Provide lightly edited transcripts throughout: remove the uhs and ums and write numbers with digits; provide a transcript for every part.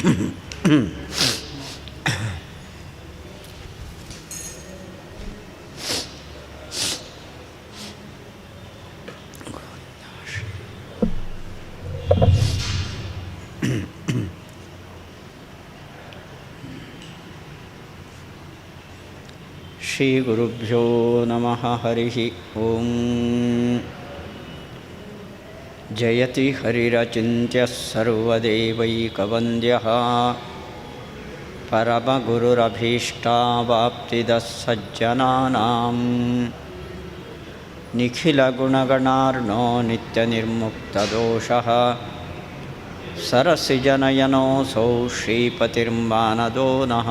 ಶ್ರೀ ಗುರುಭ್ಯೋ ನಮಃ. ಹರಿ ಓಂ. ಜಯತಿ ಹರಿರಚಿಂತ್ಯ ಸರ್ವದೇವೈಕವಂದ್ಯಃ ಪರಮಗುರುರಭೀಷ್ಟಾವಾಪ್ತಿದಃ ಸಜ್ಜನಾನಾಂ ನಿಖಿಲಗುಣಗಣಾರ್ಣೋ ನಿತ್ಯನಿರ್ಮುಕ್ತದೋಷಃ ಸರಸಿಜನಯನೋऽಸೌ ಶ್ರೀಪತಿರ್ಮಾನದೋ ನಃ.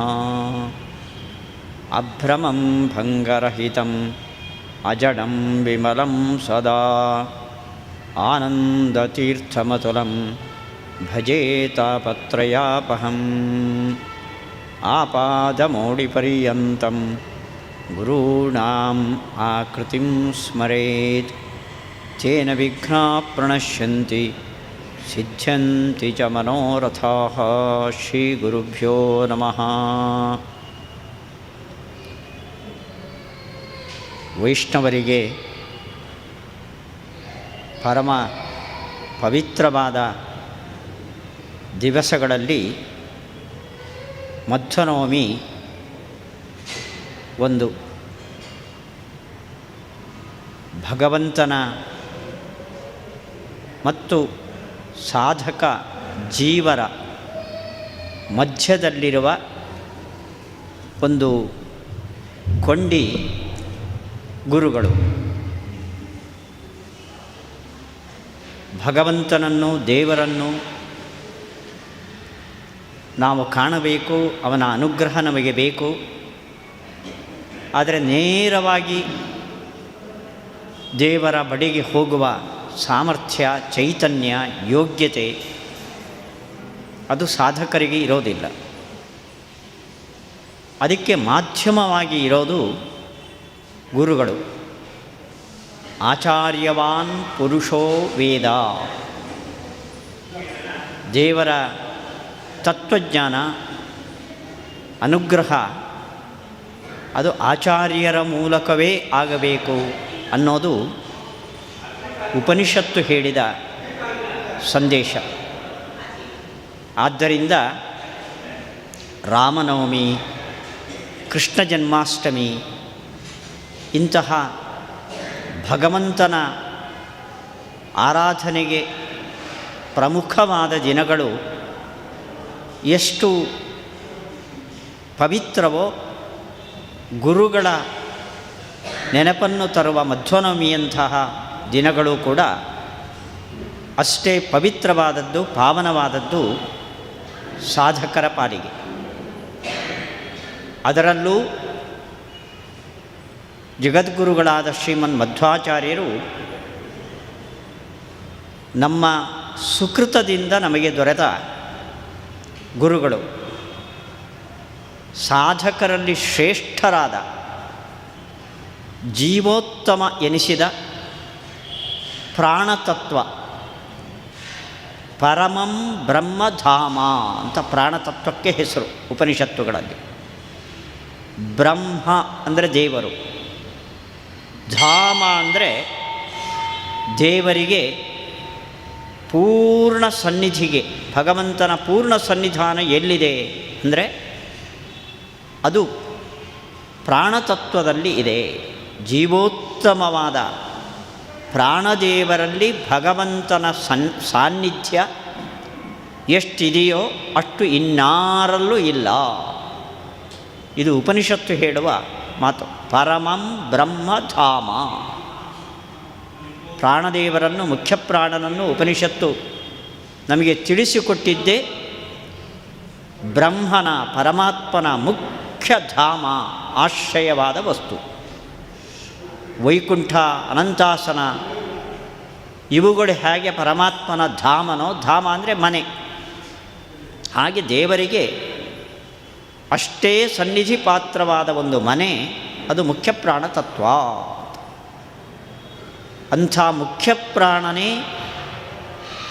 ಅಭ್ರಮಂ ಭಂಗರಹಿತಂ ಅಜಡಂ ವಿಮಲಂ ಸದಾ ಆನಂದತೀರ್ಥಮತುಲಂ ಭಜೆ ತಾಪತ್ರಯಾಪಹಂ. ಆಪಾದಮೌಳಿಪರ್ಯಂತಂ ಗುರುಣಾಂ ಆಕೃತಿಂ ಸ್ಮರೇತ್. ತೇನ ವಿಘ್ನಾಃ ಪ್ರಣಶ್ಯಂತಿ ಸಿದ್ಧ್ಯಂತಿ ಚ ಮನೋರಥಾಃ. ಶ್ರೀ ಗುರುಭ್ಯೋ ನಮಃ. ವೈಷ್ಣವರಿಗೆ ಪರಮ ಪವಿತ್ರವಾದ ದಿವಸಗಳಲ್ಲಿ ಮಧ್ವನವಮಿ ಒಂದು. ಭಗವಂತನ ಮತ್ತು ಸಾಧಕ ಜೀವರ ಮಧ್ಯದಲ್ಲಿರುವ ಒಂದು ಕೊಂಡಿ ಗುರುಗಳು. ಭಗವಂತನನ್ನು, ದೇವರನ್ನು ನಾವು ಕಾಣಬೇಕು, ಅವನ ಅನುಗ್ರಹ ನಮಗೆ ಬೇಕು. ಆದರೆ ನೇರವಾಗಿ ದೇವರ ಬಳಿಗೆ ಹೋಗುವ ಸಾಮರ್ಥ್ಯ, ಚೈತನ್ಯ, ಯೋಗ್ಯತೆ ಅದು ಸಾಧಕರಿಗೆ ಇರೋದಿಲ್ಲ. ಅದಕ್ಕೆ ಮಾಧ್ಯಮವಾಗಿ ಇರೋದು ಗುರುಗಳು. ಆಚಾರ್ಯವಾನ್ ಪುರುಷೋ ವೇದ. ದೇವರ ತತ್ವಜ್ಞಾನ, ಅನುಗ್ರಹ ಅದು ಆಚಾರ್ಯರ ಮೂಲಕವೇ ಆಗಬೇಕು ಅನ್ನೋದು ಉಪನಿಷತ್ತು ಹೇಳಿದ ಸಂದೇಶ. ಆದ್ದರಿಂದ ರಾಮನವಮಿ, ಕೃಷ್ಣ ಜನ್ಮಾಷ್ಟಮಿ ಇಂತಹ ಭಗವಂತನ ಆರಾಧನೆಗೆ ಪ್ರಮುಖವಾದ ದಿನಗಳು ಎಷ್ಟು ಪವಿತ್ರವೋ, ಗುರುಗಳ ನೆನಪನ್ನು ತರುವ ಮಧ್ವನವಮಿಯಂತಹ ದಿನಗಳು ಕೂಡ ಅಷ್ಟೇ ಪವಿತ್ರವಾದದ್ದು, ಪಾವನವಾದದ್ದು ಸಾಧಕರ ಪಾಲಿಗೆ. ಅದರಲ್ಲೂ ಜಗದ್ಗುರುಗಳಾದ ಶ್ರೀಮನ್ ಮಧ್ವಾಚಾರ್ಯರು ನಮ್ಮ ಸುಕೃತದಿಂದ ನಮಗೆ ದೊರೆತ ಗುರುಗಳು. ಸಾಧಕರಲ್ಲಿ ಶ್ರೇಷ್ಠರಾದ, ಜೀವೋತ್ತಮ ಎನಿಸಿದ ಪ್ರಾಣತತ್ವ, ಪರಮಂ ಬ್ರಹ್ಮಧಾಮ ಅಂತ ಪ್ರಾಣತತ್ವಕ್ಕೆ ಹೆಸರು ಉಪನಿಷತ್ತುಗಳಲ್ಲಿ. ಬ್ರಹ್ಮ ಅಂದರೆ ದೇವರು, ಧಾಮ ಅಂದರೆ ದೇವರಿಗೆ ಪೂರ್ಣ ಸನ್ನಿಧಿಗೆ, ಭಗವಂತನ ಪೂರ್ಣ ಸನ್ನಿಧಾನ ಎಲ್ಲಿದೆ ಅಂದರೆ ಅದು ಪ್ರಾಣತತ್ವದಲ್ಲಿ ಇದೆ. ಜೀವೋತ್ತಮವಾದ ಪ್ರಾಣದೇವರಲ್ಲಿ ಭಗವಂತನ ಸಾನ್ನಿಧ್ಯ ಎಷ್ಟಿದೆಯೋ ಅಷ್ಟು ಇನ್ನಾರಲ್ಲೂ ಇಲ್ಲ. ಇದು ಉಪನಿಷತ್ತು ಹೇಳುವ ಮಾತು. ಪರಮಂ ಬ್ರಹ್ಮಧಾಮ. ಪ್ರಾಣದೇವರನ್ನು, ಮುಖ್ಯ ಪ್ರಾಣನನ್ನು ಉಪನಿಷತ್ತು ನಮಗೆ ತಿಳಿಸಿಕೊಟ್ಟಿದ್ದೇ ಬ್ರಹ್ಮನ, ಪರಮಾತ್ಮನ ಮುಖ್ಯ ಧಾಮ, ಆಶ್ರಯವಾದ ವಸ್ತು. ವೈಕುಂಠ, ಅನಂತಾಸನ ಇವುಗಳು ಹೇಗೆ ಪರಮಾತ್ಮನ ಧಾಮನೋ, ಧಾಮ ಅಂದರೆ ಮನೆ, ಹಾಗೆ ದೇವರಿಗೆ ಅಷ್ಟೇ ಸನ್ನಿಧಿ ಪಾತ್ರವಾದ ಒಂದು ಮನೆ ಅದು ಮುಖ್ಯ ಪ್ರಾಣ ತತ್ವ. ಅಂಥ ಮುಖ್ಯ ಪ್ರಾಣನೇ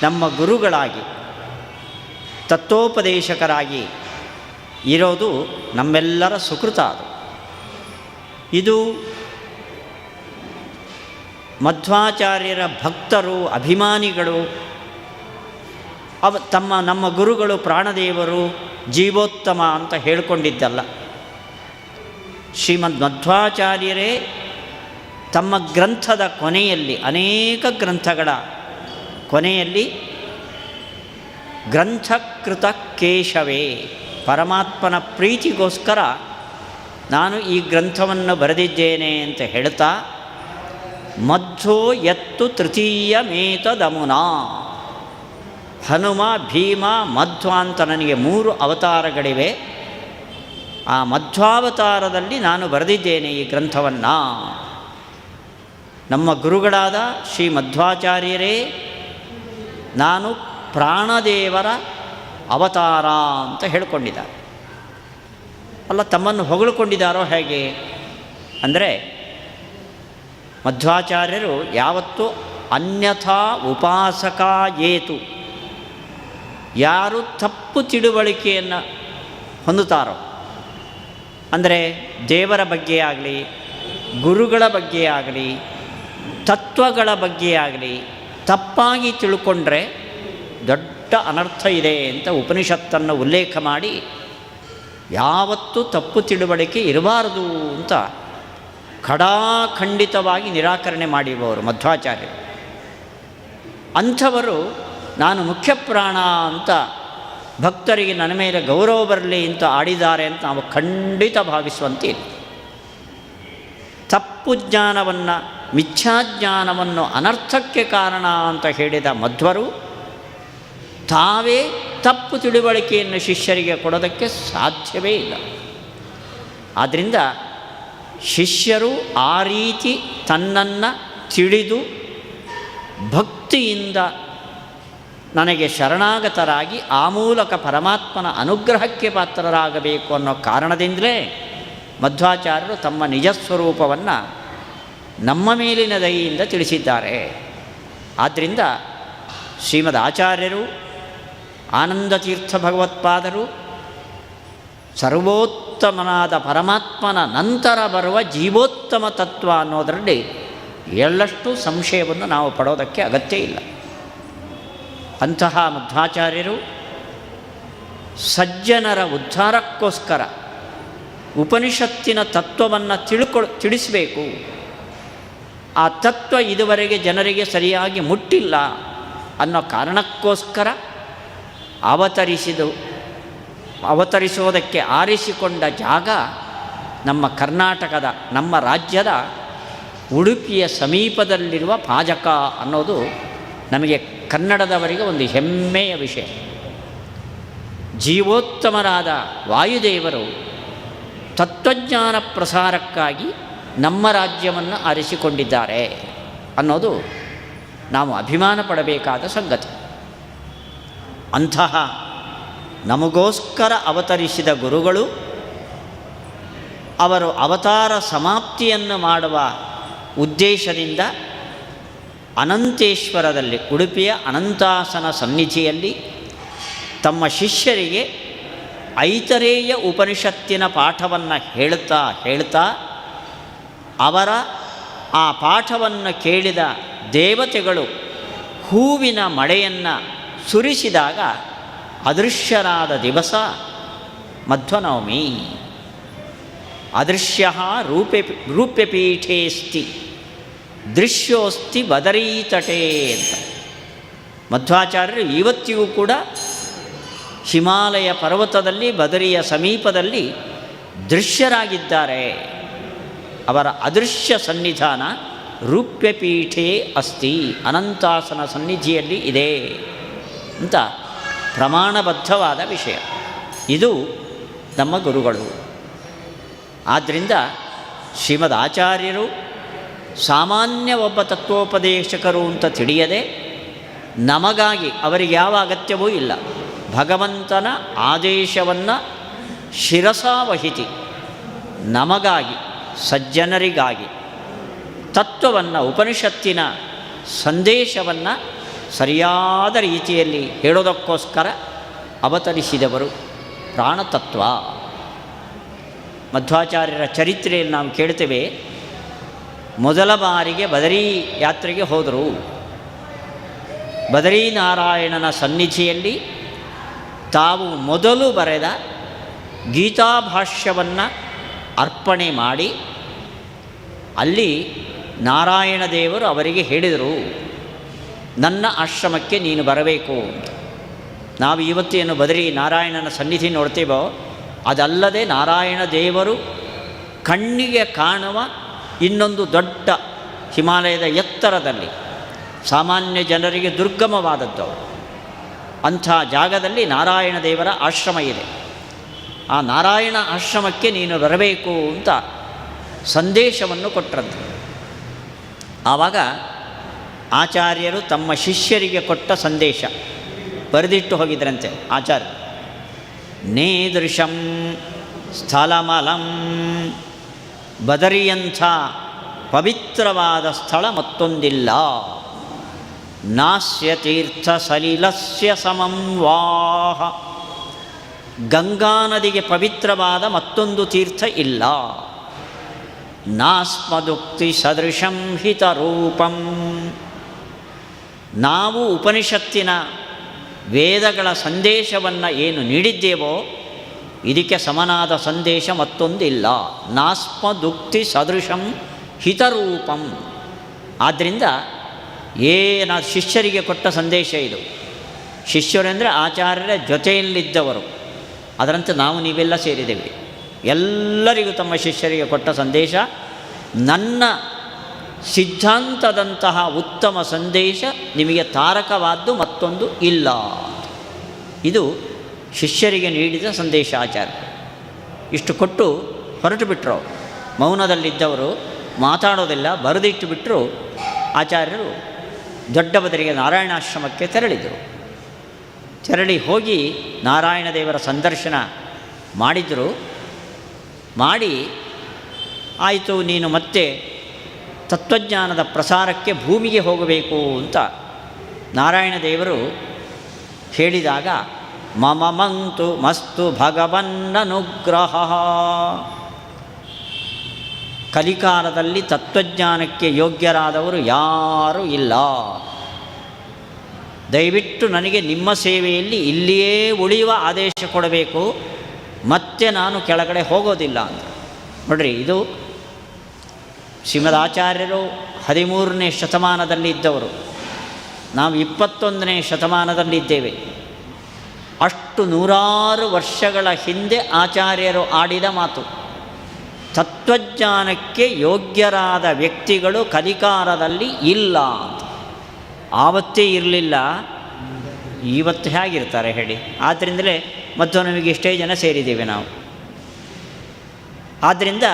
ನಮ್ಮ ಗುರುಗಳಾಗಿ ತತ್ವೋಪದೇಶಕರಾಗಿ ಇರೋದು ನಮ್ಮೆಲ್ಲರ ಸುಕೃತ. ಇದು ಮಧ್ವಾಚಾರ್ಯರ ಭಕ್ತರು, ಅಭಿಮಾನಿಗಳು, ನಮ್ಮ ಗುರುಗಳು ಪ್ರಾಣದೇವರು, ಜೀವೋತ್ತಮ ಅಂತ ಹೇಳಿಕೊಂಡಿದ್ದಲ್ಲ. ಶ್ರೀಮದ್ ಮಧ್ವಾಚಾರ್ಯರೇ ತಮ್ಮ ಗ್ರಂಥದ ಕೊನೆಯಲ್ಲಿ, ಅನೇಕ ಗ್ರಂಥಗಳ ಕೊನೆಯಲ್ಲಿ ಗ್ರಂಥಕೃತ ಕೇಶವೇ, ಪರಮಾತ್ಮನ ಪ್ರೀತಿಗೋಸ್ಕರ ನಾನು ಈ ಗ್ರಂಥವನ್ನು ಬರೆದಿದ್ದೇನೆ ಅಂತ ಹೇಳ್ತಾ, ಮಧ್ವೋ ಯತ್ತು ತೃತೀಯಮೇತದಮುನಾ, ಹನುಮ, ಭೀಮ, ಮಧ್ವ ಅಂತ ನನಗೆ 3 ಅವತಾರಗಳಿವೆ. ಆ ಮಧ್ವಾವತಾರದಲ್ಲಿ ನಾನು ಬರೆದಿದ್ದೇನೆ ಈ ಗ್ರಂಥವನ್ನು. ನಮ್ಮ ಗುರುಗಳಾದ ಶ್ರೀ ಮಧ್ವಾಚಾರ್ಯರೇ ನಾನು ಪ್ರಾಣದೇವರ ಅವತಾರ ಅಂತ ಹೇಳಿಕೊಂಡಿದ್ದಾರೆ. ಅಲ್ಲ, ತಮ್ಮನ್ನು ಹೊಗಳಿಕೊಂಡಿದ್ದಾರೋ ಹೇಗೆ ಅಂದರೆ, ಮಧ್ವಾಚಾರ್ಯರು ಯಾವತ್ತೂ ಅನ್ಯಥಾ ಉಪಾಸಕ ಏತು, ಯಾರು ತಪ್ಪು ತಿಳುವಳಿಕೆಯನ್ನು ಹೊಂದುತ್ತಾರೋ, ಅಂದರೆ ದೇವರ ಬಗ್ಗೆ ಆಗಲಿ, ಗುರುಗಳ ಬಗ್ಗೆ ಆಗಲಿ, ತತ್ವಗಳ ಬಗ್ಗೆ ಆಗಲಿ ತಪ್ಪಾಗಿ ತಿಳ್ಕೊಂಡ್ರೆ ದೊಡ್ಡ ಅನರ್ಥ ಇದೆ ಅಂತ ಉಪನಿಷತ್ತನ್ನು ಉಲ್ಲೇಖ ಮಾಡಿ, ಯಾವತ್ತೂ ತಪ್ಪು ತಿಳುವಳಿಕೆ ಇರಬಾರದು ಅಂತ ಖಡಾಖಂಡಿತವಾಗಿ ನಿರಾಕರಣೆ ಮಾಡಿರುವವರು ಮಧ್ವಾಚಾರ್ಯರು. ಅಂಥವರು ನಾನು ಮುಖ್ಯ ಪ್ರಾಣ ಅಂತ ಭಕ್ತರಿಗೆ ನನ್ನ ಮೇಲೆ ಗೌರವ ಬರಲಿ ಅಂತ ಆಡಿದ್ದಾರೆ ಅಂತ ನಾವು ಖಂಡಿತ ಭಾವಿಸುವಂತಿಲ್ಲ. ತಪ್ಪು ಜ್ಞಾನವನ್ನು, ಮಿಥ್ಯಾಜ್ಞಾನವನ್ನು ಅನರ್ಥಕ್ಕೆ ಕಾರಣ ಅಂತ ಹೇಳಿದ ಮಧ್ವರು ತಾವೇ ತಪ್ಪು ತಿಳುವಳಿಕೆಯನ್ನು ಶಿಷ್ಯರಿಗೆ ಕೊಡೋದಕ್ಕೆ ಸಾಧ್ಯವೇ ಇಲ್ಲ. ಆದ್ದರಿಂದ ಶಿಷ್ಯರು ಆ ರೀತಿ ತನ್ನನ್ನು ತಿಳಿದು ಭಕ್ತಿಯಿಂದ ನನಗೆ ಶರಣಾಗತರಾಗಿ ಆ ಮೂಲಕ ಪರಮಾತ್ಮನ ಅನುಗ್ರಹಕ್ಕೆ ಪಾತ್ರರಾಗಬೇಕು ಅನ್ನೋ ಕಾರಣದಿಂದಲೇ ಮಧ್ವಾಚಾರ್ಯರು ತಮ್ಮ ನಿಜಸ್ವರೂಪವನ್ನು ನಮ್ಮ ಮೇಲಿನ ದಯೆಯಿಂದ ತಿಳಿಸಿದ್ದಾರೆ. ಆದ್ದರಿಂದ ಶ್ರೀಮದ್ ಆಚಾರ್ಯರು, ಆನಂದತೀರ್ಥ ಭಗವತ್ಪಾದರು ಸರ್ವೋತ್ತಮನಾದ ಪರಮಾತ್ಮನ ನಂತರ ಬರುವ ಜೀವೋತ್ತಮ ತತ್ವ ಅನ್ನೋದರಲ್ಲಿ ಎಳ್ಳಷ್ಟು ಸಂಶಯವನ್ನು ನಾವು ಪಡೋದಕ್ಕೆ ಅಗತ್ಯ ಇಲ್ಲ. ಅಂತಹ ಮಧ್ವಾಚಾರ್ಯರು ಸಜ್ಜನರ ಉದ್ಧಾರಕ್ಕೋಸ್ಕರ ಉಪನಿಷತ್ತಿನ ತತ್ವವನ್ನು ತಿಳಿಸಬೇಕು. ಆ ತತ್ವ ಇದುವರೆಗೆ ಜನರಿಗೆ ಸರಿಯಾಗಿ ಮುಟ್ಟಿಲ್ಲ ಅನ್ನೋ ಕಾರಣಕ್ಕೋಸ್ಕರ ಅವತರಿಸೋದಕ್ಕೆ ಆರಿಸಿಕೊಂಡ ಜಾಗ ನಮ್ಮ ಕರ್ನಾಟಕದ, ನಮ್ಮ ರಾಜ್ಯದ ಉಡುಪಿಯ ಸಮೀಪದಲ್ಲಿರುವ ಪಾಜಕ ಅನ್ನೋದು ನಮಗೆ ಕನ್ನಡದವರಿಗೆ ಒಂದು ಹೆಮ್ಮೆಯ ವಿಷಯ. ಜೀವೋತ್ತಮರಾದ ವಾಯುದೇವರು ತತ್ವಜ್ಞಾನ ಪ್ರಸಾರಕ್ಕಾಗಿ ನಮ್ಮ ರಾಜ್ಯವನ್ನು ಆರಿಸಿಕೊಂಡಿದ್ದಾರೆ ಅನ್ನೋದು ನಾವು ಅಭಿಮಾನ ಪಡಬೇಕಾದ ಸಂಗತಿ. ಅಂತಹ ನಮಗೋಸ್ಕರ ಅವತರಿಸಿದ ಗುರುಗಳು ಅವರು ಅವತಾರ ಸಮಾಪ್ತಿಯನ್ನು ಮಾಡುವ ಉದ್ದೇಶದಿಂದ ಅನಂತೇಶ್ವರದಲ್ಲಿ, ಉಡುಪಿಯ ಅನಂತಾಸನ ಸನ್ನಿಧಿಯಲ್ಲಿ ತಮ್ಮ ಶಿಷ್ಯರಿಗೆ ಐತರೇಯ ಉಪನಿಷತ್ತಿನ ಪಾಠವನ್ನು ಹೇಳ್ತಾ ಅವರ ಆ ಪಾಠವನ್ನು ಕೇಳಿದ ದೇವತೆಗಳು ಹೂವಿನ ಮಳೆಯನ್ನು ಸುರಿಸಿದಾಗ ಅದೃಶ್ಯನಾದ ದಿವಸ ಮಧ್ವನವಮಿ. ಅದೃಶ್ಯ ರೂಪ್ಯಪೀಠೇಸ್ತಿ ದೃಶ್ಯೋಸ್ತಿ ಬದರೀತಟೇ ಅಂತ ಮಧ್ವಾಚಾರ್ಯರು ಇವತ್ತಿಗೂ ಕೂಡ ಹಿಮಾಲಯ ಪರ್ವತದಲ್ಲಿ, ಬದರಿಯ ಸಮೀಪದಲ್ಲಿ ದೃಶ್ಯರಾಗಿದ್ದಾರೆ. ಅವರ ಅದೃಶ್ಯ ಸನ್ನಿಧಾನ ರೂಪ್ಯಪೀಠೇ ಅಸ್ತಿ, ಅನಂತಾಸನ ಸನ್ನಿಧಿಯಲ್ಲಿ ಇದೆ ಅಂತ ಪ್ರಮಾಣಬದ್ಧವಾದ ವಿಷಯ. ಇದು ನಮ್ಮ ಗುರುಗಳು. ಆದ್ದರಿಂದ ಶ್ರೀಮದ್ ಆಚಾರ್ಯರು ಸಾಮಾನ್ಯ ಒಬ್ಬ ತತ್ವೋಪದೇಶಕರು ಅಂತ ತಿಳಿಯದೆ, ನಮಗಾಗಿ ಅವರಿಗೆ ಯಾವ ಅಗತ್ಯವೂ ಇಲ್ಲ, ಭಗವಂತನ ಆದೇಶವನ್ನು ಶಿರಸಾವಹಿತಿ ನಮಗಾಗಿ, ಸಜ್ಜನರಿಗಾಗಿ ತತ್ವವನ್ನು, ಉಪನಿಷತ್ತಿನ ಸಂದೇಶವನ್ನು ಸರಿಯಾದ ರೀತಿಯಲ್ಲಿ ಹೇಳೋದಕ್ಕೋಸ್ಕರ ಅವತರಿಸಿದವರು ಪ್ರಾಣತತ್ವ. ಮಧ್ವಾಚಾರ್ಯರ ಚರಿತ್ರೆಯಲ್ಲಿ ನಾವು ಕೇಳ್ತೇವೆ, ಮೊದಲ ಬಾರಿಗೆ ಬದರಿ ಯಾತ್ರೆಗೆ ಹೋದರು. ಬದರೀನಾರಾಯಣನ ಸನ್ನಿಧಿಯಲ್ಲಿ ತಾವು ಮೊದಲು ಬರೆದ ಗೀತಾಭಾಷ್ಯವನ್ನು ಅರ್ಪಣೆ ಮಾಡಿ ಅಲ್ಲಿ ನಾರಾಯಣ ದೇವರು ಅವರಿಗೆ ಹೇಳಿದರು, ನನ್ನ ಆಶ್ರಮಕ್ಕೆ ನೀನು ಬರಬೇಕು ಅಂತ. ನಾವು ಇವತ್ತೇನು ಬದರಿ ನಾರಾಯಣನ ಸನ್ನಿಧಿ ನೋಡ್ತೇವೋ ಅದಲ್ಲದೆ ನಾರಾಯಣ ದೇವರು ಕಣ್ಣಿಗೆ ಕಾಣುವ ಇನ್ನೊಂದು ದೊಡ್ಡ ಹಿಮಾಲಯದ ಎತ್ತರದಲ್ಲಿ ಸಾಮಾನ್ಯ ಜನರಿಗೆ ದುರ್ಗಮವಾದದ್ದು. ಅಂಥ ಜಾಗದಲ್ಲಿ ನಾರಾಯಣ ದೇವರ ಆಶ್ರಮ ಇದೆ. ಆ ನಾರಾಯಣ ಆಶ್ರಮಕ್ಕೆ ನೀನು ಬರಬೇಕು ಅಂತ ಸಂದೇಶವನ್ನು ಕೊಟ್ಟರಂತೆ. ಆವಾಗ ಆಚಾರ್ಯರು ತಮ್ಮ ಶಿಷ್ಯರಿಗೆ ಕೊಟ್ಟ ಸಂದೇಶ ಬರೆದಿಟ್ಟು ಹೋಗಿದ್ರಂತೆ ಆಚಾರ್ಯ. ನೇದೃಶಂ ಸ್ಥಳಮಲಂ, ಬದರಿಯಂಥ ಪವಿತ್ರವಾದ ಸ್ಥಳ ಮತ್ತೊಂದಿಲ್ಲ. ನಾಸ್ಯ ತೀರ್ಥ ಸಲಿಲಸ್ಯ ಸಮಂ ವಾಹ, ಗಂಗಾ ನದಿಗೆ ಪವಿತ್ರವಾದ ಮತ್ತೊಂದು ತೀರ್ಥ ಇಲ್ಲ. ನಾಸ್ಮದುಕ್ತಿ ಸದೃಶಂ ಹಿತರೂಪಂ, ನಾವು ಉಪನಿಷತ್ತಿನ ವೇದಗಳ ಸಂದೇಶವನ್ನು ಏನು ನೀಡಿದ್ದೇವೋ ಇದಕ್ಕೆ ಸಮನಾದ ಸಂದೇಶ ಮತ್ತೊಂದಿಲ್ಲ. ನಾಸ್ಮದುಕ್ತಿ ಸದೃಶಂ ಹಿತರೂಪಂ. ಆದ್ದರಿಂದ ಶಿಷ್ಯರಿಗೆ ಕೊಟ್ಟ ಸಂದೇಶ ಇದು. ಶಿಷ್ಯರೆಂದರೆ ಆಚಾರ್ಯರ ಜೊತೆಯಲ್ಲಿದ್ದವರು, ಅದರಂತೆ ನಾವು ನೀವೆಲ್ಲ ಸೇರಿದ್ದೇವೆ. ಎಲ್ಲರಿಗೂ ತಮ್ಮ ಶಿಷ್ಯರಿಗೆ ಕೊಟ್ಟ ಸಂದೇಶ, ನನ್ನ ಸಿದ್ಧಾಂತದಂತಹ ಉತ್ತಮ ಸಂದೇಶ ನಿಮಗೆ ತಾರಕವಾದ್ದು ಮತ್ತೊಂದು ಇಲ್ಲ. ಇದು ಶಿಷ್ಯರಿಗೆ ನೀಡಿದ ಸಂದೇಶ ಆಚಾರ್ಯ. ಇಷ್ಟು ಕೊಟ್ಟು ಹೊರಟು ಬಿಟ್ಟರು. ಮೌನದಲ್ಲಿದ್ದವರು ಮಾತಾಡೋದಿಲ್ಲ, ಬರೆದಿಟ್ಟು ಬಿಟ್ಟರು. ಆಚಾರ್ಯರು ದೊಡ್ಡ ಬದರಿಗೆ ನಾರಾಯಣಾಶ್ರಮಕ್ಕೆ ತೆರಳಿದರು. ತೆರಳಿ ಹೋಗಿ ನಾರಾಯಣ ದೇವರ ಸಂದರ್ಶನ ಮಾಡಿದರು. ಮಾಡಿ ಆಯಿತು, ನೀನು ಮತ್ತೆ ತತ್ವಜ್ಞಾನದ ಪ್ರಸಾರಕ್ಕೆ ಭೂಮಿಗೆ ಹೋಗಬೇಕು ಅಂತ ನಾರಾಯಣ ದೇವರು ಹೇಳಿದಾಗ, ಮಮ ಮಂತು ಮಸ್ತು ಭಗವನ್ನನುಗ್ರಹ. ಕಲಿಕಾಲದಲ್ಲಿ ತತ್ವಜ್ಞಾನಕ್ಕೆ ಯೋಗ್ಯರಾದವರು ಯಾರೂ ಇಲ್ಲ. ದಯವಿಟ್ಟು ನನಗೆ ನಿಮ್ಮ ಸೇವೆಯಲ್ಲಿ ಇಲ್ಲಿಯೇ ಉಳಿಯುವ ಆದೇಶ ಕೊಡಬೇಕು, ಮತ್ತೆ ನಾನು ಕೆಳಗಡೆ ಹೋಗೋದಿಲ್ಲ ಅಂತ. ನೋಡ್ರಿ, ಇದು ಶ್ರೀಮದಾಚಾರ್ಯರು 13ನೇ ಶತಮಾನದಲ್ಲಿ ಇದ್ದವರು, ನಾವು 21ನೇ ಶತಮಾನದಲ್ಲಿದ್ದೇವೆ. ಅಷ್ಟು ನೂರಾರು ವರ್ಷಗಳ ಹಿಂದೆ ಆಚಾರ್ಯರು ಆಡಿದ ಮಾತು. ತತ್ವಜ್ಞಾನಕ್ಕೆ ಯೋಗ್ಯರಾದ ವ್ಯಕ್ತಿಗಳು ಕಲಿಕಾಲದಲ್ಲಿ ಇಲ್ಲ ಅಂತ. ಆವತ್ತೇ ಇರಲಿಲ್ಲ, ಇವತ್ತು ಹೇಗಿರ್ತಾರೆ ಹೇಳಿ? ಆದ್ದರಿಂದಲೇ ಮತ್ತು ನಮಗೆ ಎಷ್ಟೇ ಜನ ಸೇರಿದ್ದೇವೆ ನಾವು. ಆದ್ದರಿಂದ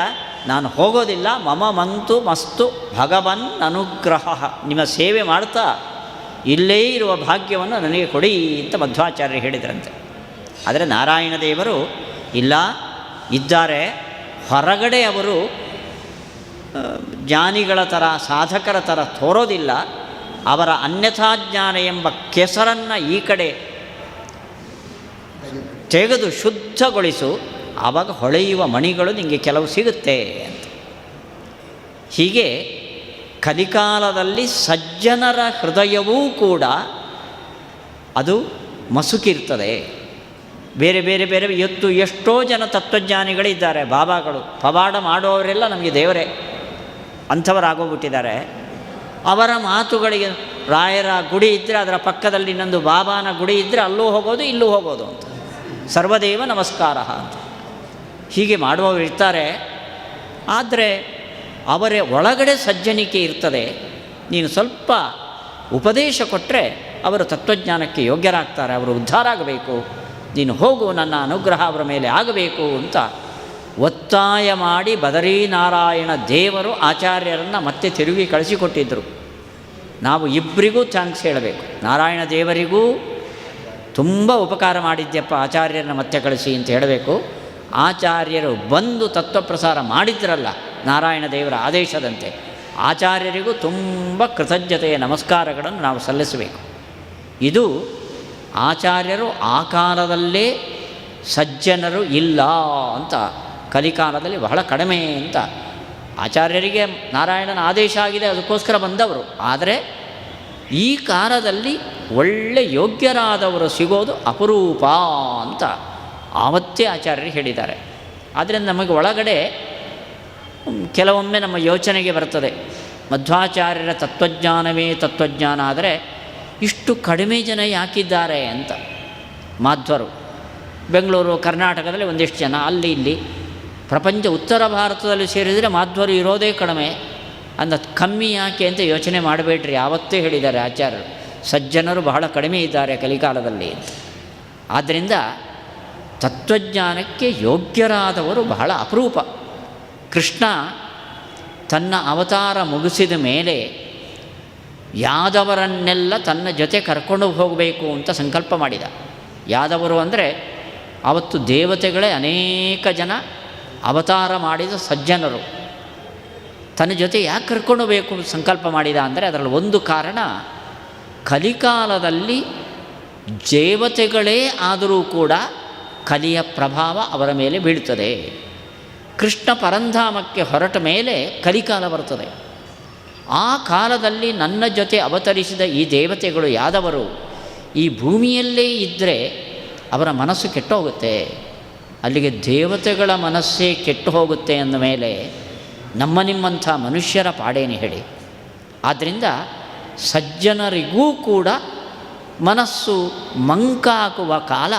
ನಾನು ಹೋಗೋದಿಲ್ಲ. ಮಮ ಮಂತು ಮಸ್ತು ಭಗವನ್ ಅನುಗ್ರಹ, ನಿಮ್ಮ ಸೇವೆ ಮಾಡ್ತಾ ಇಲ್ಲೇ ಇರುವ ಭಾಗ್ಯವನ್ನು ನನಗೆ ಕೊಡಿ ಅಂತ ಮಧ್ವಾಚಾರ್ಯರು ಹೇಳಿದ್ರಂತೆ. ಆದರೆ ನಾರಾಯಣ ದೇವರು ಇಲ್ಲ, ಇದ್ದಾರೆ ಹೊರಗಡೆ. ಅವರು ಜ್ಞಾನಿಗಳ ಥರ ಸಾಧಕರ ಥರ ತೋರೋದಿಲ್ಲ. ಅವರ ಅನ್ಯಥಾಜ್ಞಾನ ಎಂಬ ಕೆಸರನ್ನು ಈ ಕಡೆ ತೆಗೆದು ಶುದ್ಧಗೊಳಿಸು, ಆವಾಗ ಹೊಳೆಯುವ ಮಣಿಗಳು ನಿಮಗೆ ಕೆಲವು ಸಿಗುತ್ತೆ ಅಂತ. ಹೀಗೆ ಕಲಿಕಾಲದಲ್ಲಿ ಸಜ್ಜನರ ಹೃದಯವೂ ಕೂಡ ಅದು ಮಸುಕಿರ್ತದೆ. ಬೇರೆ ಬೇರೆ ಬೇರೆ ಇವತ್ತು ಎಷ್ಟೋ ಜನ ತತ್ವಜ್ಞಾನಿಗಳಿದ್ದಾರೆ, ಬಾಬಾಗಳು, ಪವಾಡ ಮಾಡುವವರೆಲ್ಲ ನಮಗೆ ದೇವರೇ ಅಂಥವರಾಗೋಗ್ಬಿಟ್ಟಿದ್ದಾರೆ. ಅವರ ಮಾತುಗಳಿಗೆ ರಾಯರ ಗುಡಿ ಇದ್ದರೆ ಅದರ ಪಕ್ಕದಲ್ಲಿ ಇನ್ನೊಂದು ಬಾಬಾನ ಗುಡಿ ಇದ್ದರೆ ಅಲ್ಲೂ ಹೋಗೋದು ಇಲ್ಲೂ ಹೋಗೋದು ಅಂತ, ಸರ್ವದೇವ ನಮಸ್ಕಾರ ಅಂತ ಹೀಗೆ ಮಾಡುವವರು ಇರ್ತಾರೆ. ಆದರೆ ಅವರ ಒಳಗಡೆ ಸಜ್ಜನಿಕೆ ಇರ್ತದೆ. ನೀನು ಸ್ವಲ್ಪ ಉಪದೇಶ ಕೊಟ್ಟರೆ ಅವರು ತತ್ವಜ್ಞಾನಕ್ಕೆ ಯೋಗ್ಯರಾಗ್ತಾರೆ, ಅವರು ಉದ್ಧಾರ ಆಗಬೇಕು, ನೀನು ಹೋಗು, ನನ್ನ ಅನುಗ್ರಹ ಅವರ ಮೇಲೆ ಆಗಬೇಕು ಅಂತ ಒತ್ತಾಯ ಮಾಡಿ ಬದರೀನಾರಾಯಣ ದೇವರು ಆಚಾರ್ಯರನ್ನು ಮತ್ತೆ ತಿರುಗಿ ಕಳಿಸಿಕೊಟ್ಟಿದ್ದರು. ನಾವು ಇಬ್ಬರಿಗೂ ಥ್ಯಾಂಕ್ಸ್ ಹೇಳಬೇಕು. ನಾರಾಯಣ ದೇವರಿಗೂ ತುಂಬ ಉಪಕಾರ ಮಾಡಿದ್ಯಪ್ಪ, ಆಚಾರ್ಯರನ್ನ ಮತ್ತೆ ಕಳಿಸಿ ಅಂತ ಹೇಳಬೇಕು. ಆಚಾರ್ಯರು ಬಂದು ತತ್ವಪ್ರಸಾರ ಮಾಡಿದ್ರಲ್ಲ ನಾರಾಯಣ ದೇವರ ಆದೇಶದಂತೆ, ಆಚಾರ್ಯರಿಗೂ ತುಂಬ ಕೃತಜ್ಞತೆಯ ನಮಸ್ಕಾರಗಳನ್ನು ನಾವು ಸಲ್ಲಿಸಬೇಕು. ಇದು ಆಚಾರ್ಯರು ಆ ಕಾಲದಲ್ಲೇ ಸಜ್ಜನರು ಇಲ್ಲ ಅಂತ, ಕಲಿಕಾಲದಲ್ಲಿ ಬಹಳ ಕಡಿಮೆ ಅಂತ. ಆಚಾರ್ಯರಿಗೆ ನಾರಾಯಣನ ಆದೇಶ ಆಗಿದೆ, ಅದಕ್ಕೋಸ್ಕರ ಬಂದವರು. ಆದರೆ ಈ ಕಾಲದಲ್ಲಿ ಒಳ್ಳೆ ಯೋಗ್ಯರಾದವರು ಸಿಗೋದು ಅಪರೂಪ ಅಂತ ಆವತ್ತೇ ಆಚಾರ್ಯರು ಹೇಳಿದ್ದಾರೆ. ಆದ್ದರಿಂದ ನಮಗೆ ಒಳಗಡೆ ಕೆಲವೊಮ್ಮೆ ನಮ್ಮ ಯೋಚನೆಗೆ ಬರ್ತದೆ, ಮಧ್ವಾಚಾರ್ಯರ ತತ್ವಜ್ಞಾನವೇ ತತ್ವಜ್ಞಾನ ಆದರೆ ಇಷ್ಟು ಕಡಿಮೆ ಜನ ಯಾಕಿದ್ದಾರೆ ಅಂತ. ಮಾಧ್ವರು ಬೆಂಗಳೂರು ಕರ್ನಾಟಕದಲ್ಲಿ ಒಂದಿಷ್ಟು ಜನ, ಅಲ್ಲಿ ಇಲ್ಲಿ ಪ್ರಪಂಚ ಉತ್ತರ ಭಾರತದಲ್ಲಿ ಸೇರಿದರೆ ಮಾಧ್ವರು ಇರೋದೇ ಕಡಿಮೆ. ಅಂದ ಕಮ್ಮಿ ಯಾಕೆ ಅಂತ ಯೋಚನೆ ಮಾಡಬೇಡ್ರಿ, ಆವತ್ತೇ ಹೇಳಿದ್ದಾರೆ ಆಚಾರ್ಯರು, ಸಜ್ಜನರು ಬಹಳ ಕಡಿಮೆ ಇದ್ದಾರೆ ಕಲಿಕಾಲದಲ್ಲಿ. ಆದ್ದರಿಂದ ತತ್ವಜ್ಞಾನಕ್ಕೆ ಯೋಗ್ಯರಾದವರು ಬಹಳ ಅಪರೂಪ. ಕೃಷ್ಣ ತನ್ನ ಅವತಾರ ಮುಗಿಸಿದ ಮೇಲೆ ಯಾದವರನ್ನೆಲ್ಲ ತನ್ನ ಜೊತೆ ಕರ್ಕೊಂಡು ಹೋಗಬೇಕು ಅಂತ ಸಂಕಲ್ಪ ಮಾಡಿದ. ಯಾದವರು ಅಂದರೆ ಆವತ್ತು ದೇವತೆಗಳೇ ಅನೇಕ ಜನ ಅವತಾರ ಮಾಡಿದ ಸಜ್ಜನರು. ತನ್ನ ಜೊತೆ ಯಾಕೆ ಕರ್ಕೊಂಡು ಹೋಗಬೇಕು ಸಂಕಲ್ಪ ಮಾಡಿದ ಅಂದರೆ ಅದರಲ್ಲಿ ಒಂದು ಕಾರಣ, ಕಲಿಕಾಲದಲ್ಲಿ ದೇವತೆಗಳೇ ಆದರೂ ಕೂಡ ಕಲಿಯ ಪ್ರಭಾವ ಅವರ ಮೇಲೆ ಬೀಳ್ತದೆ. ಕೃಷ್ಣ ಪರಂಧಾಮಕ್ಕೆ ಹೊರಟ ಮೇಲೆ ಕಲಿಕಾಲ ಬರ್ತದೆ. ಆ ಕಾಲದಲ್ಲಿ ನನ್ನ ಜೊತೆ ಅವತರಿಸಿದ ಈ ದೇವತೆಗಳು ಯಾದವರು ಈ ಭೂಮಿಯಲ್ಲೇ ಇದ್ದರೆ ಅವರ ಮನಸ್ಸು ಕೆಟ್ಟು ಹೋಗುತ್ತೆ. ಅಲ್ಲಿಗೆ ದೇವತೆಗಳ ಮನಸ್ಸೇ ಕೆಟ್ಟು ಹೋಗುತ್ತೆ ಅಂದ ಮೇಲೆ ನಮ್ಮ ನಿಮ್ಮಂಥ ಮನುಷ್ಯರ ಪಾಡೇನು ಹೇಳಿ. ಆದ್ದರಿಂದ ಸಜ್ಜನರಿಗೂ ಕೂಡ ಮನಸ್ಸು ಮಂಕಾಗುವ ಕಾಲ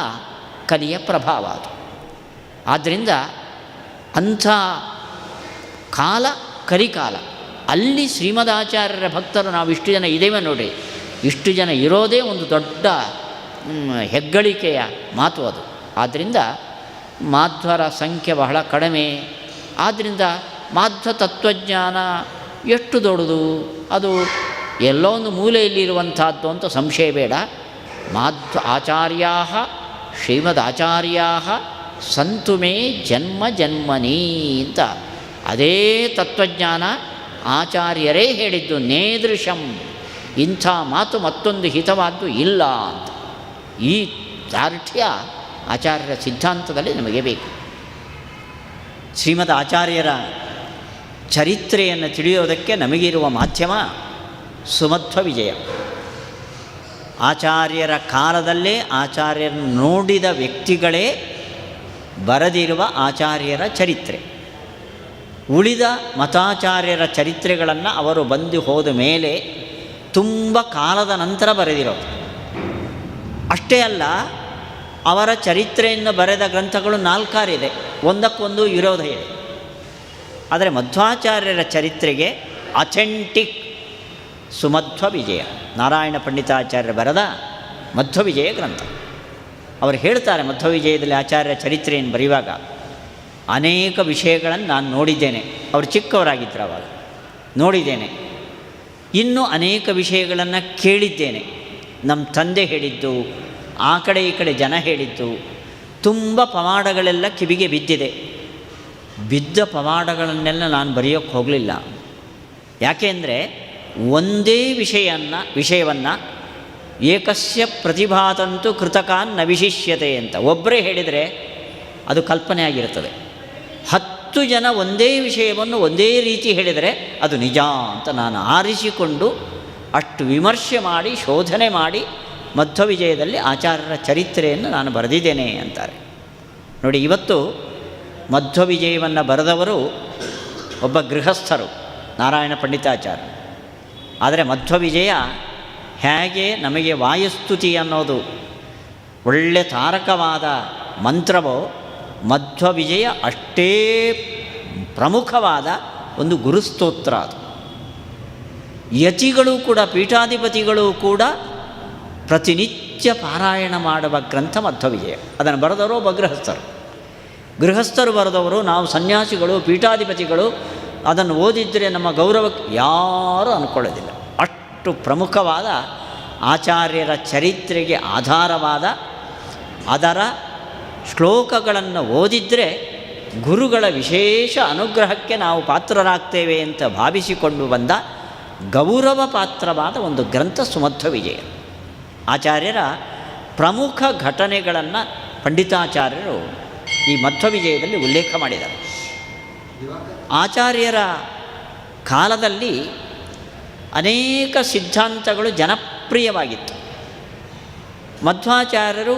ಕಲಿಯ ಪ್ರಭಾವ ಅದು. ಆದ್ದರಿಂದ ಅಂಥ ಕಾಲ ಕಲಿಕಾಲ. ಅಲ್ಲಿ ಶ್ರೀಮದಾಚಾರ್ಯರ ಭಕ್ತರು ನಾವು ಇಷ್ಟು ಜನ ಇದ್ದೇವೆ ನೋಡಿ, ಇಷ್ಟು ಜನ ಇರೋದೇ ಒಂದು ದೊಡ್ಡ ಹೆಗ್ಗಳಿಕೆಯ ಮಾತು ಅದು. ಆದ್ದರಿಂದ ಮಾಧ್ವರ ಸಂಖ್ಯೆ ಬಹಳ ಕಡಿಮೆ. ಆದ್ದರಿಂದ ಮಾಧ್ವ ತತ್ವಜ್ಞಾನ ಎಷ್ಟು ದೊಡ್ಡದು, ಅದು ಎಲ್ಲೋ ಒಂದು ಮೂಲೆಯಲ್ಲಿರುವಂಥದ್ದು ಅಂತ ಸಂಶಯ ಬೇಡ. ಮಾಧ್ವ ಆಚಾರ್ಯಾ ಶ್ರೀಮದಾಚಾರ್ಯಾ ಸಂತು ಮೇ ಜನ್ಮ ಜನ್ಮನಿ ಅಂತ ಅದೇ ತತ್ವಜ್ಞಾನ ಆಚಾರ್ಯರೇ ಹೇಳಿದ್ದು. ನೇದೃಶಂ, ಇಂಥ ಮಾತು ಮತ್ತೊಂದು ಹಿತವಾದ್ದು ಇಲ್ಲ ಅಂತ. ಈ ದಾರ್ಢ್ಯ ಆಚಾರ್ಯರ ಸಿದ್ಧಾಂತದಲ್ಲಿ ನಮಗೆ ಬೇಕು. ಶ್ರೀಮದ್ ಆಚಾರ್ಯರ ಚರಿತ್ರೆಯನ್ನು ತಿಳಿಯೋದಕ್ಕೆ ನಮಗಿರುವ ಮಾಧ್ಯಮ ಸುಮಧ್ವ ವಿಜಯ. ಆಚಾರ್ಯರ ಕಾಲದಲ್ಲೇ ಆಚಾರ್ಯರನ್ನು ನೋಡಿದ ವ್ಯಕ್ತಿಗಳೇ ಬರೆದಿರುವ ಆಚಾರ್ಯರ ಚರಿತ್ರೆ. ಉಳಿದ ಮತಾಚಾರ್ಯರ ಚರಿತ್ರೆಗಳನ್ನು ಅವರು ಬಂದು ಹೋದ ಮೇಲೆ ತುಂಬ ಕಾಲದ ನಂತರ ಬರೆದಿರೋದು. ಅಷ್ಟೇ ಅಲ್ಲ, ಅವರ ಚರಿತ್ರೆಯನ್ನು ಬರೆದ ಗ್ರಂಥಗಳು 4 ಇದೆ, ಒಂದಕ್ಕೊಂದು ವಿರೋಧ ಇದೆ. ಆದರೆ ಮಧ್ವಾಚಾರ್ಯರ ಚರಿತ್ರೆಗೆ ಅಥೆಂಟಿಕ್ ಸುಮಧ್ವ ವಿಜಯ, ನಾರಾಯಣ ಪಂಡಿತಾಚಾರ್ಯರು ಬರೆದ ಮಧ್ವ ವಿಜಯ ಗ್ರಂಥ. ಅವರು ಹೇಳ್ತಾರೆ ಮಧ್ವ ವಿಜಯದಲ್ಲಿ ಆಚಾರ್ಯರ ಚರಿತ್ರೆಯನ್ನು ಬರೆಯುವಾಗ, ಅನೇಕ ವಿಷಯಗಳನ್ನು ನಾನು ನೋಡಿದ್ದೇನೆ. ಅವರು ಚಿಕ್ಕವರಾಗಿದ್ದರು ಅವಾಗ, ನೋಡಿದ್ದೇನೆ. ಇನ್ನೂ ಅನೇಕ ವಿಷಯಗಳನ್ನು ಕೇಳಿದ್ದೇನೆ. ನಮ್ಮ ತಂದೆ ಹೇಳಿದ್ದು, ಆ ಕಡೆ ಈ ಕಡೆ ಜನ ಹೇಳಿದ್ದು, ತುಂಬ ಪವಾಡಗಳೆಲ್ಲ ಕಿವಿಗೆ ಬಿದ್ದಿದೆ. ಬಿದ್ದ ಪವಾಡಗಳನ್ನೆಲ್ಲ ನಾನು ಬರೆಯೋಕ್ಕೆ ಹೋಗಲಿಲ್ಲ. ಯಾಕೆ ಅಂದರೆ ಒಂದೇ ವಿಷಯವನ್ನು ಏಕಸ್ಯ ಪ್ರತಿಭಾತಂತು ಕೃತಕಾನ್ ನ ವಿಶಿಷ್ಯತೆ ಅಂತ ಒಬ್ಬರೇ ಹೇಳಿದರೆ ಅದು ಕಲ್ಪನೆ ಆಗಿರುತ್ತದೆ. 10 ಜನ ಒಂದೇ ವಿಷಯವನ್ನು ಒಂದೇ ರೀತಿ ಹೇಳಿದರೆ ಅದು ನಿಜ ಅಂತ ನಾನು ಆರಿಸಿಕೊಂಡು ಅಷ್ಟು ವಿಮರ್ಶೆ ಮಾಡಿ ಶೋಧನೆ ಮಾಡಿ ಮಧ್ವ ವಿಜಯದಲ್ಲಿ ಆಚಾರ್ಯರ ಚರಿತ್ರೆಯನ್ನು ನಾನು ಬರೆದಿದ್ದೇನೆ ಅಂತಾರೆ. ನೋಡಿ, ಇವತ್ತು ಮಧ್ವ ವಿಜಯವನ್ನು ಬರೆದವರು ಒಬ್ಬ ಗೃಹಸ್ಥರು, ನಾರಾಯಣ ಪಂಡಿತಾಚಾರ್ಯ. ಆದರೆ ಮಧ್ವ ವಿಜಯ ಹೇಗೆ ನಮಗೆ ವಾಯುಸ್ತುತಿ ಅನ್ನೋದು ಒಳ್ಳೆ ತಾರಕವಾದ ಮಂತ್ರವೋ, ಮಧ್ವ ವಿಜಯ ಅಷ್ಟೇ ಪ್ರಮುಖವಾದ ಒಂದು ಗುರುಸ್ತೋತ್ರ ಅದು. ಯತಿಗಳು ಕೂಡ, ಪೀಠಾಧಿಪತಿಗಳು ಕೂಡ ಪ್ರತಿನಿತ್ಯ ಪಾರಾಯಣ ಮಾಡುವ ಗ್ರಂಥ ಮಧ್ವ ವಿಜಯ. ಅದನ್ನು ಬರೆದವರು ಒಬ್ಬ ಗೃಹಸ್ಥರು ಬರೆದವರು. ನಾವು ಸನ್ಯಾಸಿಗಳು, ಪೀಠಾಧಿಪತಿಗಳು ಅದನ್ನು ಓದಿದ್ದರೆ ನಮ್ಮ ಗೌರವಕ್ಕೆ ಯಾರೂ ಅಂದ್ಕೊಳ್ಳೋದಿಲ್ಲ. ಅಷ್ಟು ಪ್ರಮುಖವಾದ ಆಚಾರ್ಯರ ಚರಿತ್ರೆಗೆ ಆಧಾರವಾದ ಅದರ ಶ್ಲೋಕಗಳನ್ನು ಓದಿದರೆ ಗುರುಗಳ ವಿಶೇಷ ಅನುಗ್ರಹಕ್ಕೆ ನಾವು ಪಾತ್ರರಾಗ್ತೇವೆ ಅಂತ ಭಾವಿಸಿಕೊಂಡು ಬಂದ ಗೌರವ ಪಾತ್ರವಾದ ಒಂದು ಗ್ರಂಥ ಸುಮಧ್ವ ವಿಜಯ. ಆಚಾರ್ಯರ ಪ್ರಮುಖ ಘಟನೆಗಳನ್ನು ಪಂಡಿತಾಚಾರ್ಯರು ಈ ಮಧ್ವವಿಜಯದಲ್ಲಿ ಉಲ್ಲೇಖ ಮಾಡಿದ್ದಾರೆ. ಆಚಾರ್ಯರ ಕಾಲದಲ್ಲಿ ಅನೇಕ ಸಿದ್ಧಾಂತಗಳು ಜನಪ್ರಿಯವಾಗಿತ್ತು. ಮಧ್ವಾಚಾರ್ಯರು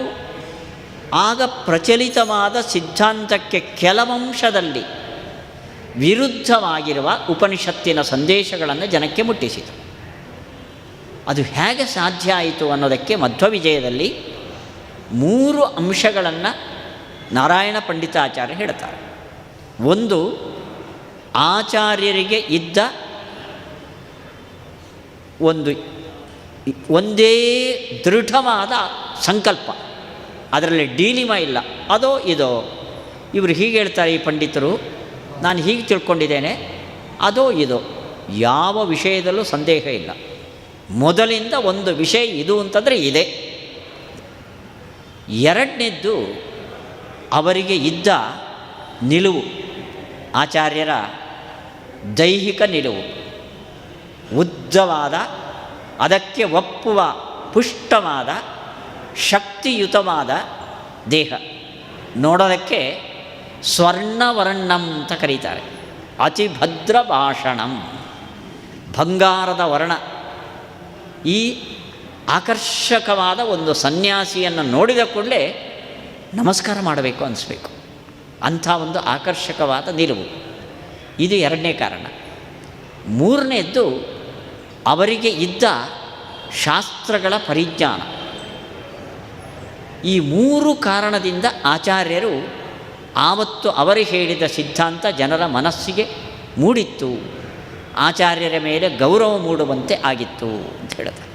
ಆಗ ಪ್ರಚಲಿತವಾದ ಸಿದ್ಧಾಂತಕ್ಕೆ ಕೆಲವಂಶದಲ್ಲಿ ವಿರುದ್ಧವಾಗಿರುವ ಉಪನಿಷತ್ತಿನ ಸಂದೇಶಗಳನ್ನು ಜನಕ್ಕೆ ಮುಟ್ಟಿಸಿತು. ಅದು ಹೇಗೆ ಸಾಧ್ಯ ಆಯಿತು ಅನ್ನೋದಕ್ಕೆ ಮಧ್ವವಿಜಯದಲ್ಲಿ 3 ಅಂಶಗಳನ್ನು ನಾರಾಯಣ ಪಂಡಿತಾಚಾರ್ಯ ಹೇಳ್ತಾರೆ. ಒಂದು, ಆಚಾರ್ಯರಿಗೆ ಇದ್ದ ಒಂದೇ ದೃಢವಾದ ಸಂಕಲ್ಪ, ಅದರಲ್ಲಿ ಡೀಲಿಮ ಇಲ್ಲ, ಅದೋ ಇದೋ. ಇವರು ಹೀಗೆ ಹೇಳ್ತಾರೆ, ಈ ಪಂಡಿತರು, ನಾನು ಹೀಗೆ ತಿಳ್ಕೊಂಡಿದ್ದೇನೆ, ಅದೋ ಇದೋ, ಯಾವ ವಿಷಯದಲ್ಲೂ ಸಂದೇಹ ಇಲ್ಲ. ಮೊದಲಿಂದ ಒಂದು ವಿಷಯ ಇದು ಅಂತಂದರೆ ಇದೆ. ಎರಡನೇದ್ದು, ಅವರಿಗೆ ಇದ್ದ ನಿಲುವು, ಆಚಾರ್ಯರ ದೈಹಿಕ ನಿಲುವು, ಉದ್ದವಾದ, ಅದಕ್ಕೆ ಒಪ್ಪುವ ಪುಷ್ಟವಾದ ಶಕ್ತಿಯುತವಾದ ದೇಹ, ನೋಡೋದಕ್ಕೆ ಸ್ವರ್ಣವರ್ಣಂ ಅಂತ ಕರೀತಾರೆ. ಅತಿಭದ್ರ ಭಾಷಣಂ, ಬಂಗಾರದ ವರ್ಣ. ಈ ಆಕರ್ಷಕವಾದ ಒಂದು ಸನ್ಯಾಸಿಯನ್ನು ನೋಡಿದ ಕೂಡಲೇ ನಮಸ್ಕಾರ ಮಾಡಬೇಕು ಅನಿಸ್ಬೇಕು, ಅಂಥ ಒಂದು ಆಕರ್ಷಕವಾದ ನಿಲುವು. ಇದು ಎರಡನೇ ಕಾರಣ. ಮೂರನೇದ್ದು, ಅವರಿಗೆ ಇದ್ದ ಶಾಸ್ತ್ರಗಳ ಪರಿಜ್ಞಾನ. ಈ 3 ಕಾರಣದಿಂದ ಆಚಾರ್ಯರು ಆವತ್ತು ಅವರು ಹೇಳಿದ ಸಿದ್ಧಾಂತ ಜನರ ಮನಸ್ಸಿಗೆ ಮೂಡಿತ್ತು, ಆಚಾರ್ಯರ ಮೇಲೆ ಗೌರವ ಮೂಡುವಂತೆ ಆಗಿತ್ತು ಅಂತ ಹೇಳ್ತಾರೆ.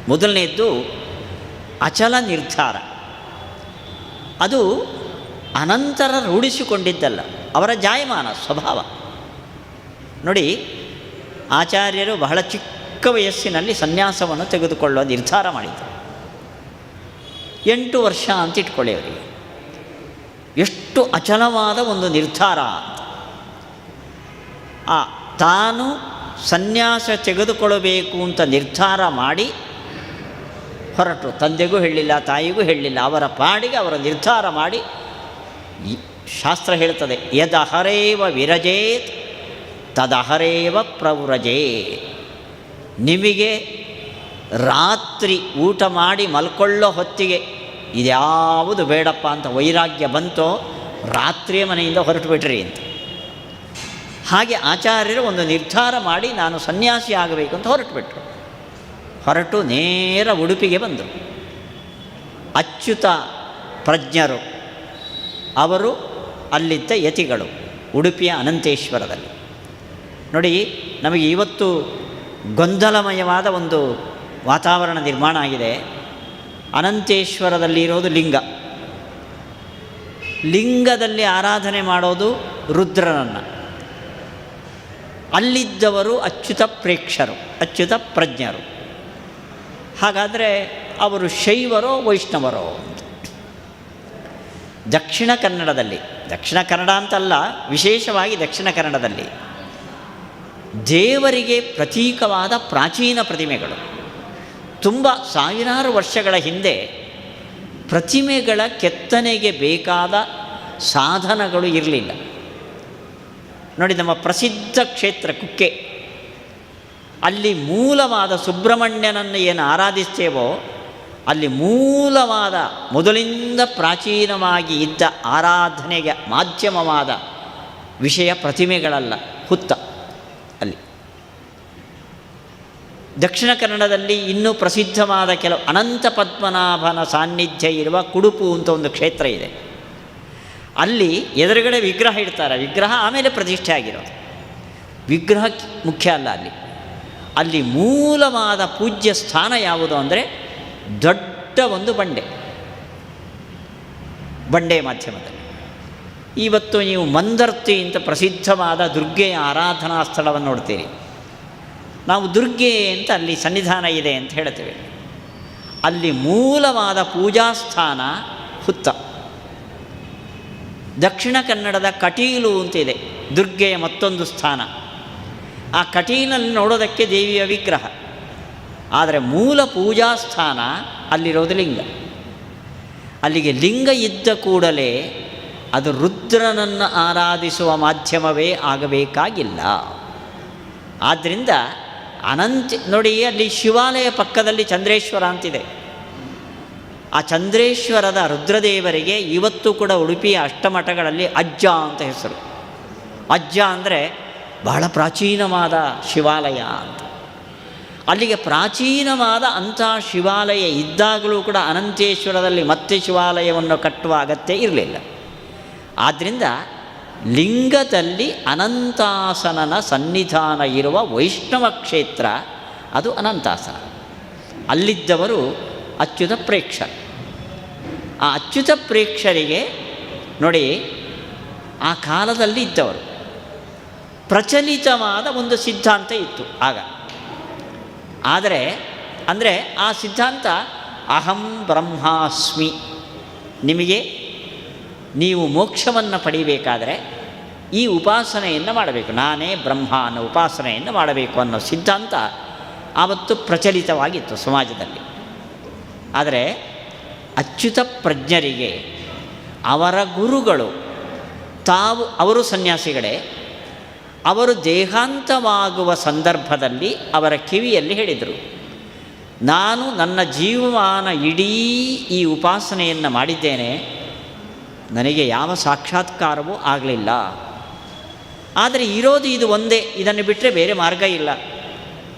ಮೊದಲನೇದ್ದು ಅಚಲ ನಿರ್ಧಾರ. ಅದು ಅನಂತರ ರೂಢಿಸಿಕೊಂಡಿದ್ದಲ್ಲ, ಅವರ ಜಾಯಮಾನ ಸ್ವಭಾವ. ನೋಡಿ, ಆಚಾರ್ಯರು ಬಹಳ ಚಿಕ್ಕ ವಯಸ್ಸಿನಲ್ಲಿ ಸನ್ಯಾಸವನ್ನು ತೆಗೆದುಕೊಳ್ಳುವ ನಿರ್ಧಾರ ಮಾಡಿದರು. 8 ವರ್ಷ ಅಂತ ಇಟ್ಕೊಳ್ಳಿ ಅವರಿಗೆ. ಎಷ್ಟು ಅಚಲವಾದ ಒಂದು ನಿರ್ಧಾರ ಅಂತ. ತಾನು ಸನ್ಯಾಸ ತೆಗೆದುಕೊಳ್ಳಬೇಕು ಅಂತ ನಿರ್ಧಾರ ಮಾಡಿ ಹೊರಟರು. ತಂದೆಗೂ ಹೇಳಿಲ್ಲ, ತಾಯಿಗೂ ಹೇಳಿಲ್ಲ, ಅವರ ಪಾಡಿಗೆ ಅವರ ನಿರ್ಧಾರ ಮಾಡಿ. ಶಾಸ್ತ್ರ ಹೇಳ್ತದೆ, ಯದಹರೇವ ವಿರಜೇತ್ ತದಹರೇವ ಪ್ರವ್ರಜೇತ್. ನಿಮಗೆ ರಾತ್ರಿ ಊಟ ಮಾಡಿ ಮಲ್ಕೊಳ್ಳೋ ಹೊತ್ತಿಗೆ ಇದ್ಯಾವುದು ಬೇಡಪ್ಪ ಅಂತ ವೈರಾಗ್ಯ ಬಂತೋ, ರಾತ್ರಿಯೇ ಮನೆಯಿಂದ ಹೊರಟು ಬಿಟ್ರಿ ಅಂತ. ಹಾಗೆ ಆಚಾರ್ಯರು ಒಂದು ನಿರ್ಧಾರ ಮಾಡಿ ನಾನು ಸನ್ಯಾಸಿ ಆಗಬೇಕು ಅಂತ ಹೊರಟುಬಿಟ್ರು. ಹೊರಟು ನೇರ ಉಡುಪಿಗೆ ಬಂದರು. ಅಚ್ಯುತ ಪ್ರಜ್ಞರು ಅವರು ಅಲ್ಲಿದ್ದ ಯತಿಗಳು, ಉಡುಪಿಯ ಅನಂತೇಶ್ವರದಲ್ಲಿ. ನೋಡಿ, ನಮಗೆ ಇವತ್ತು ಗೊಂದಲಮಯವಾದ ಒಂದು ವಾತಾವರಣ ನಿರ್ಮಾಣ ಆಗಿದೆ. ಅನಂತೇಶ್ವರದಲ್ಲಿರೋದು ಲಿಂಗ, ಲಿಂಗದಲ್ಲಿ ಆರಾಧನೆ ಮಾಡೋದು ರುದ್ರನನ್ನು. ಅಲ್ಲಿದ್ದವರು ಅಚ್ಯುತ ಪ್ರೇಕ್ಷರು, ಅಚ್ಯುತ ಪ್ರಜ್ಞರು. ಹಾಗಾದರೆ ಅವರು ಶೈವರೋ ವೈಷ್ಣವರೋ? ದಕ್ಷಿಣ ಕನ್ನಡದಲ್ಲಿ, ದಕ್ಷಿಣ ಕನ್ನಡ ಅಂತಲ್ಲ, ವಿಶೇಷವಾಗಿ ದಕ್ಷಿಣ ಕನ್ನಡದಲ್ಲಿ ದೇವರಿಗೆ ಪ್ರತೀಕವಾದ ಪ್ರಾಚೀನ ಪ್ರತಿಮೆಗಳು. ತುಂಬ ಸಾವಿರಾರು ವರ್ಷಗಳ ಹಿಂದೆ ಪ್ರತಿಮೆಗಳ ಕೆತ್ತನೆಗೆ ಬೇಕಾದ ಸಾಧನಗಳು ಇರಲಿಲ್ಲ. ನೋಡಿ, ನಮ್ಮ ಪ್ರಸಿದ್ಧ ಕ್ಷೇತ್ರ ಕುಕ್ಕೆ, ಅಲ್ಲಿ ಮೂಲವಾದ ಸುಬ್ರಹ್ಮಣ್ಯನನ್ನು ಏನು ಆರಾಧಿಸ್ತೇವೋ, ಅಲ್ಲಿ ಮೂಲವಾದ ಮೊದಲಿಂದ ಪ್ರಾಚೀನವಾಗಿ ಇದ್ದ ಆರಾಧನೆಗೆ ಮಾಧ್ಯಮವಾದ ವಿಷಯ ಪ್ರತಿಮೆಗಳಲ್ಲ, ಹುತ್ತ. ಅಲ್ಲಿ ದಕ್ಷಿಣ ಕನ್ನಡದಲ್ಲಿ ಇನ್ನೂ ಪ್ರಸಿದ್ಧವಾದ ಕೆಲವು ಅನಂತ ಪದ್ಮನಾಭನ ಸಾನ್ನಿಧ್ಯ ಇರುವ ಕುಡುಪು ಅಂತ ಒಂದು ಕ್ಷೇತ್ರ ಇದೆ. ಅಲ್ಲಿ ಎದುರುಗಡೆ ವಿಗ್ರಹ ಇಡ್ತಾರೆ, ವಿಗ್ರಹ ಆಮೇಲೆ ಪ್ರತಿಷ್ಠೆ ಆಗಿರೋದು. ವಿಗ್ರಹ ಮುಖ್ಯ ಅಲ್ಲ, ಅಲ್ಲಿ ಮೂಲವಾದ ಪೂಜ್ಯ ಸ್ಥಾನ ಯಾವುದು ಅಂದರೆ ದೊಡ್ಡ ಒಂದು ಬಂಡೆ ಮಾಧ್ಯಮದಲ್ಲಿ. ಇವತ್ತು ನೀವು ಮಂದರ್ತಿ ಅಂತ ಪ್ರಸಿದ್ಧವಾದ ದುರ್ಗೆಯ ಆರಾಧನಾ ಸ್ಥಳವನ್ನು ನೋಡ್ತೀರಿ. ನಾವು ದುರ್ಗೆ ಅಂತ ಅಲ್ಲಿ ಸನ್ನಿಧಾನ ಇದೆ ಅಂತ ಹೇಳ್ತೇವೆ. ಅಲ್ಲಿ ಮೂಲವಾದ ಪೂಜಾ ಸ್ಥಾನ ಹುತ್ತ. ದಕ್ಷಿಣ ಕನ್ನಡದ ಕಟೀಲು ಅಂತಿದೆ, ದುರ್ಗೆಯ ಮತ್ತೊಂದು ಸ್ಥಾನ. ಆ ಕಟೀಲಲ್ಲಿ ನೋಡೋದಕ್ಕೆ ದೇವಿಯ ವಿಗ್ರಹ. ಆದರೆ ಮೂಲ ಪೂಜಾ ಸ್ಥಾನ ಅಲ್ಲಿರೋದು ಲಿಂಗ. ಅಲ್ಲಿಗೆ ಲಿಂಗ ಇದ್ದ ಕೂಡಲೇ ಅದು ರುದ್ರನನ್ನು ಆರಾಧಿಸುವ ಮಾಧ್ಯಮವೇ ಆಗಬೇಕಾಗಿಲ್ಲ. ಆದ್ದರಿಂದ ನೋಡಿ, ಅಲ್ಲಿ ಶಿವಾಲಯ ಪಕ್ಕದಲ್ಲಿ ಚಂದ್ರೇಶ್ವರ ಅಂತಿದೆ. ಆ ಚಂದ್ರೇಶ್ವರದ ರುದ್ರದೇವರಿಗೆ ಇವತ್ತು ಕೂಡ ಉಡುಪಿಯ ಅಷ್ಟಮಠಗಳಲ್ಲಿ ಅಜ್ಜ ಅಂತ ಹೆಸರು. ಅಜ್ಜ ಅಂದರೆ ಬಹಳ ಪ್ರಾಚೀನವಾದ ಶಿವಾಲಯ ಅಂತ. ಅಲ್ಲಿಗೆ ಪ್ರಾಚೀನವಾದ ಅಂಥ ಶಿವಾಲಯ ಇದ್ದಾಗಲೂ ಕೂಡ ಅನಂತೇಶ್ವರದಲ್ಲಿ ಮತ್ತೆ ಶಿವಾಲಯವನ್ನು ಕಟ್ಟುವ ಅಗತ್ಯ ಇರಲಿಲ್ಲ. ಆದ್ದರಿಂದ ಲಿಂಗದಲ್ಲಿ ಅನಂತಾಸನನ ಸನ್ನಿಧಾನ ಇರುವ ವೈಷ್ಣವ ಕ್ಷೇತ್ರ ಅದು ಅನಂತಾಸನ. ಅಲ್ಲಿದ್ದವರು ಅಚ್ಯುತ ಪ್ರೇಕ್ಷರು. ಆ ಅಚ್ಯುತ ಪ್ರೇಕ್ಷರಿಗೆ ನೋಡಿ, ಆ ಕಾಲದಲ್ಲಿ ಇದ್ದವರು ಪ್ರಚಲಿತವಾದ ಒಂದು ಸಿದ್ಧಾಂತ ಇತ್ತು ಆಗ. ಅಂದರೆ ಆ ಸಿದ್ಧಾಂತ ಅಹಂ ಬ್ರಹ್ಮಾಸ್ಮಿ. ನೀವು ಮೋಕ್ಷವನ್ನು ಪಡಿಬೇಕಾದರೆ ಈ ಉಪಾಸನೆಯನ್ನು ಮಾಡಬೇಕು, ನಾನೇ ಬ್ರಹ್ಮ ಅನ್ನೋ ಉಪಾಸನೆಯನ್ನು ಮಾಡಬೇಕು ಅನ್ನೋ ಸಿದ್ಧಾಂತ ಆವತ್ತು ಪ್ರಚಲಿತವಾಗಿತ್ತು ಸಮಾಜದಲ್ಲಿ. ಆದರೆ ಅಚ್ಯುತ ಪ್ರಜ್ಞರಿಗೆ ಅವರ ಗುರುಗಳು ಅವರು ಸನ್ಯಾಸಿಗಳೇ, ಅವರು ದೇಹಾಂತವಾಗುವ ಸಂದರ್ಭದಲ್ಲಿ ಅವರ ಕಿವಿಯಲ್ಲಿ ಹೇಳಿದರು, ನಾನು ನನ್ನ ಜೀವಮಾನ ಇಡೀ ಈ ಉಪಾಸನೆಯನ್ನು ಮಾಡಿದ್ದೇನೆ, ನನಗೆ ಯಾವ ಸಾಕ್ಷಾತ್ಕಾರವೂ ಆಗಲಿಲ್ಲ. ಆದರೆ ಇರೋದು ಇದು ಒಂದೇ, ಇದನ್ನು ಬಿಟ್ಟರೆ ಬೇರೆ ಮಾರ್ಗ ಇಲ್ಲ,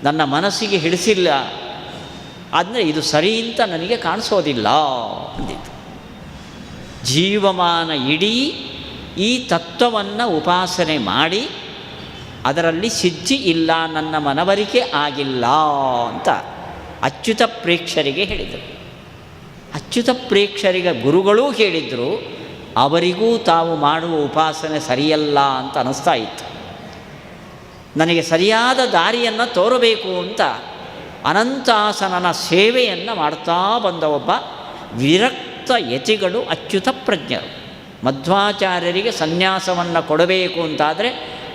ನನ್ನ ಮನಸ್ಸಿಗೆ ಹಿಡಿಸಿಲ್ಲ, ಆದರೆ ಇದು ಸರಿ ಅಂತ ನನಗೆ ಕಾಣಿಸೋದಿಲ್ಲ ಅಂದಿತ್ತು. ಜೀವಮಾನ ಇಡೀ ಈ ತತ್ವವನ್ನು ಉಪಾಸನೆ ಮಾಡಿ ಅದರಲ್ಲಿ ಸಿದ್ಧಿ ಇಲ್ಲ, ನನ್ನ ಮನವರಿಕೆ ಆಗಿಲ್ಲ ಅಂತ ಅಚ್ಯುತ ಪ್ರೇಕ್ಷರಿಗೆ ಹೇಳಿದರು. ಅಚ್ಯುತ ಪ್ರೇಕ್ಷರಿಗೆ ಗುರುಗಳೂ ಹೇಳಿದರು, ಅವರಿಗೂ ತಾವು ಮಾಡುವ ಉಪಾಸನೆ ಸರಿಯಲ್ಲ ಅಂತ ಅನ್ನಿಸ್ತಾ ಇತ್ತು. ನನಗೆ ಸರಿಯಾದ ದಾರಿಯನ್ನು ತೋರಬೇಕು ಅಂತ ಅನಂತಾಸನನ ಸೇವೆಯನ್ನು ಮಾಡ್ತಾ ಬಂದ ಒಬ್ಬ ವಿರಕ್ತ ಯತಿಗಳು ಅಚ್ಯುತ ಪ್ರಜ್ಞರು. ಮಧ್ವಾಚಾರ್ಯರಿಗೆ ಸನ್ಯಾಸವನ್ನು ಕೊಡಬೇಕು ಅಂತಾದರೆ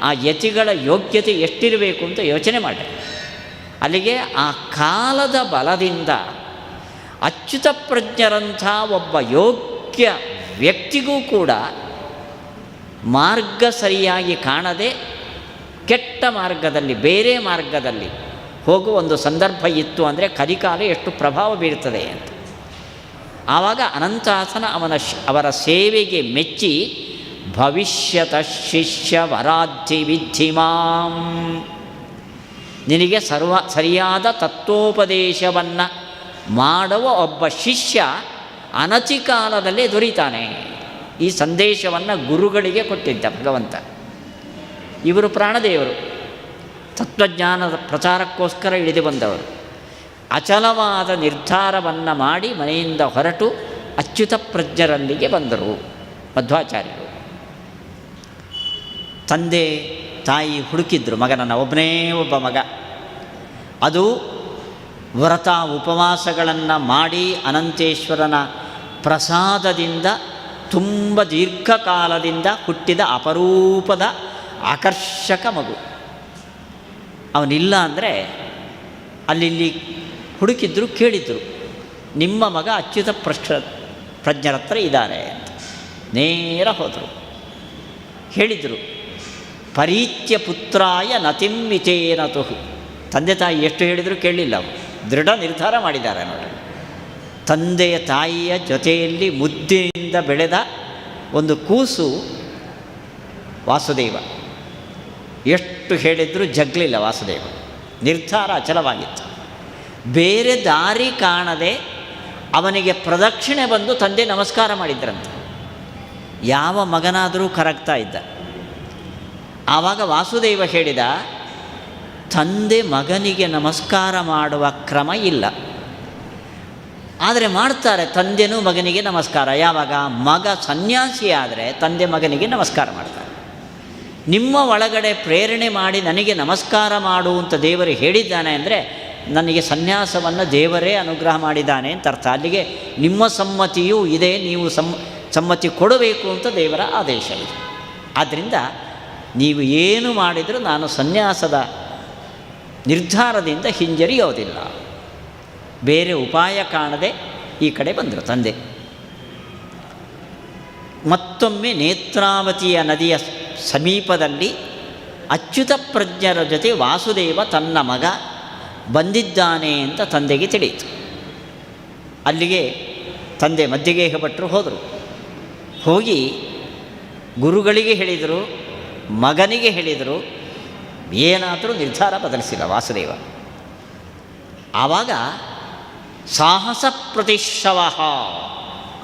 ಆ ಯತಿಗಳ ಯೋಗ್ಯತೆ ಎಷ್ಟಿರಬೇಕು ಅಂತ ಯೋಚನೆ ಮಾಡಿ. ಅಲ್ಲಿಗೆ ಆ ಕಾಲದ ಬಲದಿಂದ ಅಚ್ಯುತ ಪ್ರಜ್ಞರಂಥ ಒಬ್ಬ ಯೋಗ್ಯ ವ್ಯಕ್ತಿಗೂ ಕೂಡ ಮಾರ್ಗ ಸರಿಯಾಗಿ ಕಾಣದೆ ಕೆಟ್ಟ ಮಾರ್ಗದಲ್ಲಿ, ಬೇರೆ ಮಾರ್ಗದಲ್ಲಿ ಹೋಗುವ ಒಂದು ಸಂದರ್ಭ ಇತ್ತು ಅಂದರೆ ಕಲಿಕಾಲ ಎಷ್ಟು ಪ್ರಭಾವ ಬೀರ್ತದೆ ಅಂತ. ಆವಾಗ ಅನಂತಾಸನ ಅವರ ಸೇವೆಗೆ ಮೆಚ್ಚಿ ಭವಿಷ್ಯತ ಶಿಷ್ಯ ವರಾಧಿ ವಿದ್ಧಿಮಾಂ, ನಿನಗೆ ಸರಿಯಾದ ತತ್ವೋಪದೇಶವನ್ನು ಮಾಡುವ ಒಬ್ಬ ಶಿಷ್ಯ ಅನತಿ ಕಾಲದಲ್ಲೇ ದೊರೀತಾನೆ. ಈ ಸಂದೇಶವನ್ನು ಗುರುಗಳಿಗೆ ಕೊಟ್ಟಿದ್ದ ಭಗವಂತ. ಇವರು ಪ್ರಾಣದೇವರು, ತತ್ವಜ್ಞಾನದ ಪ್ರಚಾರಕ್ಕೋಸ್ಕರ ಇಳಿದು ಬಂದವರು. ಅಚಲವಾದ ನಿರ್ಧಾರವನ್ನು ಮಾಡಿ ಮನೆಯಿಂದ ಹೊರಟು ಅಚ್ಯುತ ಪ್ರಜ್ಞರಲ್ಲಿಗೆ ಬಂದರು ಮಧ್ವಾಚಾರ್ಯರು. ತಂದೆ ತಾಯಿ ಹುಡುಕಿದ್ರು ಮಗನನ್ನು, ಒಬ್ಬನೇ ಒಬ್ಬ ಮಗ. ಅದು ವ್ರತ ಉಪವಾಸಗಳನ್ನು ಮಾಡಿ ಅನಂತೇಶ್ವರನ ಪ್ರಸಾದದಿಂದ ತುಂಬ ದೀರ್ಘಕಾಲದಿಂದ ಹುಟ್ಟಿದ ಅಪರೂಪದ ಆಕರ್ಷಕ ಮಗು. ಅವನಿಲ್ಲ ಅಂದರೆ ಅಲ್ಲಿ ಹುಡುಕಿದ್ರು, ಕೇಳಿದ್ರು, ನಿಮ್ಮ ಮಗ ಅಚ್ಯುತ ಪ್ರಜ್ಞರ ಹತ್ರ ಇದ್ದಾರೆ ಅಂತ. ನೇರ ಹೋದರು, ಹೇಳಿದರು, ಪರೀತ್ಯ ಪುತ್ರಾಯ ನತಿಂ ವಿಚೇನತು. ತಂದೆ ತಾಯಿ ಎಷ್ಟು ಹೇಳಿದರೂ ಕೇಳಲಿಲ್ಲ, ಅವರು ದೃಢ ನಿರ್ಧಾರ ಮಾಡಿದ್ದಾರೆ ನೋಡಿ. ತಂದೆಯ ತಾಯಿಯ ಜೊತೆಯಲ್ಲಿ ಮುದ್ದಿನಿಂದ ಬೆಳೆದ ಒಂದು ಕೂಸು ವಾಸುದೇವ. ಎಷ್ಟು ಹೇಳಿದರೂ ಜಗ್ಲಿಲ್ಲ ವಾಸುದೇವ, ನಿರ್ಧಾರ ಅಚಲವಾಗಿತ್ತು. ಬೇರೆ ದಾರಿ ಕಾಣದೆ ಅವನಿಗೆ ಪ್ರದಕ್ಷಿಣೆ ಬಂದು ತಂದೆ ನಮಸ್ಕಾರ ಮಾಡಿದ್ರಂತೆ. ಯಾವ ಮಗನಾದರೂ ಕರಗ್ತಾ ಇದ್ದ. ಆವಾಗ ವಾಸುದೇವ ಹೇಳಿದ, ತಂದೆ ಮಗನಿಗೆ ನಮಸ್ಕಾರ ಮಾಡುವ ಕ್ರಮ ಇಲ್ಲ, ಆದರೆ ಮಾಡ್ತಾರೆ ತಂದೆನೂ ಮಗನಿಗೆ ನಮಸ್ಕಾರ. ಯಾವಾಗ ಮಗ ಸನ್ಯಾಸಿ ಆದರೆ ತಂದೆ ಮಗನಿಗೆ ನಮಸ್ಕಾರ ಮಾಡ್ತಾರೆ. ನಿಮ್ಮ ಒಳಗಡೆ ಪ್ರೇರಣೆ ಮಾಡಿ ನನಗೆ ನಮಸ್ಕಾರ ಮಾಡುವಂಥ ದೇವರು ಹೇಳಿದ್ದಾನೆ ಅಂದರೆ ನನಗೆ ಸನ್ಯಾಸವನ್ನು ದೇವರೇ ಅನುಗ್ರಹ ಮಾಡಿದ್ದಾನೆ ಅಂತ ಅರ್ಥ. ಅಲ್ಲಿಗೆ ನಿಮ್ಮ ಸಮ್ಮತಿಯೂ ಇದೆ, ನೀವು ಸಮ್ಮತಿ ಕೊಡಬೇಕು ಅಂತ ದೇವರ ಆದೇಶ ಇದೆ. ಆದ್ದರಿಂದ ನೀವು ಏನು ಮಾಡಿದರೂ ನಾನು ಸನ್ಯಾಸದ ನಿರ್ಧಾರದಿಂದ ಹಿಂಜರಿಯೋದಿಲ್ಲ. ಬೇರೆ ಉಪಾಯ ಕಾಣದೆ ಈ ಕಡೆ ಬಂದರು ತಂದೆ. ಮತ್ತೊಮ್ಮೆ ನೇತ್ರಾವತಿಯ ನದಿಯ ಸಮೀಪದಲ್ಲಿ ಅಚ್ಯುತ ಪ್ರಜ್ಞರ ಜೊತೆ ವಾಸುದೇವ ತನ್ನ ಮಗ ಬಂದಿದ್ದಾನೆ ಅಂತ ತಂದೆಗೆ ತಿಳಿಯಿತು. ಅಲ್ಲಿಗೆ ತಂದೆ ಮಧ್ಯಗೇಹ ಭಟ್ರು ಹೋದರು. ಹೋಗಿ ಗುರುಗಳಿಗೆ ಹೇಳಿದರು, ಮಗನಿಗೆ ಹೇಳಿದರು, ಏನಾದರೂ ನಿರ್ಧಾರ ಬದಲಿಸಿಲ್ಲ ವಾಸುದೇವ. ಆವಾಗ ಸಾಹಸ ಪ್ರತಿಶವ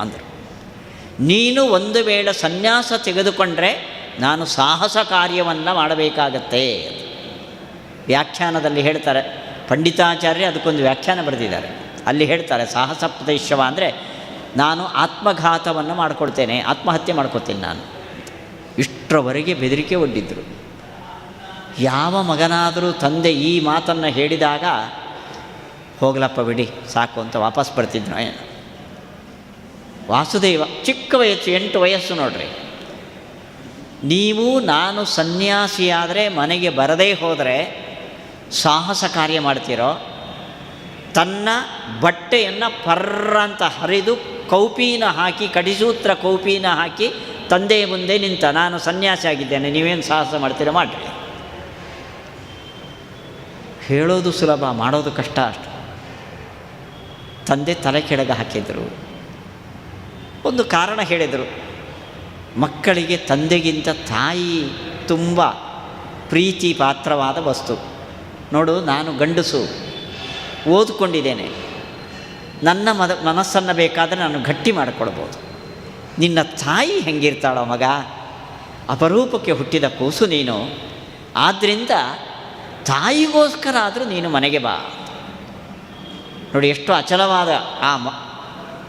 ಅಂದರು. ನೀನು ಒಂದು ವೇಳೆ ಸನ್ಯಾಸ ತೆಗೆದುಕೊಂಡ್ರೆ ನಾನು ಸಾಹಸ ಕಾರ್ಯವನ್ನು ಮಾಡಬೇಕಾಗತ್ತೆ. ವ್ಯಾಖ್ಯಾನದಲ್ಲಿ ಹೇಳ್ತಾರೆ, ಪಂಡಿತಾಚಾರ್ಯ ಅದಕ್ಕೊಂದು ವ್ಯಾಖ್ಯಾನ ಬರೆದಿದ್ದಾರೆ. ಅಲ್ಲಿ ಹೇಳ್ತಾರೆ ಸಾಹಸ ಪ್ರತಿಶವ ಅಂದರೆ ನಾನು ಆತ್ಮಘಾತವನ್ನು ಮಾಡಿಕೊಡ್ತೇನೆ, ಆತ್ಮಹತ್ಯೆ ಮಾಡ್ಕೊತೀನಿ ನಾನು. ಇಷ್ಟರವರೆಗೆ ಬೆದರಿಕೆ ಒಡ್ಡಿದ್ದರು. ಯಾವ ಮಗನಾದರೂ ತಂದೆ ಈ ಮಾತನ್ನು ಹೇಳಿದಾಗ ಹೋಗ್ಲಪ್ಪ ಬಿಡಿ ಸಾಕು ಅಂತ ವಾಪಸ್ ಬರ್ತಿದ್ರು. ವಾಸುದೇವ ಚಿಕ್ಕ ವಯಸ್ಸು, 8 ವಯಸ್ಸು ನೋಡ್ರಿ. ನೀವು ನಾನು ಸನ್ಯಾಸಿಯಾದರೆ ಮನೆಗೆ ಬರದೇ ಹೋದರೆ ಸಾಹಸ ಕಾರ್ಯ ಮಾಡ್ತೀರೋ, ತನ್ನ ಬಟ್ಟೆಯನ್ನು ಪರ್ರ ಅಂತ ಹರಿದು ಕೌಪೀನ ಹಾಕಿ, ಕಡಿಸೂತ್ರ ಕೌಪೀನ ಹಾಕಿ ತಂದೆಯ ಮುಂದೆ ನಿಂತ, ನಾನು ಸನ್ಯಾಸಿ ಆಗಿದ್ದೇನೆ, ನೀವೇನು ಸಾಹಸ ಮಾಡ್ತೀರೋ ಮಾಡಿರಿ. ಹೇಳೋದು ಸುಲಭ, ಮಾಡೋದು ಕಷ್ಟ ಅಷ್ಟು. ತಂದೆ ತಲೆ ಕೆಳಗೆ ಹಾಕಿದರು. ಒಂದು ಕಾರಣ ಹೇಳಿದರು, ಮಕ್ಕಳಿಗೆ ತಂದೆಗಿಂತ ತಾಯಿ ತುಂಬ ಪ್ರೀತಿ ಪಾತ್ರವಾದ ವಸ್ತು. ನೋಡು, ನಾನು ಗಂಡಸು, ಓದ್ಕೊಂಡಿದ್ದೇನೆ, ನನ್ನ ಮನಸ್ಸನ್ನು ಬೇಕಾದರೆ ನಾನು ಗಟ್ಟಿ ಮಾಡಿಕೊಡ್ಬೋದು. ನಿನ್ನ ತಾಯಿ ಹೆಂಗಿರ್ತಾಳೋ ಮಗ, ಅಪರೂಪಕ್ಕೆ ಹುಟ್ಟಿದ ಕೂಸು ನೀನು, ಆದ್ದರಿಂದ ತಾಯಿಗೋಸ್ಕರ ಆದರೂ ನೀನು ಮನೆಗೆ ಬಾ. ನೋಡಿ ಎಷ್ಟು ಅಚಲವಾದ ಆ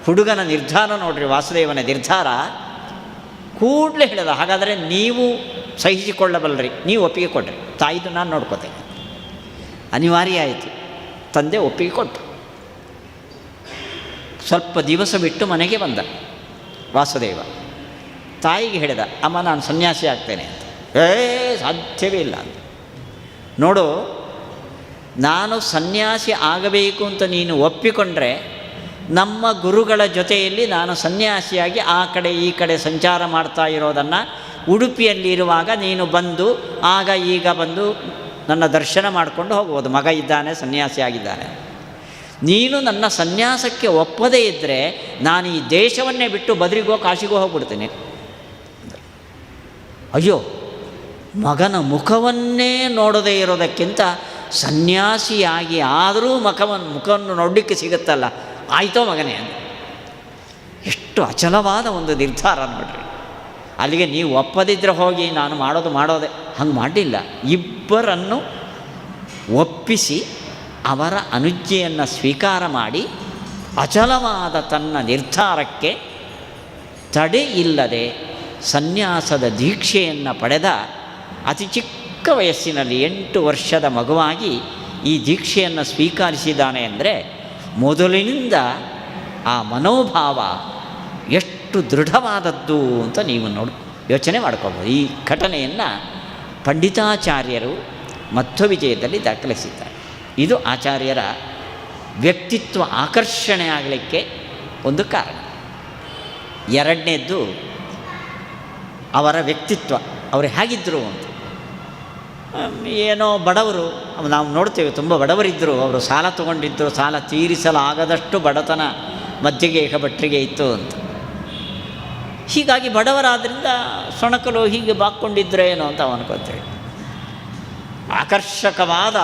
ಹುಡುಗನ ನಿರ್ಧಾರ ನೋಡ್ರಿ, ವಾಸುದೇವನ ನಿರ್ಧಾರ. ಕೂಡಲೇ ಹೇಳಿದ, ಹಾಗಾದರೆ ನೀವು ಸಹಿಸಿಕೊಳ್ಳಬಲ್ಲರಿ, ನೀವು ಒಪ್ಪಿಗೆ ಕೊಡ್ರಿ, ತಾಯಿದು ನಾನು ನೋಡ್ಕೋತೇನೆ. ಅನಿವಾರ್ಯ ಆಯಿತು. ತಂದೆ ಒಪ್ಪಿಗೆ ಕೊಟ್ಟರು. ಸ್ವಲ್ಪ ದಿವಸ ಬಿಟ್ಟು ಮನೆಗೆ ಬಂದ ವಾಸುದೇವ. ತಾಯಿಗೆ ಹೇಳಿದ, ಅಮ್ಮ ನಾನು ಸನ್ಯಾಸಿ ಆಗ್ತೇನೆ ಅಂತ. ಸಾಧ್ಯವೇ ಇಲ್ಲ ಅಂತ. ನೋಡು, ನಾನು ಸನ್ಯಾಸಿ ಆಗಬೇಕು ಅಂತ ನೀನು ಒಪ್ಪಿಕೊಂಡ್ರೆ ನಮ್ಮ ಗುರುಗಳ ಜೊತೆಯಲ್ಲಿ ನಾನು ಸನ್ಯಾಸಿಯಾಗಿ ಆ ಕಡೆ ಈ ಕಡೆ ಸಂಚಾರ ಮಾಡ್ತಾ ಇರೋದನ್ನು ಉಡುಪಿಯಲ್ಲಿರುವಾಗ ನೀನು ಬಂದು ಆಗ ಈಗ ಬಂದು ನನ್ನ ದರ್ಶನ ಮಾಡಿಕೊಂಡು ಹೋಗ್ಬೋದು. ಮಗ ಇದ್ದಾನೆ, ಸನ್ಯಾಸಿ ಆಗಿದ್ದಾನೆ. ನೀನು ನನ್ನ ಸನ್ಯಾಸಕ್ಕೆ ಒಪ್ಪದೇ ಇದ್ದರೆ ನಾನು ಈ ದೇಶವನ್ನೇ ಬಿಟ್ಟು ಬದರಿಗೋ ಕಾಶಿಗೋ ಹೋಗ್ಬಿಡ್ತೀನಿ. ಅಯ್ಯೋ, ಮಗನ ಮುಖವನ್ನೇ ನೋಡದೇ ಇರೋದಕ್ಕಿಂತ ಸನ್ಯಾಸಿಯಾಗಿ ಆದರೂ ಮುಖವನ್ನು ನೋಡಲಿಕ್ಕೆ ಸಿಗುತ್ತಲ್ಲ, ಆಯಿತೋ ಮಗನೇ ಅಂತ. ಎಷ್ಟು ಅಚಲವಾದ ಒಂದು ನಿರ್ಧಾರ ನೋಡ್ರಿ. ಅಲ್ಲಿಗೆ ನೀವು ಒಪ್ಪದಿದ್ದರೆ ಹೋಗಿ ನಾನು ಮಾಡೋದೇ, ಹಂಗೆ ಮಾಡಲಿಲ್ಲ. ಇಬ್ಬರನ್ನು ಒಪ್ಪಿಸಿ ಅವರ ಅನುಜ್ಞೆಯನ್ನು ಸ್ವೀಕಾರ ಮಾಡಿ ಅಚಲವಾದ ತನ್ನ ನಿರ್ಧಾರಕ್ಕೆ ತಡೆ ಇಲ್ಲದೆ ಸನ್ಯಾಸದ ದೀಕ್ಷೆಯನ್ನು ಪಡೆದ. ಅತಿ ಚಿಕ್ಕ ವಯಸ್ಸಿನಲ್ಲಿ 8 ವರ್ಷದ ಮಗುವಾಗಿ ಈ ದೀಕ್ಷೆಯನ್ನು ಸ್ವೀಕರಿಸಿದ್ದಾನೆ ಅಂದರೆ ಮೊದಲಿನಿಂದ ಆ ಮನೋಭಾವ ಎಷ್ಟು ದೃಢವಾದದ್ದು ಅಂತ ನೀವು ಯೋಚನೆ ಮಾಡ್ಕೊಳ್ಬೋದು. ಈ ಘಟನೆಯನ್ನು ಪಂಡಿತಾಚಾರ್ಯರು ಮಧ್ವವಿಜಯದಲ್ಲಿ ದಾಖಲಿಸಿದ್ದಾರೆ. ಇದು ಆಚಾರ್ಯರ ವ್ಯಕ್ತಿತ್ವ ಆಕರ್ಷಣೆ ಆಗಲಿಕ್ಕೆ ಒಂದು ಕಾರಣ. ಎರಡನೇದ್ದು ಅವರ ವ್ಯಕ್ತಿತ್ವ. ಅವರು ಹೇಗಿದ್ದರು ಅಂತ, ಏನೋ ಬಡವರು, ನಾವು ನೋಡ್ತೇವೆ ತುಂಬ ಬಡವರಿದ್ದರು. ಅವರು ಸಾಲ ತೊಗೊಂಡಿದ್ದರು, ಸಾಲ ತೀರಿಸಲಾಗದಷ್ಟು ಬಡತನ ಮಧ್ಯಗೇಹ ಭಟ್ರಿಗೆ ಇತ್ತು ಅಂತ. ಹೀಗಾಗಿ ಬಡವರಾದ್ದರಿಂದ ಸೊಣಕಲು ಹೀಗೆ ಬಾಕ್ಕೊಂಡಿದ್ರೇನೋ ಅಂತ ಅನ್ಕೋತೇವೆ. ಆಕರ್ಷಕವಾದ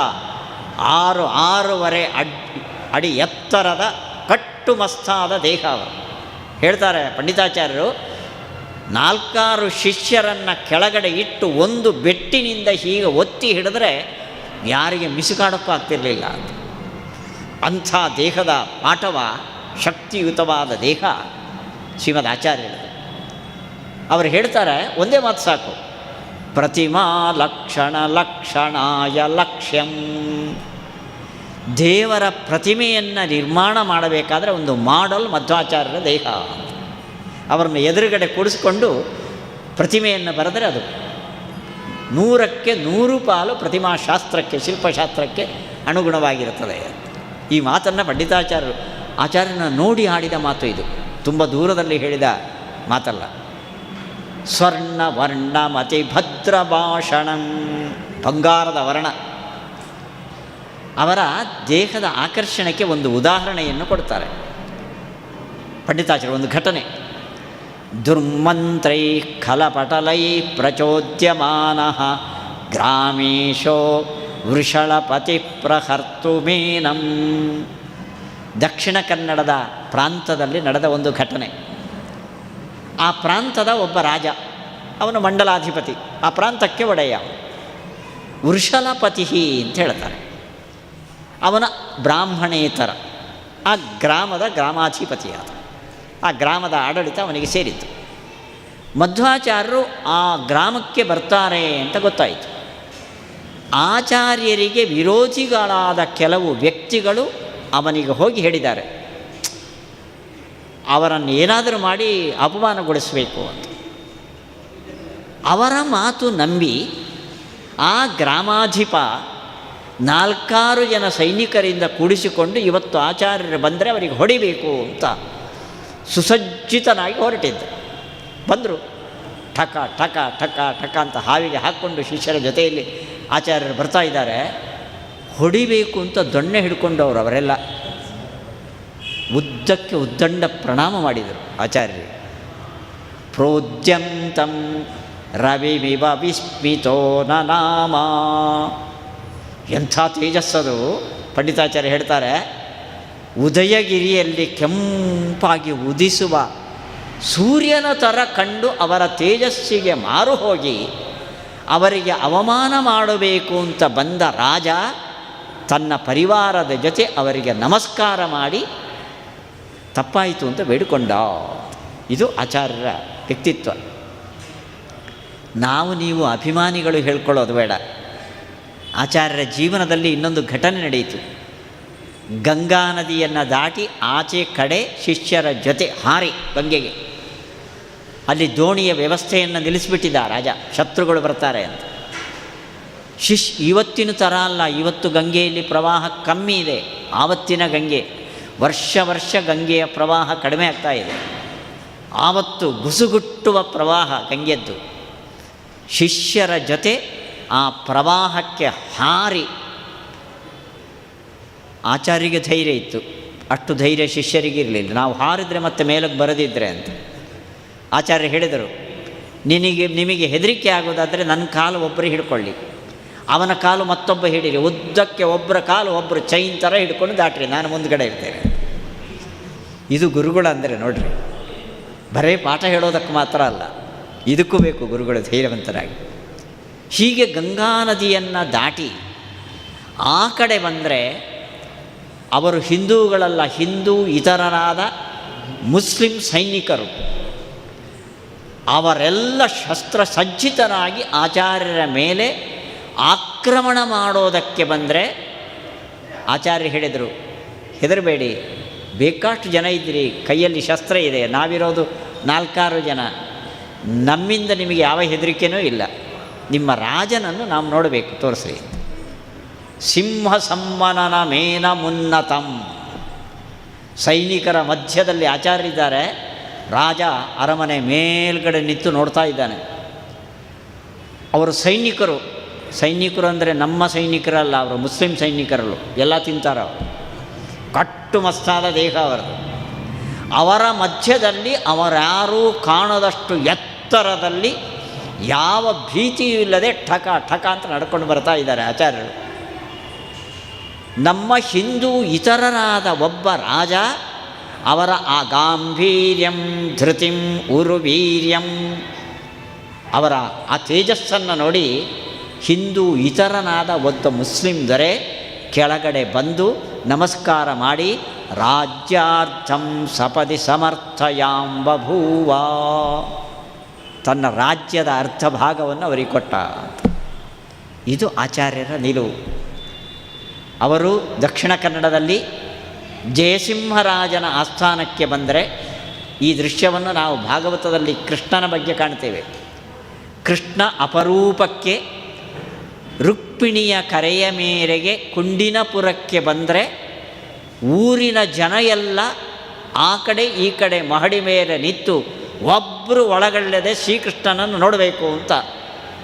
6.5 ಅಡಿ ಎತ್ತರದ ಕಟ್ಟುಮಸ್ತಾದ ದೇಹ ಅವರು. ಹೇಳ್ತಾರೆ ಪಂಡಿತಾಚಾರ್ಯರು, 4 ಶಿಷ್ಯರನ್ನು ಕೆಳಗಡೆ ಇಟ್ಟು ಒಂದು ಬೆಟ್ಟಿನಿಂದ ಹೀಗೆ ಒತ್ತಿ ಹಿಡಿದ್ರೆ ಯಾರಿಗೆ ಮಿಸುಕಾಡೋಕ್ಕೂ ಆಗ್ತಿರಲಿಲ್ಲ ಅಂತ. ಅಂಥ ದೇಹದ ಪಾಠವ, ಶಕ್ತಿಯುತವಾದ ದೇಹ ಶ್ರೀಮದ್ ಆಚಾರ್ಯರು. ಅವರು ಹೇಳ್ತಾರೆ, ಒಂದೇ ಮಾತು ಸಾಕು, ಪ್ರತಿಮಾ ಲಕ್ಷಣ ಲಕ್ಷಣಾಯ ಲಕ್ಷ್ಯಂ. ದೇವರ ಪ್ರತಿಮೆಯನ್ನು ನಿರ್ಮಾಣ ಮಾಡಬೇಕಾದ್ರೆ ಒಂದು ಮಾಡಲ್ ಮಧ್ವಾಚಾರ್ಯರ ದೇಹ. ಅವರನ್ನು ಎದುರುಗಡೆ ಕೂಡಿಸ್ಕೊಂಡು ಪ್ರತಿಮೆಯನ್ನು ಬರೆದರೆ ಅದು 100ಕ್ಕೆ 100 ಪಾಲು ಪ್ರತಿಮಾಶಾಸ್ತ್ರಕ್ಕೆ, ಶಿಲ್ಪಶಾಸ್ತ್ರಕ್ಕೆ ಅನುಗುಣವಾಗಿರುತ್ತದೆ. ಈ ಮಾತನ್ನು ಪಂಡಿತಾಚಾರ್ಯರು ಆಚಾರ್ಯನ ನೋಡಿ ಆಡಿದ ಮಾತು ಇದು, ತುಂಬ ದೂರದಲ್ಲಿ ಹೇಳಿದ ಮಾತಲ್ಲ. ಸ್ವರ್ಣ ವರ್ಣ ಮತಿ ಭದ್ರ ಭಾಷಣಂ, ಬಂಗಾರದ ವರ್ಣ. ಅವರ ದೇಹದ ಆಕರ್ಷಣೆಗೆ ಒಂದು ಉದಾಹರಣೆಯನ್ನು ಕೊಡ್ತಾರೆ ಪಂಡಿತಾಚಾರ್ಯ. ಒಂದು ಘಟನೆ. ದುರ್ಮಂತ್ರೈ ಖಲಪಟಲೈ ಪ್ರಚೋದ್ಯಮಾನಃ ಗ್ರಾಮೇಶೋ ವೃಷಳಪತಿ ಪ್ರಹರ್ತುಮೇನಂ. ದಕ್ಷಿಣ ಕನ್ನಡದ ಪ್ರಾಂತದಲ್ಲಿ ನಡೆದ ಒಂದು ಘಟನೆ. ಆ ಪ್ರಾಂತದ ಒಬ್ಬ ರಾಜ, ಅವನು ಮಂಡಲಾಧಿಪತಿ, ಆ ಪ್ರಾಂತಕ್ಕೆ ಒಡೆಯ. ವೃಷಲಪತಿ ಅಂತ ಹೇಳ್ತಾರೆ. ಅವನ ಬ್ರಾಹ್ಮಣೇತರ, ಆ ಗ್ರಾಮದ ಗ್ರಾಮಾಧಿಪತಿ ಆದ. ಆ ಗ್ರಾಮದ ಆಡಳಿತ ಅವನಿಗೆ ಸೇರಿತ್ತು. ಮಧ್ವಾಚಾರ್ಯರು ಆ ಗ್ರಾಮಕ್ಕೆ ಬರ್ತಾರೆ ಅಂತ ಗೊತ್ತಾಯಿತು. ಆಚಾರ್ಯರಿಗೆ ವಿರೋಧಿಗಳಾದ ಕೆಲವು ವ್ಯಕ್ತಿಗಳು ಅವನಿಗೆ ಹೋಗಿ ಹೇಳಿದ್ದಾರೆ, ಅವರನ್ನು ಏನಾದರೂ ಮಾಡಿ ಅಪಮಾನಗೊಳಿಸಬೇಕು ಅಂತ. ಅವರ ಮಾತು ನಂಬಿ ಆ ಗ್ರಾಮಾಧಿಪ 4 ಜನ ಸೈನಿಕರಿಂದ ಕೂಡಿಸಿಕೊಂಡು ಇವತ್ತು ಆಚಾರ್ಯರು ಬಂದರೆ ಅವರಿಗೆ ಹೊಡಿಬೇಕು ಅಂತ ಸುಸಜ್ಜಿತನಾಗಿ ಹೊರಟಿದ್ದ. ಬಂದರು, ಠಕ ಠಕ ಠಕ ಠಕ ಅಂತ ಹಾವಿಗೆ ಹಾಕ್ಕೊಂಡು ಶಿಷ್ಯರ ಜೊತೆಯಲ್ಲಿ ಆಚಾರ್ಯರು ಬರ್ತಾ ಇದ್ದಾರೆ. ಹೊಡಿಬೇಕು ಅಂತ ದೊಣ್ಣೆ ಹಿಡ್ಕೊಂಡವರು ಅವರೆಲ್ಲ ಉದ್ದಕ್ಕೆ ಉದ್ದಂಡ ಪ್ರಣಾಮ ಮಾಡಿದರು ಆಚಾರ್ಯರು. ಪ್ರೋದ್ಯಂತಂ ರವಿಮಿವ ವಿಸ್ಮಿತೋ ನಾಮ. ಎಂಥ ತೇಜಸ್ಸದು! ಪಂಡಿತಾಚಾರ್ಯ ಹೇಳ್ತಾರೆ, ಉದಯಗಿರಿಯಲ್ಲಿ ಕೆಂಪಾಗಿ ಉದಿಸುವ ಸೂರ್ಯನ ಥರ ಕಂಡು ಅವರ ತೇಜಸ್ಸಿಗೆ ಮಾರು ಹೋಗಿ ಅವರಿಗೆ ಅವಮಾನ ಮಾಡಬೇಕು ಅಂತ ಬಂದ ರಾಜ ತನ್ನ ಪರಿವಾರದ ಜೊತೆ ಅವರಿಗೆ ನಮಸ್ಕಾರ ಮಾಡಿ ತಪ್ಪಾಯಿತು ಅಂತ ಬೇಡಿಕೊಂಡ. ಇದು ಆಚಾರ್ಯರ ವ್ಯಕ್ತಿತ್ವ. ನಾವು ನೀವು ಅಭಿಮಾನಿಗಳು ಹೇಳ್ಕೊಳ್ಳೋದು ಬೇಡ. ಆಚಾರ್ಯರ ಜೀವನದಲ್ಲಿ ಇನ್ನೊಂದು ಘಟನೆ ನಡೆಯಿತು. ಗಂಗಾ ನದಿಯನ್ನು ದಾಟಿ ಆಚೆ ಕಡೆ ಶಿಷ್ಯರ ಜೊತೆ ಹಾರಿ ಗಂಗೆಗೆ, ಅಲ್ಲಿ ದೋಣಿಯ ವ್ಯವಸ್ಥೆಯನ್ನು ನಿಲ್ಲಿಸಿಬಿಟ್ಟಿದ್ದ ರಾಜ, ಶತ್ರುಗಳು ಬರ್ತಾರೆ ಅಂತ. ಇವತ್ತಿನ ಥರ ಅಲ್ಲ, ಇವತ್ತು ಗಂಗೆಯಲ್ಲಿ ಪ್ರವಾಹ ಕಮ್ಮಿ ಇದೆ. ಆವತ್ತಿನ ಗಂಗೆ ವರ್ಷ ವರ್ಷ ಗಂಗೆಯ ಪ್ರವಾಹ ಕಡಿಮೆ ಆಗ್ತಾ ಇದೆ. ಆವತ್ತು ಗುಸುಗುಟ್ಟುವ ಪ್ರವಾಹ ಗಂಗೆದ್ದು. ಶಿಷ್ಯರ ಜೊತೆ ಆ ಪ್ರವಾಹಕ್ಕೆ ಹಾರಿ, ಆಚಾರ್ಯರಿಗೆ ಧೈರ್ಯ ಇತ್ತು, ಅಷ್ಟು ಧೈರ್ಯ ಶಿಷ್ಯರಿಗೆ ಇರಲಿಲ್ಲ. ನಾವು ಹಾರಿದರೆ ಮತ್ತೆ ಮೇಲಕ್ಕೆ ಬರದಿದ್ದರೆ ಅಂತ. ಆಚಾರ್ಯ ಹೇಳಿದರು, ನಿಮಗೆ ಹೆದರಿಕೆ ಆಗೋದಾದರೆ ನನ್ನ ಕಾಲು ಒಬ್ಬರು ಹಿಡ್ಕೊಳ್ಳಿ, ಅವನ ಕಾಲು ಮತ್ತೊಬ್ಬ ಹಿಡೀರಿ, ಉದ್ದಕ್ಕೆ ಒಬ್ಬರ ಕಾಲು ಒಬ್ಬರು ಚೈನ್ ಥರ ಹಿಡ್ಕೊಂಡು ದಾಟ್ರಿ, ನಾನು ಮುಂದ್ಗಡೆ ಇರ್ತೇನೆ. ಇದು ಗುರುಗಳು ಅಂದರೆ ನೋಡ್ರಿ, ಬರೀ ಪಾಠ ಹೇಳೋದಕ್ಕೆ ಮಾತ್ರ ಅಲ್ಲ, ಇದಕ್ಕೂ ಬೇಕು ಗುರುಗಳು ಧೈರ್ಯವಂತರಾಗಿ. ಹೀಗೆ ಗಂಗಾ ನದಿಯನ್ನು ದಾಟಿ ಆ ಕಡೆ ಬಂದರೆ ಅವರು ಹಿಂದೂಗಳಲ್ಲ, ಹಿಂದೂ ಇತರರಾದ ಮುಸ್ಲಿಂ ಸೈನಿಕರು. ಅವರೆಲ್ಲ ಶಸ್ತ್ರಸಜ್ಜಿತರಾಗಿ ಆಚಾರ್ಯರ ಮೇಲೆ ಆಕ್ರಮಣ ಮಾಡೋದಕ್ಕೆ ಬಂದರೆ ಆಚಾರ್ಯರು ಹೇಳಿದರು, ಹೆದರಬೇಡಿ, ಬೇಕಾಷ್ಟು ಜನ ಇದ್ದೀರಿ, ಕೈಯಲ್ಲಿ ಶಸ್ತ್ರ ಇದೆ, ನಾವಿರೋದು 4-6 ಜನ, ನಮ್ಮಿಂದ ನಿಮಗೆ ಯಾವ ಹೆದರಿಕೆನೂ ಇಲ್ಲ, ನಿಮ್ಮ ರಾಜನನ್ನು ನಾವು ನೋಡಬೇಕು, ತೋರಿಸ್ರಿ. ಸಿಂಹ ಸಮ್ಮನನ ಮೇನ ಮುನ್ನತಂ. ಸೈನಿಕರ ಮಧ್ಯದಲ್ಲಿ ಆಚಾರ್ಯರಿದ್ದಾರೆ, ರಾಜ ಅರಮನೆ ಮೇಲ್ಗಡೆ ನಿಂತು ನೋಡ್ತಾ ಇದ್ದಾನೆ. ಅವರು ಸೈನಿಕರು ಅಂದರೆ ನಮ್ಮ ಸೈನಿಕರಲ್ಲ, ಅವರು ಮುಸ್ಲಿಂ ಸೈನಿಕರಲ್ಲೂ, ಎಲ್ಲ ತಿಂತಾರೆ ಅವರು, ಕಟ್ಟು ಮಸ್ತಾದ ದೇಹ ಅವರದು. ಅವರ ಮಧ್ಯದಲ್ಲಿ ಅವರ್ಯಾರೂ ಕಾಣದಷ್ಟು ಎತ್ತರದಲ್ಲಿ ಯಾವ ಭೀತಿಯೂ ಇಲ್ಲದೆ ಠಕ ಠಕ ಅಂತ ನಡ್ಕೊಂಡು ಬರ್ತಾ ಇದ್ದಾರೆ ಆಚಾರ್ಯರು. ನಮ್ಮ ಹಿಂದೂ ಇತರರಾದ ಒಬ್ಬ ರಾಜ ಅವರ ಆ ಗಾಂಭೀರ್ಯಂ ಧೃತಿಂ ಉರುವೀರ್ಯಂ, ಅವರ ಆ ತೇಜಸ್ಸನ್ನು ನೋಡಿ ಹಿಂದೂ ಇತರನಾದ ಒಬ್ಬ ಮುಸ್ಲಿಂ ದೊರೆ ಕೆಳಗಡೆ ಬಂದು ನಮಸ್ಕಾರ ಮಾಡಿ ರಾಜ್ಯಾರ್ಥಂ ಸಪದಿ ಸಮರ್ಥಯಾಂ ಬಭೂವ, ತನ್ನ ರಾಜ್ಯದ ಅರ್ಧ ಭಾಗವನ್ನು ಅವರಿಗೆ ಕೊಟ್ಟ. ಇದು ಆಚಾರ್ಯರ ನಿಲುವು. ಅವರು ದಕ್ಷಿಣ ಕನ್ನಡದಲ್ಲಿ ಜಯಸಿಂಹರಾಜನ ಆಸ್ಥಾನಕ್ಕೆ ಬಂದರೆ ಈ ದೃಶ್ಯವನ್ನು ನಾವು ಭಾಗವತದಲ್ಲಿ ಕೃಷ್ಣನ ಬಗ್ಗೆ ಕಾಣ್ತೇವೆ. ಕೃಷ್ಣ ಅಪರೂಪಕ್ಕೆ ರುಕ್ಮಿಣಿಯ ಕರೆಯ ಮೇರೆಗೆ ಕುಂಡಿನಪುರಕ್ಕೆ ಬಂದರೆ ಊರಿನ ಜನ ಎಲ್ಲ ಆ ಕಡೆ ಈ ಕಡೆ ಮಹಡಿ ಮೇಲೆ ನಿಂತು ಒಬ್ಬರು ಒಳಗಳ್ಳದೆ ಶ್ರೀಕೃಷ್ಣನನ್ನು ನೋಡಬೇಕು ಅಂತ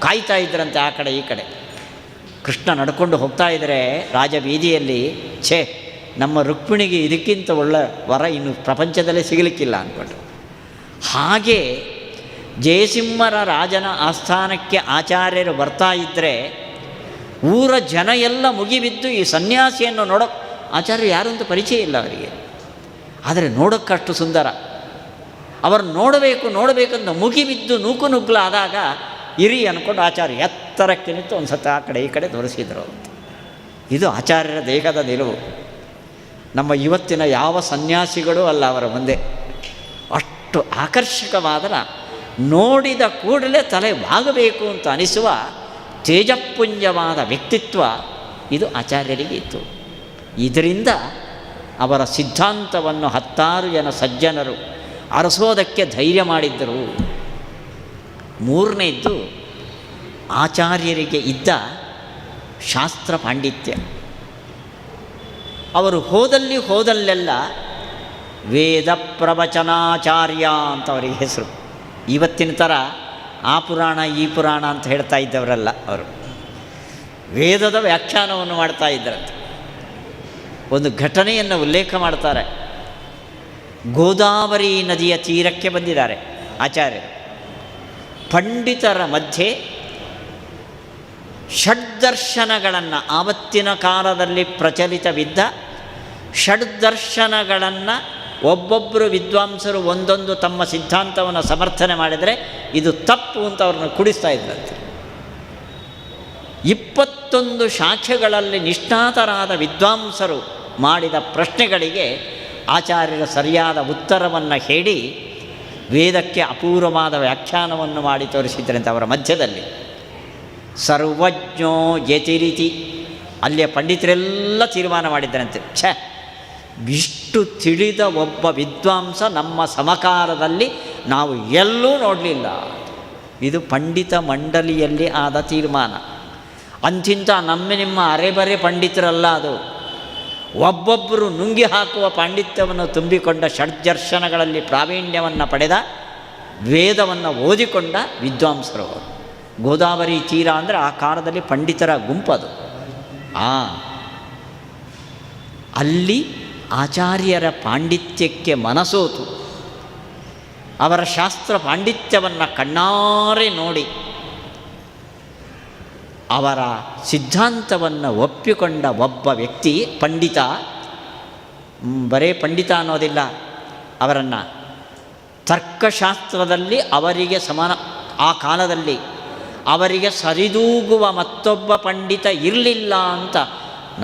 ಕಾಯ್ತಾ ಇದ್ರಂತೆ. ಆ ಕಡೆ ಈ ಕಡೆ ಕೃಷ್ಣ ನಡ್ಕೊಂಡು ಹೋಗ್ತಾ ಇದ್ದರೆ ರಾಜಬೀದಿಯಲ್ಲಿ, ಛೇ, ನಮ್ಮ ರುಕ್ಮಿಣಿಗೆ ಇದಕ್ಕಿಂತ ಒಳ್ಳೆ ವರ ಇನ್ನು ಪ್ರಪಂಚದಲ್ಲೇ ಸಿಗಲಿಕ್ಕಿಲ್ಲ ಅಂದ್ಕೊಂಡು. ಹಾಗೆ ಜಯಸಿಂಹರ ರಾಜನ ಆಸ್ಥಾನಕ್ಕೆ ಆಚಾರ್ಯರು ಬರ್ತಾ ಇದ್ದರೆ ಊರ ಜನ ಎಲ್ಲ ಮುಗಿಬಿದ್ದು ಈ ಸನ್ಯಾಸಿಯನ್ನು ನೋಡೋಕ್ಕೆ, ಆಚಾರ್ಯರು ಯಾರು ಅಂತ ಪರಿಚಯ ಇಲ್ಲ ಅವರಿಗೆ, ಆದರೆ ನೋಡೋಕ್ಕಷ್ಟು ಸುಂದರ. ಅವರು ನೋಡಬೇಕಂತ ಮುಗಿಬಿದ್ದು ನೂಕು ನುಗ್ಲಾದಾಗ ಇರಿ ಅಂದ್ಕೊಂಡು ಆಚಾರ್ಯ ಎತ್ತರಕ್ಕೆ ನಿಂತು ಒಂದು ಸತ ಆ ಕಡೆ ಈ ಕಡೆ ತೋರಿಸಿದರು. ಇದು ಆಚಾರ್ಯರ ದೇಹದ ನಿಲುವು. ನಮ್ಮ ಇವತ್ತಿನ ಯಾವ ಸನ್ಯಾಸಿಗಳೂ ಅಲ್ಲ ಅವರ ಮುಂದೆ. ಅಷ್ಟು ಆಕರ್ಷಕವಾದ, ನೋಡಿದ ಕೂಡಲೇ ತಲೆ ಬಾಗಬೇಕು ಅಂತ ಅನಿಸುವ ತೇಜಪುಂಜವಾದ ವ್ಯಕ್ತಿತ್ವ ಇದು ಆಚಾರ್ಯರಿಗೆ ಇತ್ತು. ಇದರಿಂದ ಅವರ ಸಿದ್ಧಾಂತವನ್ನು 10 ಜನ ಸಜ್ಜನರು ಅರಸೋದಕ್ಕೆ ಧೈರ್ಯ ಮಾಡಿದ್ದರು. ಮೂರನೇದ್ದು ಆಚಾರ್ಯರಿಗೆ ಇದ್ದ ಶಾಸ್ತ್ರ ಪಾಂಡಿತ್ಯ. ಅವರು ಹೋದಲ್ಲೆಲ್ಲ ವೇದ ಪ್ರವಚನಾಚಾರ್ಯ ಅಂತ ಅವರಿಗೆ ಹೆಸರು. ಇವತ್ತಿನ ಥರ ಆ ಪುರಾಣ ಈ ಪುರಾಣ ಅಂತ ಹೇಳ್ತಾ ಇದ್ದವರಲ್ಲ ಅವರು. ವೇದದ ವ್ಯಾಖ್ಯಾನವನ್ನು ಮಾಡ್ತಾ ಇದ್ದರಂತೆ. ಒಂದು ಘಟನೆಯನ್ನು ಉಲ್ಲೇಖ ಮಾಡ್ತಾರೆ. ಗೋದಾವರಿ ನದಿಯ ತೀರಕ್ಕೆ ಬಂದಿದ್ದಾರೆ ಆಚಾರ್ಯರು. ಪಂಡಿತರ ಮಧ್ಯೆ ಷಡ್ದರ್ಶನಗಳನ್ನು, ಆವತ್ತಿನ ಕಾಲದಲ್ಲಿ ಪ್ರಚಲಿತವಿದ್ದ ಷಡ್ದರ್ಶನಗಳನ್ನು ಒಬ್ಬೊಬ್ಬರು ವಿದ್ವಾಂಸರು ಒಂದೊಂದು ತಮ್ಮ ಸಿದ್ಧಾಂತವನ್ನು ಸಮರ್ಥನೆ ಮಾಡಿದರೆ ಇದು ತಪ್ಪು ಅಂತ ಅವ್ರನ್ನ ಕುಡಿಸ್ತಾ ಇದ್ದಂತೆ. 21 ಶಾಖೆಗಳಲ್ಲಿ ನಿಷ್ಣಾತರಾದ ವಿದ್ವಾಂಸರು ಮಾಡಿದ ಪ್ರಶ್ನೆಗಳಿಗೆ ಆಚಾರ್ಯರು ಸರಿಯಾದ ಉತ್ತರವನ್ನು ಹೇಳಿ ವೇದಕ್ಕೆ ಅಪೂರ್ವವಾದ ವ್ಯಾಖ್ಯಾನವನ್ನು ಮಾಡಿ ತೋರಿಸಿದ್ರಂತೆ ಅವರ ಮಧ್ಯದಲ್ಲಿ. ಸರ್ವಜ್ಞೋ ಯತಿರಿತಿ, ಅಲ್ಲಿಯ ಪಂಡಿತರೆಲ್ಲ ತೀರ್ಮಾನ ಮಾಡಿದ್ದರಂತೆ, ಇಷ್ಟು ತಿಳಿದ ಒಬ್ಬ ವಿದ್ವಾಂಸ ನಮ್ಮ ಸಮಕಾಲದಲ್ಲಿ ನಾವು ಎಲ್ಲೂ ನೋಡಲಿಲ್ಲ. ಇದು ಪಂಡಿತ ಮಂಡಳಿಯಲ್ಲಿ ಆದ ತೀರ್ಮಾನ. ಅಂತಿಂಥ ನಿಮ್ಮ ಅರೆಬರೆ ಪಂಡಿತರಲ್ಲ ಅದು. ಒಬ್ಬೊಬ್ಬರು ನುಂಗಿ ಹಾಕುವ ಪಾಂಡಿತ್ಯವನ್ನು ತುಂಬಿಕೊಂಡ ಷಡ್ದರ್ಶನಗಳಲ್ಲಿ ಪ್ರಾವೀಣ್ಯವನ್ನು ಪಡೆದ, ವೇದವನ್ನು ಓದಿಕೊಂಡ ವಿದ್ವಾಂಸರು. ಗೋದಾವರಿ ತೀರ ಅಂದರೆ ಆ ಕಾಲದಲ್ಲಿ ಪಂಡಿತರ ಗುಂಪದು. ಅಲ್ಲಿ ಆಚಾರ್ಯರ ಪಾಂಡಿತ್ಯಕ್ಕೆ ಮನಸೋತು ಅವರ ಶಾಸ್ತ್ರ ಪಾಂಡಿತ್ಯವನ್ನು ಕಣ್ಣಾರೆ ನೋಡಿ ಅವರ ಸಿದ್ಧಾಂತವನ್ನು ಒಪ್ಪಿಕೊಂಡ ಒಬ್ಬ ವ್ಯಕ್ತಿ ಪಂಡಿತ. ಬರೇ ಪಂಡಿತ ಅನ್ನೋದಿಲ್ಲ, ಅವರನ್ನು ತರ್ಕಶಾಸ್ತ್ರದಲ್ಲಿ ಅವರಿಗೆ ಸಮಾನ, ಆ ಕಾಲದಲ್ಲಿ ಅವರಿಗೆ ಸರಿದೂಗುವ ಮತ್ತೊಬ್ಬ ಪಂಡಿತ ಇರಲಿಲ್ಲ ಅಂತ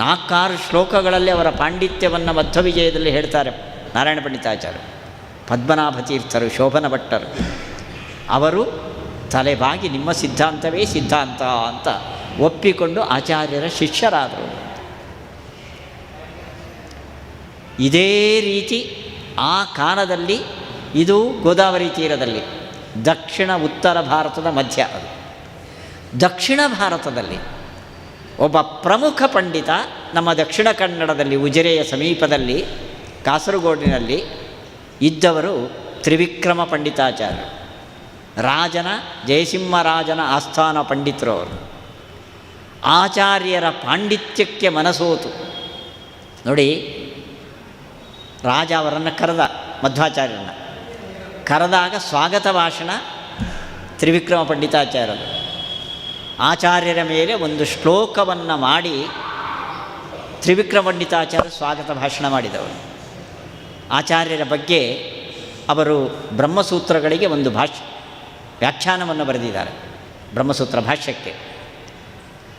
4-6 ಶ್ಲೋಕಗಳಲ್ಲಿ ಅವರ ಪಾಂಡಿತ್ಯವನ್ನು ಮಧ್ವವಿಜಯದಲ್ಲಿ ಹೇಳ್ತಾರೆ ನಾರಾಯಣ ಪಂಡಿತಾಚಾರ್ಯರು. ಪದ್ಮನಾಭ ತೀರ್ಥರು, ಶೋಭನ ಭಟ್ಟರು ಅವರು ತಲೆಬಾಗಿ ನಿಮ್ಮ ಸಿದ್ಧಾಂತವೇ ಸಿದ್ಧಾಂತ ಅಂತ ಒಪ್ಪಿಕೊಂಡು ಆಚಾರ್ಯರ ಶಿಷ್ಯರಾದರು. ಇದೇ ರೀತಿ ಆ ಕಾಲದಲ್ಲಿ, ಇದು ಗೋದಾವರಿ ತೀರದಲ್ಲಿ, ದಕ್ಷಿಣ ಉತ್ತರ ಭಾರತದ ಮಧ್ಯ. ಅದು ದಕ್ಷಿಣ ಭಾರತದಲ್ಲಿ ಒಬ್ಬ ಪ್ರಮುಖ ಪಂಡಿತ ನಮ್ಮ ದಕ್ಷಿಣ ಕನ್ನಡದಲ್ಲಿ ಉಜಿರೆಯ ಸಮೀಪದಲ್ಲಿ ಕಾಸರಗೋಡಿನಲ್ಲಿ ಇದ್ದವರು ತ್ರಿವಿಕ್ರಮ ಪಂಡಿತಾಚಾರ್ಯರು. ಜಯಸಿಂಹರಾಜನ ಆಸ್ಥಾನ ಪಂಡಿತರು ಅವರು. ಆಚಾರ್ಯರ ಪಾಂಡಿತ್ಯಕ್ಕೆ ಮನಸೋತು. ನೋಡಿ, ರಾಜ ಅವರನ್ನು ಕರೆದ, ಮಧ್ವಾಚಾರ್ಯರನ್ನು ಕರೆದಾಗ ಸ್ವಾಗತ ಭಾಷಣ ತ್ರಿವಿಕ್ರಮ ಪಂಡಿತಾಚಾರ್ಯರು. ಆಚಾರ್ಯರ ಮೇಲೆ ಒಂದು ಶ್ಲೋಕವನ್ನು ಮಾಡಿ ತ್ರಿವಿಕ್ರಮ ಪಂಡಿತಾಚಾರ್ಯ ಸ್ವಾಗತ ಭಾಷಣ ಮಾಡಿದವರು. ಆಚಾರ್ಯರ ಬಗ್ಗೆ ಅವರು ಬ್ರಹ್ಮಸೂತ್ರಗಳಿಗೆ ಒಂದು ವ್ಯಾಖ್ಯಾನವನ್ನು ಬರೆದಿದ್ದಾರೆ. ಬ್ರಹ್ಮಸೂತ್ರ ಭಾಷ್ಯಕ್ಕೆ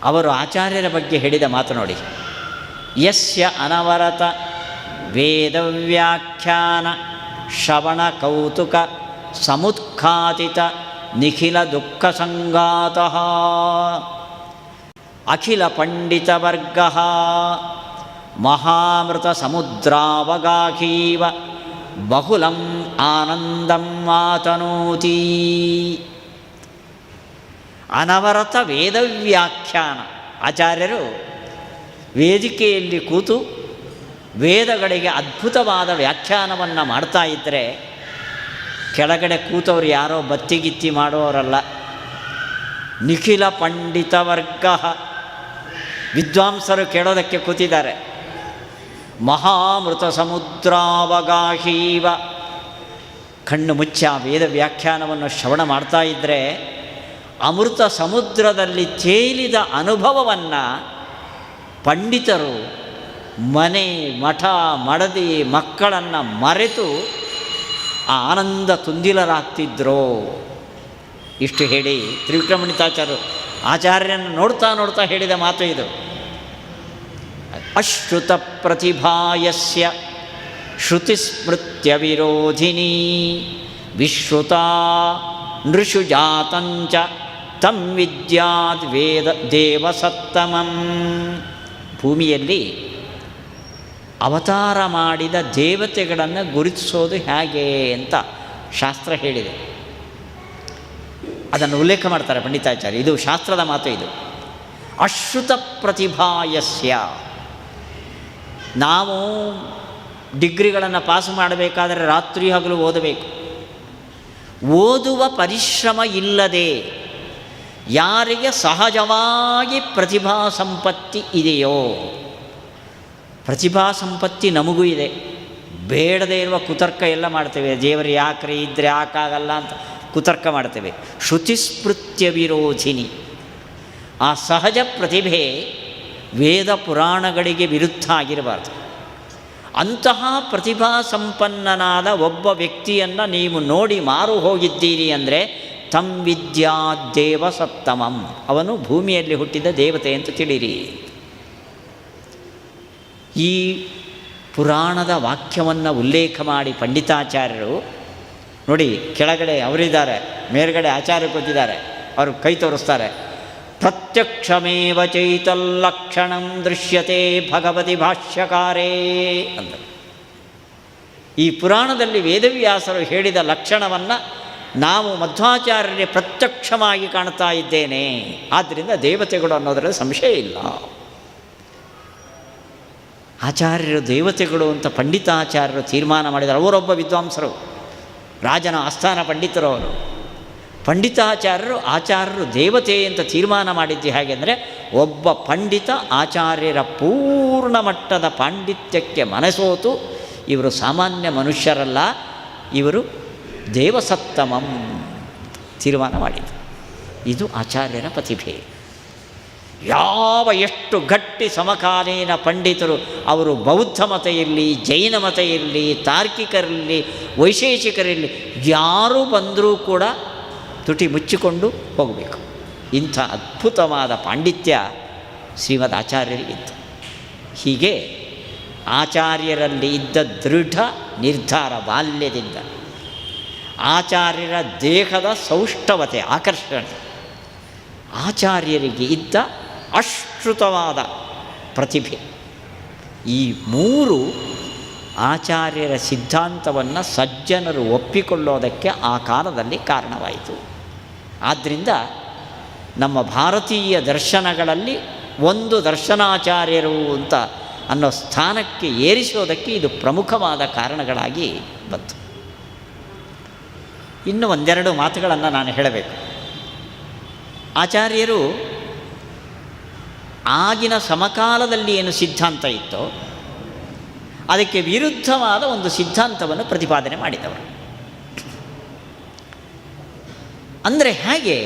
ಅವರು ಆಚಾರ್ಯರ ಬಗ್ಗೆ ಹೇಳಿದ ಮಾತು ನೋಡಿ. ಯಸ್ಯ ಅನವರತ ವೇದವ್ಯಾಖ್ಯಾನ ಶ್ರವಣ ಕೌತುಕ ಸಮುತ್ಖಾತಿತ ನಿಖಿಲ ದುಃಖ ಸಂಗಾತಃ ಅಖಿಲ ಪಂಡಿತವರ್ಗ ಮಹಾಮೃತ ಸಮುದ್ರಾವಗಾಖೀವ ಬಹುಲಂ ಆನಂದಂ ಆತನೋತಿ. ಅನವರತ ವೇದವ್ಯಾಖ್ಯಾನ. ಆಚಾರ್ಯರು ವೇದಿಕೆಯಲ್ಲಿ ಕೂತು ವೇದಗಳಿಗೆ ಅದ್ಭುತವಾದ ವ್ಯಾಖ್ಯಾನವನ್ನು ಮಾಡ್ತಾ ಇದ್ದರೆ ಕೆಳಗಡೆ ಕೂತವ್ರು ಯಾರೋ ಬತ್ತಿಗಿತ್ತಿ ಮಾಡೋರಲ್ಲ. ನಿಖಿಲ ಪಂಡಿತ ವರ್ಗ ವಿದ್ವಾಂಸರು ಕೇಳೋದಕ್ಕೆ ಕೂತಿದ್ದಾರೆ. ಮಹಾಮೃತ ಸಮುದ್ರಾವಗಾಹೀವ, ಕಣ್ಣು ಮುಚ್ಚಿ ಆ ವೇದ ವ್ಯಾಖ್ಯಾನವನ್ನು ಶ್ರವಣ ಮಾಡ್ತಾ ಇದ್ದರೆ ಅಮೃತ ಸಮುದ್ರದಲ್ಲಿ ತೇಲಿದ ಅನುಭವವನ್ನು ಪಂಡಿತರು ಮನೆ ಮಠ ಮಡದಿ ಮಕ್ಕಳನ್ನು ಮರೆತು ಆನಂದ ತುಂದಿಲರಾಗ್ತಿದ್ರು. ಇಷ್ಟು ಹೇಳಿ ತ್ರಿವಿಕ್ರಮಣಿತಾಚಾರ್ಯರು ಆಚಾರ್ಯರನ್ನು ನೋಡ್ತಾ ನೋಡ್ತಾ ಹೇಳಿದ ಮಾತು ಇದು. ಅಶ್ರುತ ಪ್ರತಿಭಾಯಸ್ಯ ಶ್ರುತಿಸ್ಮೃತ್ಯ ವಿರೋಧಿನಿ ವಿಶ್ರುತ ನೃಷು ಜಾತಂಚ ತಂ ವಿದ್ಯಾದ್ ವೇದ ದೇವಸತ್ತಮಂ. ಭೂಮಿಯಲ್ಲಿ ಅವತಾರ ಮಾಡಿದ ದೇವತೆಗಳನ್ನು ಗುರುತಿಸೋದು ಹೇಗೆ ಅಂತ ಶಾಸ್ತ್ರ ಹೇಳಿದೆ. ಅದನ್ನು ಉಲ್ಲೇಖ ಮಾಡ್ತಾರೆ ಪಂಡಿತಾಚಾರ್ಯ. ಇದು ಶಾಸ್ತ್ರದ ಮಾತು. ಇದು ಅಶ್ರುತ ಪ್ರತಿಭಾಯಸ್ಯ. ನಾವು ಡಿಗ್ರಿಗಳನ್ನು ಪಾಸು ಮಾಡಬೇಕಾದರೆ ರಾತ್ರಿ ಹಗಲು ಓದಬೇಕು. ಓದುವ ಪರಿಶ್ರಮ ಇಲ್ಲದೆ ಯಾರಿಗೆ ಸಹಜವಾಗಿ ಪ್ರತಿಭಾ ಸಂಪತ್ತಿ ಇದೆಯೋ, ಪ್ರತಿಭಾ ಸಂಪತ್ತಿ ನಮಗೂ ಇದೆ, ಬೇಡದೇ ಇರುವ ಕುತರ್ಕ ಎಲ್ಲ ಮಾಡ್ತೇವೆ. ದೇವರು ಯಾಕ್ರಿ ಇದ್ದರೆ ಯಾಕಾಗಲ್ಲ ಅಂತ ಕುತರ್ಕ ಮಾಡ್ತೇವೆ. ಶ್ರುತಿಸ್ಮೃತ್ಯ ವಿರೋಧಿನಿ. ಆ ಸಹಜ ಪ್ರತಿಭೆ ವೇದ ಪುರಾಣಗಳಿಗೆ ವಿರುದ್ಧ ಆಗಿರಬಾರ್ದು. ಅಂತಹ ಪ್ರತಿಭಾ ಸಂಪನ್ನನಾದ ಒಬ್ಬ ವ್ಯಕ್ತಿಯನ್ನು ನೀವು ನೋಡಿ ಮಾರು ಹೋಗಿದ್ದೀರಿ ಅಂದರೆ ತಂ ವಿದ್ಯಾ ದೇವ ಸತ್ತಮಂ, ಅವನು ಭೂಮಿಯಲ್ಲಿ ಹುಟ್ಟಿದ ದೇವತೆ ಅಂತ ತಿಳಿರಿ. ಈ ಪುರಾಣದ ವಾಕ್ಯವನ್ನು ಉಲ್ಲೇಖ ಮಾಡಿ ಪಂಡಿತಾಚಾರ್ಯರು ನೋಡಿ, ಕೆಳಗಡೆ ಅವರಿದ್ದಾರೆ, ಮೇಲ್ಗಡೆ ಆಚಾರ್ಯ ಕೂತಿದ್ದಾರೆ, ಅವರು ಕೈ ತೋರಿಸ್ತಾರೆ. ಪ್ರತ್ಯಕ್ಷಮೇವ ಚೈತಲ್ಲಕ್ಷಣಂ ದೃಶ್ಯತೆ ಭಗವತಿ ಭಾಷ್ಯಕಾರೇ ಅಂತ. ಈ ಪುರಾಣದಲ್ಲಿ ವೇದವ್ಯಾಸರು ಹೇಳಿದ ಲಕ್ಷಣವನ್ನು ನಾವು ಮಧ್ವಾಚಾರ್ಯರೇ ಪ್ರತ್ಯಕ್ಷವಾಗಿ ಕಾಣ್ತಾ ಇದ್ದೇನೆ. ಆದ್ದರಿಂದ ದೇವತೆಗಳು ಅನ್ನೋದರಲ್ಲಿ ಸಂಶಯ ಇಲ್ಲ. ಆಚಾರ್ಯರು ದೇವತೆಗಳು ಅಂತ ಪಂಡಿತಾಚಾರ್ಯರು ತೀರ್ಮಾನ ಮಾಡಿದ್ದಾರೆ. ಅವರೊಬ್ಬ ವಿದ್ವಾಂಸರು, ರಾಜನ ಆಸ್ಥಾನ ಪಂಡಿತರು ಅವರು. ಪಂಡಿತಾಚಾರ್ಯರು ಆಚಾರ್ಯರು ದೇವತೆ ಅಂತ ತೀರ್ಮಾನ ಮಾಡಿದ್ದು ಹೇಗೆ ಅಂದರೆ, ಒಬ್ಬ ಪಂಡಿತ ಆಚಾರ್ಯರ ಪೂರ್ಣ ಮಟ್ಟದ ಪಾಂಡಿತ್ಯಕ್ಕೆ ಮನಸೋತು ಇವರು ಸಾಮಾನ್ಯ ಮನುಷ್ಯರಲ್ಲ, ಇವರು ದೇವಸತ್ತಮಂ ತೀರ್ಮಾನ ಮಾಡಿದರು. ಇದು ಆಚಾರ್ಯರ ಪ್ರತಿಭೆ. ಎಷ್ಟು ಗಟ್ಟಿ ಸಮಕಾಲೀನ ಪಂಡಿತರು ಅವರು ಬೌದ್ಧ ಮತ ಇರಲಿ, ಜೈನ ಮತ ಇರಲಿ, ತಾರ್ಕಿಕರಿರಲಿ, ವೈಶೇಷಿಕರಿರಲಿ, ಯಾರು ಬಂದರೂ ಕೂಡ ತುಟಿ ಮುಚ್ಚಿಕೊಂಡು ಹೋಗಬೇಕು. ಇಂಥ ಅದ್ಭುತವಾದ ಪಾಂಡಿತ್ಯ ಶ್ರೀಮದ್ ಆಚಾರ್ಯರಿಗಿತ್ತು. ಹೀಗೆ ಆಚಾರ್ಯರಲ್ಲಿ ಇದ್ದ ದೃಢ ನಿರ್ಧಾರ ಬಾಲ್ಯದಿಂದ, ಆಚಾರ್ಯರ ದೇಹದ ಸೌಷ್ಠವತೆ ಆಕರ್ಷಣೆ, ಆಚಾರ್ಯರಿಗೆ ಇದ್ದ ಅಶ್ರುತವಾದ ಪ್ರತಿಭೆ, ಈ ಮೂರು ಆಚಾರ್ಯರ ಸಿದ್ಧಾಂತವನ್ನು ಸಜ್ಜನರು ಒಪ್ಪಿಕೊಳ್ಳೋದಕ್ಕೆ ಆ ಕಾಲದಲ್ಲಿ ಕಾರಣವಾಯಿತು. ಆದ್ದರಿಂದ ನಮ್ಮ ಭಾರತೀಯ ದರ್ಶನಗಳಲ್ಲಿ ಒಂದು ದರ್ಶನಾಚಾರ್ಯರು ಅಂತ ಅನ್ನೋ ಸ್ಥಾನಕ್ಕೆ ಏರಿಸೋದಕ್ಕೆ ಇದು ಪ್ರಮುಖವಾದ ಕಾರಣಗಳಾಗಿ ಬಂತು. ಇನ್ನು ಒಂದೆರಡು ಮಾತುಗಳನ್ನು ನಾನು ಹೇಳಬೇಕು. ಆಚಾರ್ಯರು ಆಗಿನ ಸಮಕಾಲದಲ್ಲಿ ಏನು ಸಿದ್ಧಾಂತ ಇತ್ತೋ ಅದಕ್ಕೆ ವಿರುದ್ಧವಾದ ಒಂದು ಸಿದ್ಧಾಂತವನ್ನು ಪ್ರತಿಪಾದನೆ ಮಾಡಿದವರು. ಅಂದರೆ ಹೇಗೆ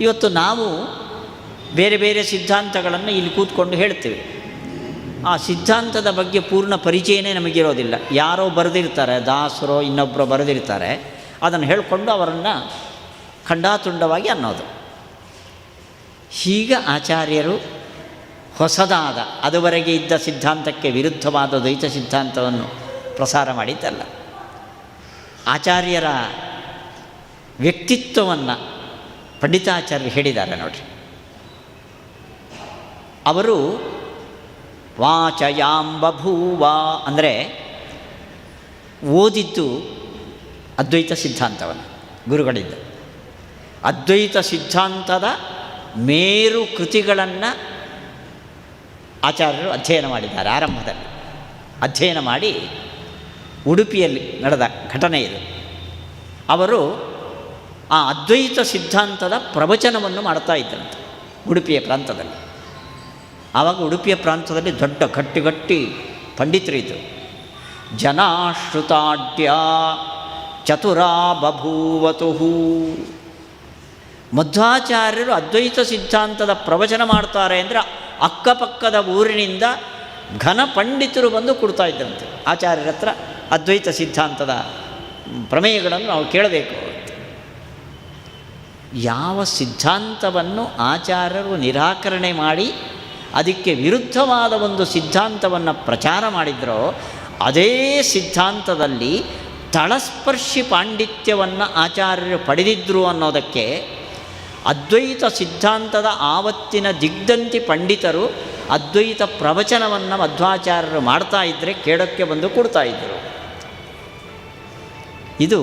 ಇವತ್ತು ನಾವು ಬೇರೆ ಬೇರೆ ಸಿದ್ಧಾಂತಗಳನ್ನು ಇಲ್ಲಿ ಕೂತ್ಕೊಂಡು ಹೇಳ್ತೇವೆ. ಆ ಸಿದ್ಧಾಂತದ ಬಗ್ಗೆ ಪೂರ್ಣ ಪರಿಚಯನೇ ನಮಗಿರೋದಿಲ್ಲ. ಯಾರೋ ಬರೆದಿರ್ತಾರೆ, ದಾಸರೋ ಇನ್ನೊಬ್ಬರು ಬರೆದಿರ್ತಾರೆ, ಅದನ್ನು ಹೇಳಿಕೊಂಡು ಅವರನ್ನು ಖಂಡಾತುಂಡವಾಗಿ ಅನ್ನೋದು. ಹೀಗೆ ಆಚಾರ್ಯರು ಹೊಸದಾದ ಅದುವರೆಗೆ ಇದ್ದ ಸಿದ್ಧಾಂತಕ್ಕೆ ವಿರುದ್ಧವಾದ ದ್ವೈತ ಸಿದ್ಧಾಂತವನ್ನು ಪ್ರಸಾರ ಮಾಡಿದ್ದಲ್ಲ. ಆಚಾರ್ಯರ ವ್ಯಕ್ತಿತ್ವವನ್ನು ಪಂಡಿತಾಚಾರ್ಯರು ಹೇಳಿದ್ದಾರೆ ನೋಡ್ರಿ. ಅವರು ವಾಚಯಾಂಬಭೂವ ಅಂದರೆ ಓದಿದ್ದು ಅದ್ವೈತ ಸಿದ್ಧಾಂತವನ್ನು ಗುರುಗಳಿಂದ. ಅದ್ವೈತ ಸಿದ್ಧಾಂತದ ಮೇರು ಕೃತಿಗಳನ್ನು ಆಚಾರ್ಯರು ಅಧ್ಯಯನ ಮಾಡಿದ್ದಾರೆ. ಆರಂಭದಲ್ಲಿ ಅಧ್ಯಯನ ಮಾಡಿ ಉಡುಪಿಯಲ್ಲಿ ನಡೆದ ಘಟನೆ ಇದು. ಅವರು ಆ ಅದ್ವೈತ ಸಿದ್ಧಾಂತದ ಪ್ರವಚನವನ್ನು ಮಾಡ್ತಾ ಇದ್ದಂತೆ ಉಡುಪಿಯ ಪ್ರಾಂತದಲ್ಲಿ. ಆವಾಗ ಉಡುಪಿಯ ಪ್ರಾಂತದಲ್ಲಿ ದೊಡ್ಡ ಗಟ್ಟಿ ಪಂಡಿತರಿದ್ದರು. ಜನಾಶ್ರುತಾಢ್ಯ ಚತುರಾ ಬಭೂವತು. ಮಧ್ವಾಚಾರ್ಯರು ಅದ್ವೈತ ಸಿದ್ಧಾಂತದ ಪ್ರವಚನ ಮಾಡ್ತಾರೆ ಅಂದರೆ ಅಕ್ಕಪಕ್ಕದ ಊರಿನಿಂದ ಘನ ಪಂಡಿತರು ಬಂದು ಕೊಡ್ತಾ ಇದ್ದಂತೆ ಆಚಾರ್ಯರ ಹತ್ರ. ಅದ್ವೈತ ಸಿದ್ಧಾಂತದ ಪ್ರಮೇಯಗಳನ್ನು ನಾವು ಕೇಳಬೇಕು. ಯಾವ ಸಿದ್ಧಾಂತವನ್ನು ಆಚಾರ್ಯರು ನಿರಾಕರಣೆ ಮಾಡಿ ಅದಕ್ಕೆ ವಿರುದ್ಧವಾದ ಒಂದು ಸಿದ್ಧಾಂತವನ್ನು ಪ್ರಚಾರ ಮಾಡಿದರೋ ಅದೇ ಸಿದ್ಧಾಂತದಲ್ಲಿ ತಳಸ್ಪರ್ಶಿ ಪಾಂಡಿತ್ಯವನ್ನು ಆಚಾರ್ಯರು ಪಡೆದಿದ್ದರು ಅನ್ನೋದಕ್ಕೆ ಅದ್ವೈತ ಸಿದ್ಧಾಂತದ ಆವತ್ತಿನ ದಿಗ್ಧಂತಿ ಪಂಡಿತರು ಅದ್ವೈತ ಪ್ರವಚನವನ್ನು ಮಧ್ವಾಚಾರ್ಯರು ಮಾಡ್ತಾ ಇದ್ದರೆ ಕೇಳೋಕ್ಕೆ ಬಂದು ಕೊಡ್ತಾಯಿದ್ದರು. ಇದು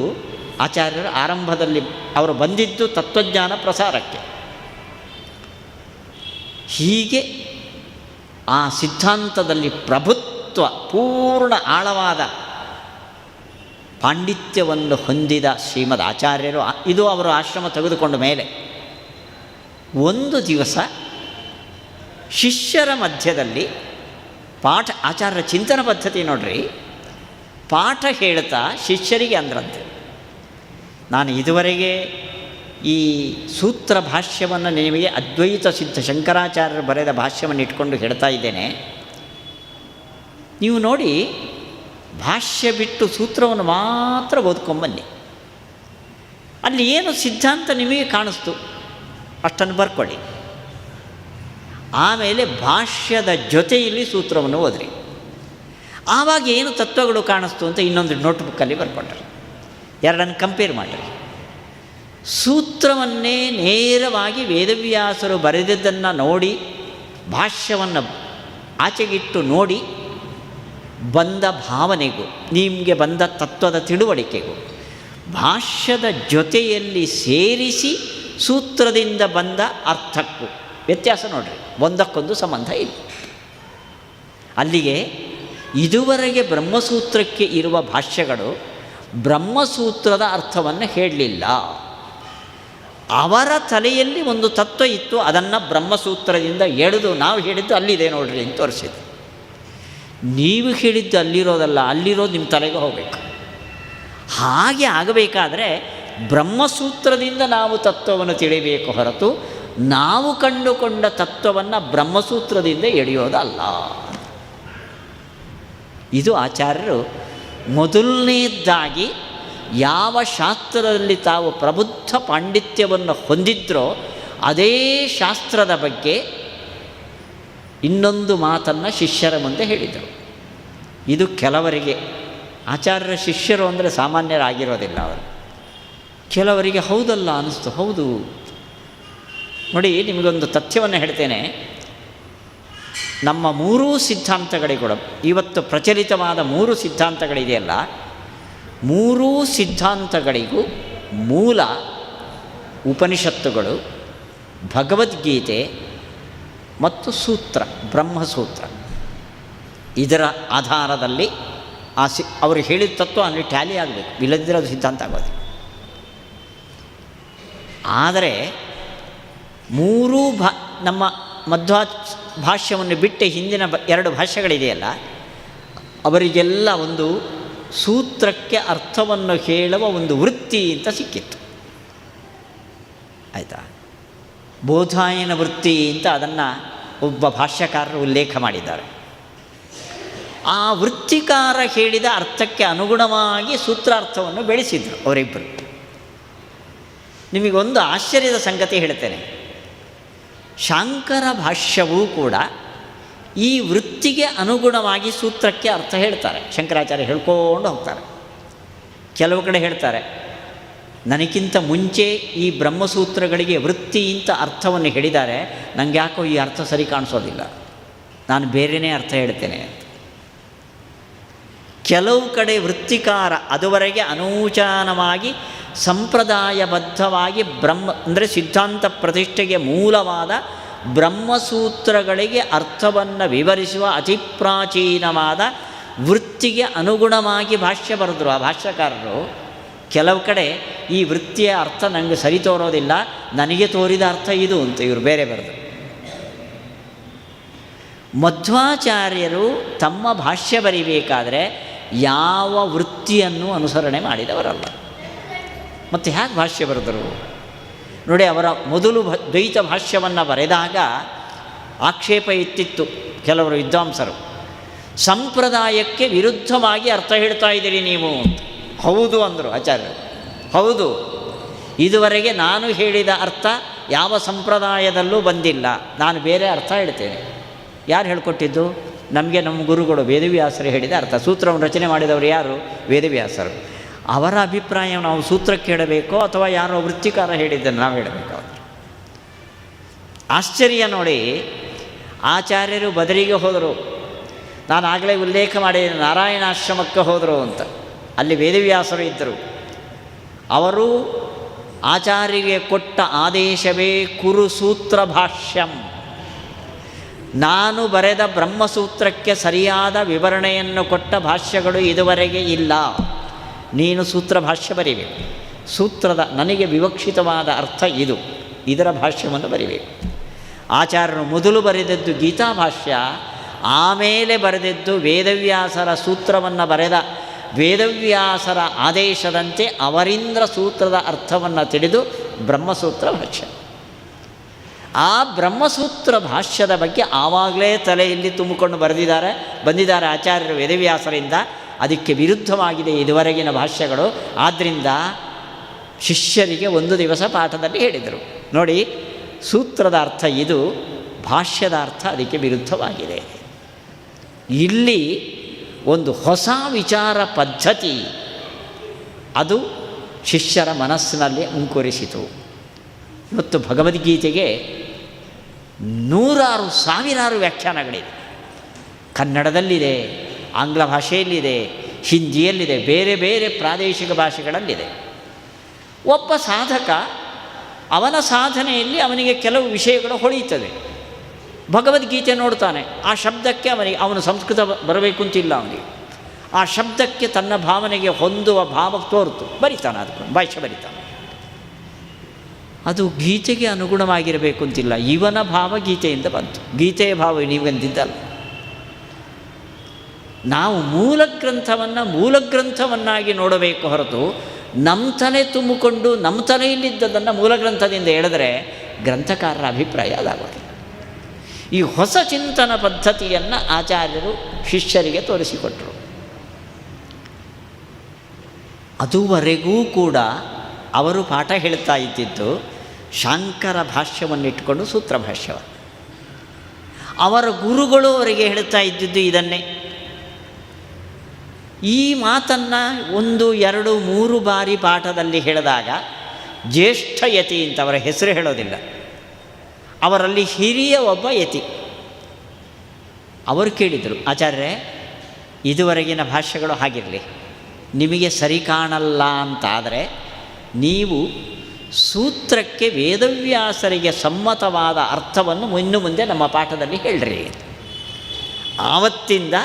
ಆಚಾರ್ಯರ ಆರಂಭದಲ್ಲಿ ಅವರು ಬಂದಿದ್ದು ತತ್ವಜ್ಞಾನ ಪ್ರಸಾರಕ್ಕೆ. ಹೀಗೆ ಆ ಸಿದ್ಧಾಂತದಲ್ಲಿ ಪ್ರಭುತ್ವ ಪೂರ್ಣ ಆಳವಾದ ಪಾಂಡಿತ್ಯವನ್ನು ಹೊಂದಿದ ಶ್ರೀಮದ್ ಆಚಾರ್ಯರು, ಇದು ಅವರು ಆಶ್ರಮ ತೆಗೆದುಕೊಂಡ ಮೇಲೆ ಒಂದು ದಿವಸ ಶಿಷ್ಯರ ಮಧ್ಯದಲ್ಲಿ ಪಾಠ, ಆಚಾರ್ಯರ ಚಿಂತನ ಪದ್ಧತಿ ನೋಡ್ರಿ, ಪಾಠ ಹೇಳ್ತಾ ಶಿಷ್ಯರಿಗೆ ಅಂದ್ರಂತೆ, ನಾನು ಇದುವರೆಗೆ ಈ ಸೂತ್ರ ಭಾಷ್ಯವನ್ನು ನಿಮಗೆ ಅದ್ವೈತ ಸಿದ್ಧ ಶಂಕರಾಚಾರ್ಯರು ಬರೆದ ಭಾಷ್ಯವನ್ನು ಇಟ್ಕೊಂಡು ಹೇಳ್ತಾ ಇದ್ದೇನೆ. ನೀವು ನೋಡಿ ಭಾಷ್ಯ ಬಿಟ್ಟು ಸೂತ್ರವನ್ನು ಮಾತ್ರ ಓದ್ಕೊಂಬನ್ನಿ. ಅಲ್ಲಿ ಏನು ಸಿದ್ಧಾಂತ ನಿಮಗೆ ಕಾಣಿಸ್ತು ಅಷ್ಟನ್ನು ಬರ್ಕೊಳ್ಳಿ. ಆಮೇಲೆ ಭಾಷ್ಯದ ಜೊತೆಯಲ್ಲಿ ಸೂತ್ರವನ್ನು ಓದ್ರಿ. ಆವಾಗ ಏನು ತತ್ವಗಳು ಕಾಣಿಸ್ತು ಅಂತ ಇನ್ನೊಂದು ನೋಟ್ಬುಕ್ಕಲ್ಲಿ ಬರ್ಕೊಂಡ್ರಿ. ಎರಡನ್ನು ಕಂಪೇರ್ ಮಾಡಿರಿ. ಸೂತ್ರವನ್ನೇ ನೇರವಾಗಿ ವೇದವ್ಯಾಸರು ಬರೆದಿದ್ದನ್ನು ನೋಡಿ, ಭಾಷ್ಯವನ್ನು ಆಚೆಗಿಟ್ಟು ನೋಡಿ, ಬಂದ ಭಾವನೆಗೂ ನಿಮಗೆ ಬಂದ ತತ್ವದ ತಿಳುವಳಿಕೆಗೂ ಭಾಷ್ಯದ ಜೊತೆಯಲ್ಲಿ ಸೇರಿಸಿ ಸೂತ್ರದಿಂದ ಬಂದ ಅರ್ಥಕ್ಕೂ ವ್ಯತ್ಯಾಸ ನೋಡ್ರಿ, ಒಂದಕ್ಕೊಂದು ಸಂಬಂಧ ಇಲ್ಲ. ಅಲ್ಲಿಗೆ ಇದುವರೆಗೆ ಬ್ರಹ್ಮಸೂತ್ರಕ್ಕೆ ಇರುವ ಭಾಷ್ಯಗಳು ಬ್ರಹ್ಮಸೂತ್ರದ ಅರ್ಥವನ್ನು ಹೇಳಲಿಲ್ಲ. ಅವರ ತಲೆಯಲ್ಲಿ ಒಂದು ತತ್ವ ಇತ್ತು, ಅದನ್ನು ಬ್ರಹ್ಮಸೂತ್ರದಿಂದ ಎಳೆದು ನಾವು ಹೇಳಿದ್ದು ಅಲ್ಲಿದೆ ನೋಡ್ರಿ ಅಂತ ತೋರಿಸಿದೆ. ನೀವು ಹೇಳಿದ್ದು ಅಲ್ಲಿರೋದಲ್ಲ, ಅಲ್ಲಿರೋದು ನಿಮ್ಮ ತಲೆಗೆ ಹೋಗಬೇಕು. ಹಾಗೆ ಆಗಬೇಕಾದ್ರೆ ಬ್ರಹ್ಮಸೂತ್ರದಿಂದ ನಾವು ತತ್ವವನ್ನು ತಿಳಿಬೇಕು ಹೊರತು ನಾವು ಕಂಡುಕೊಂಡ ತತ್ವವನ್ನು ಬ್ರಹ್ಮಸೂತ್ರದಿಂದ ಎಳೆಯೋದಲ್ಲ. ಇದು ಆಚಾರ್ಯರು ಮೊದಲನೇದಾಗಿ ಯಾವ ಶಾಸ್ತ್ರದಲ್ಲಿ ತಾವು ಪ್ರಬುದ್ಧ ಪಾಂಡಿತ್ಯವನ್ನು ಹೊಂದಿದ್ರೋ ಅದೇ ಶಾಸ್ತ್ರದ ಬಗ್ಗೆ ಇನ್ನೊಂದು ಮಾತನ್ನು ಶಿಷ್ಯರ ಮುಂದೆ ಹೇಳಿದರು. ಇದು ಕೆಲವರಿಗೆ, ಆಚಾರ್ಯರ ಶಿಷ್ಯರು ಅಂದರೆ ಸಾಮಾನ್ಯರಾಗಿರೋದಿಲ್ಲ ಅವರು, ಕೆಲವರಿಗೆ ಹೌದಲ್ಲ ಅನ್ನಿಸ್ತು. ಹೌದು ನೋಡಿ, ನಿಮಗೊಂದು ತಥ್ಯವನ್ನು ಹೇಳ್ತೇನೆ. ನಮ್ಮ ಮೂರೂ ಸಿದ್ಧಾಂತಗಳಿಗೂ, ಇವತ್ತು ಪ್ರಚಲಿತವಾದ 3 ಸಿದ್ಧಾಂತಗಳಿದೆಯಲ್ಲ, 3 ಸಿದ್ಧಾಂತಗಳಿಗೂ ಮೂಲ ಉಪನಿಷತ್ತುಗಳು, ಭಗವದ್ಗೀತೆ ಮತ್ತು ಸೂತ್ರ, ಬ್ರಹ್ಮಸೂತ್ರ. ಇದರ ಆಧಾರದಲ್ಲಿ ಅವರು ಹೇಳಿದ ತತ್ವ ಅಲ್ಲಿ ಟ್ಯಾಲಿ ಆಗಬೇಕು, ಇಲ್ಲದಿದ್ದರೆ ಅದು ಸಿದ್ಧಾಂತ ಆಗೋದು. ಆದರೆ 3 ನಮ್ಮ ಮಧ್ವ ಭಾಷ್ಯವನ್ನು ಬಿಟ್ಟು ಹಿಂದಿನ 2 ಭಾಷ್ಯಗಳಿದೆಯಲ್ಲ, ಅವರಿಗೆಲ್ಲ ಒಂದು ಸೂತ್ರಕ್ಕೆ ಅರ್ಥವನ್ನು ಹೇಳುವ ಒಂದು ವೃತ್ತಿ ಅಂತ ಸಿಕ್ಕಿತ್ತು. ಆಯಿತಾ? ಬೋಧಾಯನ ವೃತ್ತಿ ಅಂತ ಅದನ್ನು ಒಬ್ಬ ಭಾಷ್ಯಕಾರರು ಉಲ್ಲೇಖ ಮಾಡಿದ್ದಾರೆ. ಆ ವೃತ್ತಿಕಾರ ಹೇಳಿದ ಅರ್ಥಕ್ಕೆ ಅನುಗುಣವಾಗಿ ಸೂತ್ರಾರ್ಥವನ್ನು ಬೆಳೆಸಿದರು ಅವರಿಬ್ಬರು. ನಿಮಗೊಂದು ಆಶ್ಚರ್ಯದ ಸಂಗತಿ ಹೇಳ್ತೇನೆ. ಶಾಂಕರ ಭಾಷ್ಯವೂ ಕೂಡ ಈ ವೃತ್ತಿಗೆ ಅನುಗುಣವಾಗಿ ಸೂತ್ರಕ್ಕೆ ಅರ್ಥ ಹೇಳ್ತಾರೆ. ಶಂಕರಾಚಾರ್ಯ ಹೇಳ್ಕೊಂಡು ಹೋಗ್ತಾರೆ. ಕೆಲವು ಕಡೆ ಹೇಳ್ತಾರೆ, ನನಗಿಂತ ಮುಂಚೆ ಈ ಬ್ರಹ್ಮಸೂತ್ರಗಳಿಗೆ ವೃತ್ತಿ ಅಂತ ಅರ್ಥವನ್ನು ಹೇಳಿದ್ದಾರೆ, ನನಗೆ ಯಾಕೋ ಈ ಅರ್ಥ ಸರಿ ಕಾಣಿಸೋದಿಲ್ಲ, ನಾನು ಬೇರೆಯೇ ಅರ್ಥ ಹೇಳ್ತೇನೆ ಅಂತ. ಕೆಲವು ಕಡೆ ವೃತ್ತಿಕಾರ ಅದುವರೆಗೆ ಅನೂಚಾನವಾಗಿ ಸಂಪ್ರದಾಯಬದ್ಧವಾಗಿ ಬ್ರಹ್ಮ ಅಂದರೆ ಸಿದ್ಧಾಂತ ಪ್ರತಿಷ್ಠೆಗೆ ಮೂಲವಾದ ಬ್ರಹ್ಮಸೂತ್ರಗಳಿಗೆ ಅರ್ಥವನ್ನು ವಿವರಿಸುವ ಅತಿ ಪ್ರಾಚೀನವಾದ ವೃತ್ತಿಗೆ ಅನುಗುಣವಾಗಿ ಭಾಷ್ಯ ಬರೆದರು ಆ ಭಾಷ್ಯಕಾರರು. ಕೆಲವು ಕಡೆ ಈ ವೃತ್ತಿಯ ಅರ್ಥ ನನಗೆ ಸರಿ ತೋರೋದಿಲ್ಲ, ನನಗೆ ತೋರಿದ ಅರ್ಥ ಇದು ಅಂತ ಇವರು ಬೇರೆ ಬರೆದರು. ಮಧ್ವಾಚಾರ್ಯರು ತಮ್ಮ ಭಾಷ್ಯ ಬರಿಬೇಕಾದರೆ ಯಾವ ವೃತ್ತಿಯನ್ನು ಅನುಸರಣೆ ಮಾಡಿದವರಲ್ಲ. ಮತ್ತು ಹೇಗೆ ಭಾಷ್ಯ ಬರೆದರು ನೋಡಿ. ಅವರ ಮೊದಲು ದ್ವೈತ ಭಾಷ್ಯವನ್ನು ಬರೆದಾಗ ಆಕ್ಷೇಪ ಇತ್ತಿತ್ತು ಕೆಲವರು ವಿದ್ವಾಂಸರು, ಸಂಪ್ರದಾಯಕ್ಕೆ ವಿರುದ್ಧವಾಗಿ ಅರ್ಥ ಹೇಳ್ತಾ ಇದ್ದೀರಿ ನೀವು ಅಂತ. ಹೌದು ಅಂದರು ಆಚಾರ್ಯರು. ಹೌದು, ಇದುವರೆಗೆ ನಾನು ಹೇಳಿದ ಅರ್ಥ ಯಾವ ಸಂಪ್ರದಾಯದಲ್ಲೂ ಬಂದಿಲ್ಲ, ನಾನು ಬೇರೆ ಅರ್ಥ ಹೇಳ್ತೇನೆ. ಯಾರು ಹೇಳ್ಕೊಟ್ಟಿದ್ದು? ನಮಗೆ ನಮ್ಮ ಗುರುಗಳು ವೇದವ್ಯಾಸರು ಹೇಳಿದ ಅರ್ಥ. ಸೂತ್ರವನ್ನು ರಚನೆ ಮಾಡಿದವರು ಯಾರು? ವೇದವ್ಯಾಸರು. ಅವರ ಅಭಿಪ್ರಾಯ ನಾವು ಸೂತ್ರಕ್ಕೆ ಹೇಳಬೇಕೋ ಅಥವಾ ಯಾರೋ ವೃತ್ತಿಕಾರ ಹೇಳಿದ್ದನ್ನು ನಾವು ಹೇಳಬೇಕೋ? ಆಶ್ಚರ್ಯ ನೋಡಿ. ಆಚಾರ್ಯರು ಬದರಿಗೆ ಹೋದರು. ನಾನು ಆಗಲೇ ಉಲ್ಲೇಖ ಮಾಡಿದ್ದೇನೆ, ನಾರಾಯಣಾಶ್ರಮಕ್ಕೆ ಹೋದರು ಅಂತ. ಅಲ್ಲಿ ವೇದವ್ಯಾಸರು ಇದ್ದರು. ಅವರು ಆಚಾರ್ಯರಿಗೆ ಕೊಟ್ಟ ಆದೇಶವೇ ಕುರು ಸೂತ್ರ ಭಾಷ್ಯಂ. ನಾನು ಬರೆದ ಬ್ರಹ್ಮಸೂತ್ರಕ್ಕೆ ಸರಿಯಾದ ವಿವರಣೆಯನ್ನು ಕೊಟ್ಟ ಭಾಷ್ಯಗಳು ಇದುವರೆಗೆ ಇಲ್ಲ, ನೀನು ಸೂತ್ರ ಭಾಷ್ಯ ಬರಿಬೇಕು. ಸೂತ್ರದ ನನಗೆ ವಿವಕ್ಷಿತವಾದ ಅರ್ಥ ಇದು, ಇದರ ಭಾಷ್ಯವನ್ನು ಬರಿಬೇಕು. ಆಚಾರ್ಯರು ಮೊದಲು ಬರೆದದ್ದು ಗೀತಾ ಭಾಷ್ಯ, ಆಮೇಲೆ ಬರೆದದ್ದು ವೇದವ್ಯಾಸರ ಸೂತ್ರವನ್ನು ಬರೆದ ವೇದವ್ಯಾಸರ ಆದೇಶದಂತೆ ಅವರಿಂದ್ರ ಸೂತ್ರದ ಅರ್ಥವನ್ನು ತಿಳಿದು ಬ್ರಹ್ಮಸೂತ್ರ ಭಾಷ್ಯ. ಆ ಬ್ರಹ್ಮಸೂತ್ರ ಭಾಷ್ಯದ ಬಗ್ಗೆ ಆವಾಗಲೇ ತಲೆಯಲ್ಲಿ ತುಂಬಿಕೊಂಡು ಬಂದಿದ್ದಾರೆ ಆಚಾರ್ಯರು ವೇದವ್ಯಾಸರಿಂದ. ಅದಕ್ಕೆ ವಿರುದ್ಧವಾಗಿದೆ ಇದುವರೆಗಿನ ಭಾಷ್ಯಗಳು. ಆದ್ದರಿಂದ ಶಿಷ್ಯರಿಗೆ ಒಂದು ದಿವಸ ಪಾಠದಲ್ಲಿ ಹೇಳಿದರು, ನೋಡಿ ಸೂತ್ರದ ಅರ್ಥ ಇದು, ಭಾಷ್ಯದ ಅರ್ಥ ಅದಕ್ಕೆ ವಿರುದ್ಧವಾಗಿದೆ. ಇಲ್ಲಿ ಒಂದು ಹೊಸ ವಿಚಾರ ಪದ್ಧತಿ ಅದು ಶಿಷ್ಯರ ಮನಸ್ಸಿನಲ್ಲಿ ಅಂಕುರಿಸಿತು. ಇವತ್ತು ಭಗವದ್ಗೀತೆಗೆ ನೂರಾರು ಸಾವಿರಾರು ವ್ಯಾಖ್ಯಾನಗಳಿದೆ. ಕನ್ನಡದಲ್ಲಿದೆ, ಆಂಗ್ಲ ಭಾಷೆಯಲ್ಲಿದೆ, ಹಿಂದಿಯಲ್ಲಿದೆ, ಬೇರೆ ಬೇರೆ ಪ್ರಾದೇಶಿಕ ಭಾಷೆಗಳಲ್ಲಿದೆ. ಒಬ್ಬ ಸಾಧಕ ಅವನ ಸಾಧನೆಯಲ್ಲಿ ಅವನಿಗೆ ಕೆಲವು ವಿಷಯಗಳು ಹೊಳೆಯುತ್ತದೆ. ಭಗವದ್ಗೀತೆ ನೋಡ್ತಾನೆ, ಆ ಶಬ್ದಕ್ಕೆ ಅವನು ಸಂಸ್ಕೃತ ಬರಬೇಕು ಅಂತಿಲ್ಲ, ಅವನಿಗೆ ಆ ಶಬ್ದಕ್ಕೆ ತನ್ನ ಭಾವನೆಗೆ ಹೊಂದುವ ಭಾವ ತೋರ್ತು, ಬರಿತಾನೆ, ಅದಕ್ಕೆ ಭಾಷ್ಯ ಬರಿತಾನೆ. ಅದು ಗೀತೆಗೆ ಅನುಗುಣವಾಗಿರಬೇಕು ಅಂತಿಲ್ಲ, ಇವನ ಭಾವ ಗೀತೆಯಿಂದ ಬಂತು, ಗೀತೆಯ ಭಾವ ನೀವಂದಿದ್ದಲ್ಲ. ನಾವು ಮೂಲ ಗ್ರಂಥವನ್ನಾಗಿ ನೋಡಬೇಕು ಹೊರತು ನಮ್ಮ ತಲೆ ತುಂಬಿಕೊಂಡು ನಮ್ಮ ತಲೆಯಲ್ಲಿದ್ದದನ್ನು ಮೂಲ ಗ್ರಂಥದಿಂದ ಹೇಳಿದ್ರೆ ಗ್ರಂಥಕಾರರ ಅಭಿಪ್ರಾಯ ಅದಾಗೋದಿಲ್ಲ. ಈ ಹೊಸ ಚಿಂತನ ಪದ್ಧತಿಯನ್ನು ಆಚಾರ್ಯರು ಶಿಷ್ಯರಿಗೆ ತೋರಿಸಿಕೊಟ್ಟರು. ಅದುವರೆಗೂ ಕೂಡ ಅವರು ಪಾಠ ಹೇಳ್ತಾ ಇದ್ದಿದ್ದು ಶಾಂಕರ ಭಾಷ್ಯವನ್ನಿಟ್ಟುಕೊಂಡು ಸೂತ್ರ ಭಾಷ್ಯವನ್ನು. ಅವರ ಗುರುಗಳು ಅವರಿಗೆ ಹೇಳ್ತಾ ಇದ್ದಿದ್ದು ಇದನ್ನೇ. ಈ ಮಾತನ್ನು 1, 2, 3 ಬಾರಿ ಪಾಠದಲ್ಲಿ ಹೇಳಿದಾಗ ಜ್ಯೇಷ್ಠ ಯತಿ ಅಂತ ಅವರ ಹೆಸರು ಹೇಳೋದಿಲ್ಲ, ಅವರಲ್ಲಿ ಹಿರಿಯ ಒಬ್ಬ ಯತಿ ಅವರು ಕೇಳಿದರು, ಆಚಾರ್ಯರೇ ಇದುವರೆಗಿನ ಭಾಷ್ಯಗಳು ಹಾಗಿರಲಿ, ನಿಮಗೆ ಸರಿ ಕಾಣಲ್ಲ ಅಂತಾದರೆ ನೀವು ಸೂತ್ರಕ್ಕೆ ವೇದವ್ಯಾಸರಿಗೆ ಸಮ್ಮತವಾದ ಅರ್ಥವನ್ನು ಇನ್ನು ಮುಂದೆ ನಮ್ಮ ಪಾಠದಲ್ಲಿ ಹೇಳ್ರಿ. ಆವತ್ತಿಂದ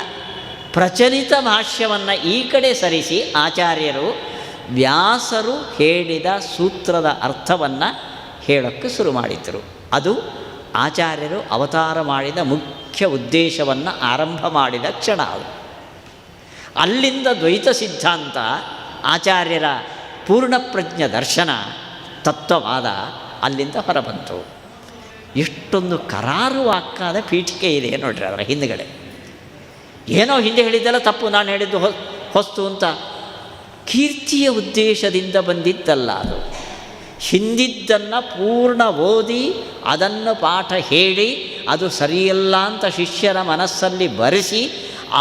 ಪ್ರಚಲಿತ ಭಾಷ್ಯವನ್ನು ಈ ಕಡೆ ಸರಿಸಿ ಆಚಾರ್ಯರು ವ್ಯಾಸರು ಹೇಳಿದ ಸೂತ್ರದ ಅರ್ಥವನ್ನು ಹೇಳೋಕ್ಕೆ ಶುರು ಮಾಡಿದರು. ಅದು ಆಚಾರ್ಯರು ಅವತಾರ ಮಾಡಿದ ಮುಖ್ಯ ಉದ್ದೇಶವನ್ನು ಆರಂಭ ಮಾಡಿದ ಕ್ಷಣ ಅದು. ಅಲ್ಲಿಂದ ದ್ವೈತ ಸಿದ್ಧಾಂತ, ಆಚಾರ್ಯರ ಪೂರ್ಣಪ್ರಜ್ಞ ದರ್ಶನ, ತತ್ವವಾದ ಅಲ್ಲಿಂದ ಹೊರಬಂತು. ಎಷ್ಟೊಂದು ಕರಾರುವಾಕ್ಕಾದ ಪೀಠಿಕೆ ಇದೆ ನೋಡ್ರಿ ಅದರ ಹಿಂದುಗಡೆ. ಏನೋ ಹಿಂದೆ ಹೇಳಿದ್ದೆಲ್ಲ ತಪ್ಪು, ನಾನು ಹೇಳಿದ್ದು ಹೊಸ್ತು ಅಂತ ಕೀರ್ತಿಯ ಉದ್ದೇಶದಿಂದ ಬಂದಿದ್ದಲ್ಲ ಅದು. ಹಿಂದಿದ್ದನ್ನು ಪೂರ್ಣ ಓದಿ ಅದನ್ನು ಪಾಠ ಹೇಳಿ ಅದು ಸರಿಯಲ್ಲ ಅಂತ ಶಿಷ್ಯರ ಮನಸ್ಸಲ್ಲಿ ಬರೆಸಿ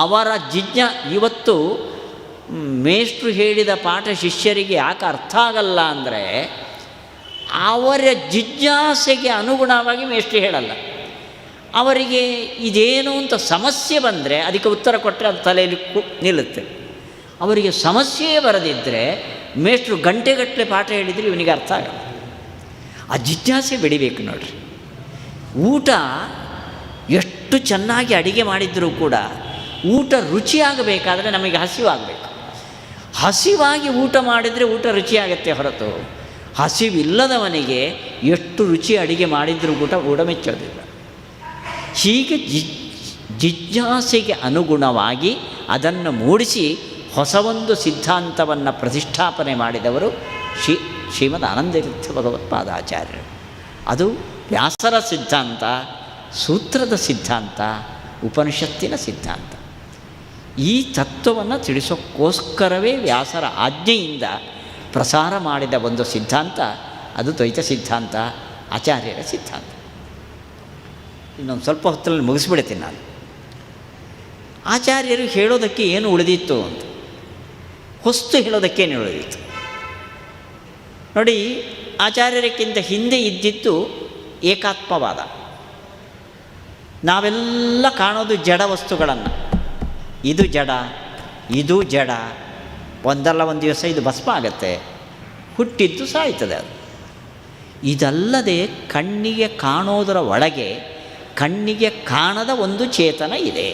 ಅವರ ಇವತ್ತು ಮೇಷ್ಟ್ರು ಹೇಳಿದ ಪಾಠ ಶಿಷ್ಯರಿಗೆ ಯಾಕೆ ಅರ್ಥ ಆಗಲ್ಲ ಅಂದರೆ ಅವರ ಜಿಜ್ಞಾಸೆಗೆ ಅನುಗುಣವಾಗಿ ಮೇಷ್ಟ್ರು ಹೇಳಲ್ಲ. ಅವರಿಗೆ ಇದೇನು ಅಂತ ಸಮಸ್ಯೆ ಬಂದರೆ ಅದಕ್ಕೆ ಉತ್ತರ ಕೊಟ್ಟರೆ ಅದು ತಲೆಯಲ್ಲಿ ನಿಲ್ಲುತ್ತೆ. ಅವರಿಗೆ ಸಮಸ್ಯೆಯೇ ಬರದಿದ್ದರೆ ಮೇಷ್ಟ್ರು ಗಂಟೆಗಟ್ಟಲೆ ಪಾಠ ಹೇಳಿದರೆ ಇವನಿಗೆ ಅರ್ಥ ಆಗಲ್ಲ. ಆ ಜಿಜ್ಞಾಸೆ ಬೆಳಿಬೇಕು ನೋಡ್ರಿ. ಊಟ ಎಷ್ಟು ಚೆನ್ನಾಗಿ ಅಡಿಗೆ ಮಾಡಿದರೂ ಕೂಡ ಊಟ ರುಚಿಯಾಗಬೇಕಾದರೆ ನಮಗೆ ಹಸಿವಾಗಬೇಕು. ಹಸಿವಾಗಿ ಊಟ ಮಾಡಿದರೆ ಊಟ ರುಚಿಯಾಗತ್ತೆ ಹೊರತು ಹಸಿವಿಲ್ಲದವನಿಗೆ ಎಷ್ಟು ರುಚಿ ಅಡಿಗೆ ಮಾಡಿದರೂ ಊಟ ಮೆಚ್ಚೋದಿಲ್ಲ. ಹೀಗೆ ಜಿಜ್ಞಾಸೆಗೆ ಅನುಗುಣವಾಗಿ ಅದನ್ನು ಮೂಡಿಸಿ ಹೊಸವೊಂದು ಸಿದ್ಧಾಂತವನ್ನು ಪ್ರತಿಷ್ಠಾಪನೆ ಮಾಡಿದವರು ಶ್ರೀಮದ್ ಆನಂದತೀರ್ಥ ಭಗವತ್ಪಾದಾಚಾರ್ಯರು. ಅದು ವ್ಯಾಸರ ಸಿದ್ಧಾಂತ, ಸೂತ್ರದ ಸಿದ್ಧಾಂತ, ಉಪನಿಷತ್ತಿನ ಸಿದ್ಧಾಂತ. ಈ ತತ್ವವನ್ನು ತಿಳಿಸೋಕ್ಕೋಸ್ಕರವೇ ವ್ಯಾಸರ ಆಜ್ಞೆಯಿಂದ ಪ್ರಸಾರ ಮಾಡಿದ ಒಂದು ಸಿದ್ಧಾಂತ ಅದು ದ್ವೈತ ಸಿದ್ಧಾಂತ, ಆಚಾರ್ಯರ ಸಿದ್ಧಾಂತ. ಇನ್ನೊಂದು ಸ್ವಲ್ಪ ಹೊತ್ತಲ್ಲಿ ಮುಗಿಸ್ಬಿಡ್ತೀನಿ ನಾನು. ಆಚಾರ್ಯರು ಹೇಳೋದಕ್ಕೆ ಏನು ಉಳಿದಿತ್ತು ಅಂತ, ಹೊಸ್ತು ಹೇಳೋದಕ್ಕೇನು ಉಳಿದಿತ್ತು ನೋಡಿ. ಆಚಾರ್ಯರಕ್ಕಿಂತ ಹಿಂದೆ ಇದ್ದಿತ್ತು ಏಕಾತ್ಮವಾದ. ನಾವೆಲ್ಲ ಕಾಣೋದು ಜಡ ವಸ್ತುಗಳನ್ನು, ಇದು ಜಡ, ಇದು ಜಡ, ಒಂದಲ್ಲ ಒಂದು ದಿವಸ ಇದು ಭಸ್ಮ ಆಗತ್ತೆ, ಹುಟ್ಟಿದ್ದು ಸಾಯ್ತದೆ. ಅದು ಇದಲ್ಲದೆ ಕಣ್ಣಿಗೆ ಕಾಣೋದರ ಒಳಗೆ ಕಣ್ಣಿಗೆ ಕಾಣದ ಒಂದು ಚೇತನ ಇದೆ.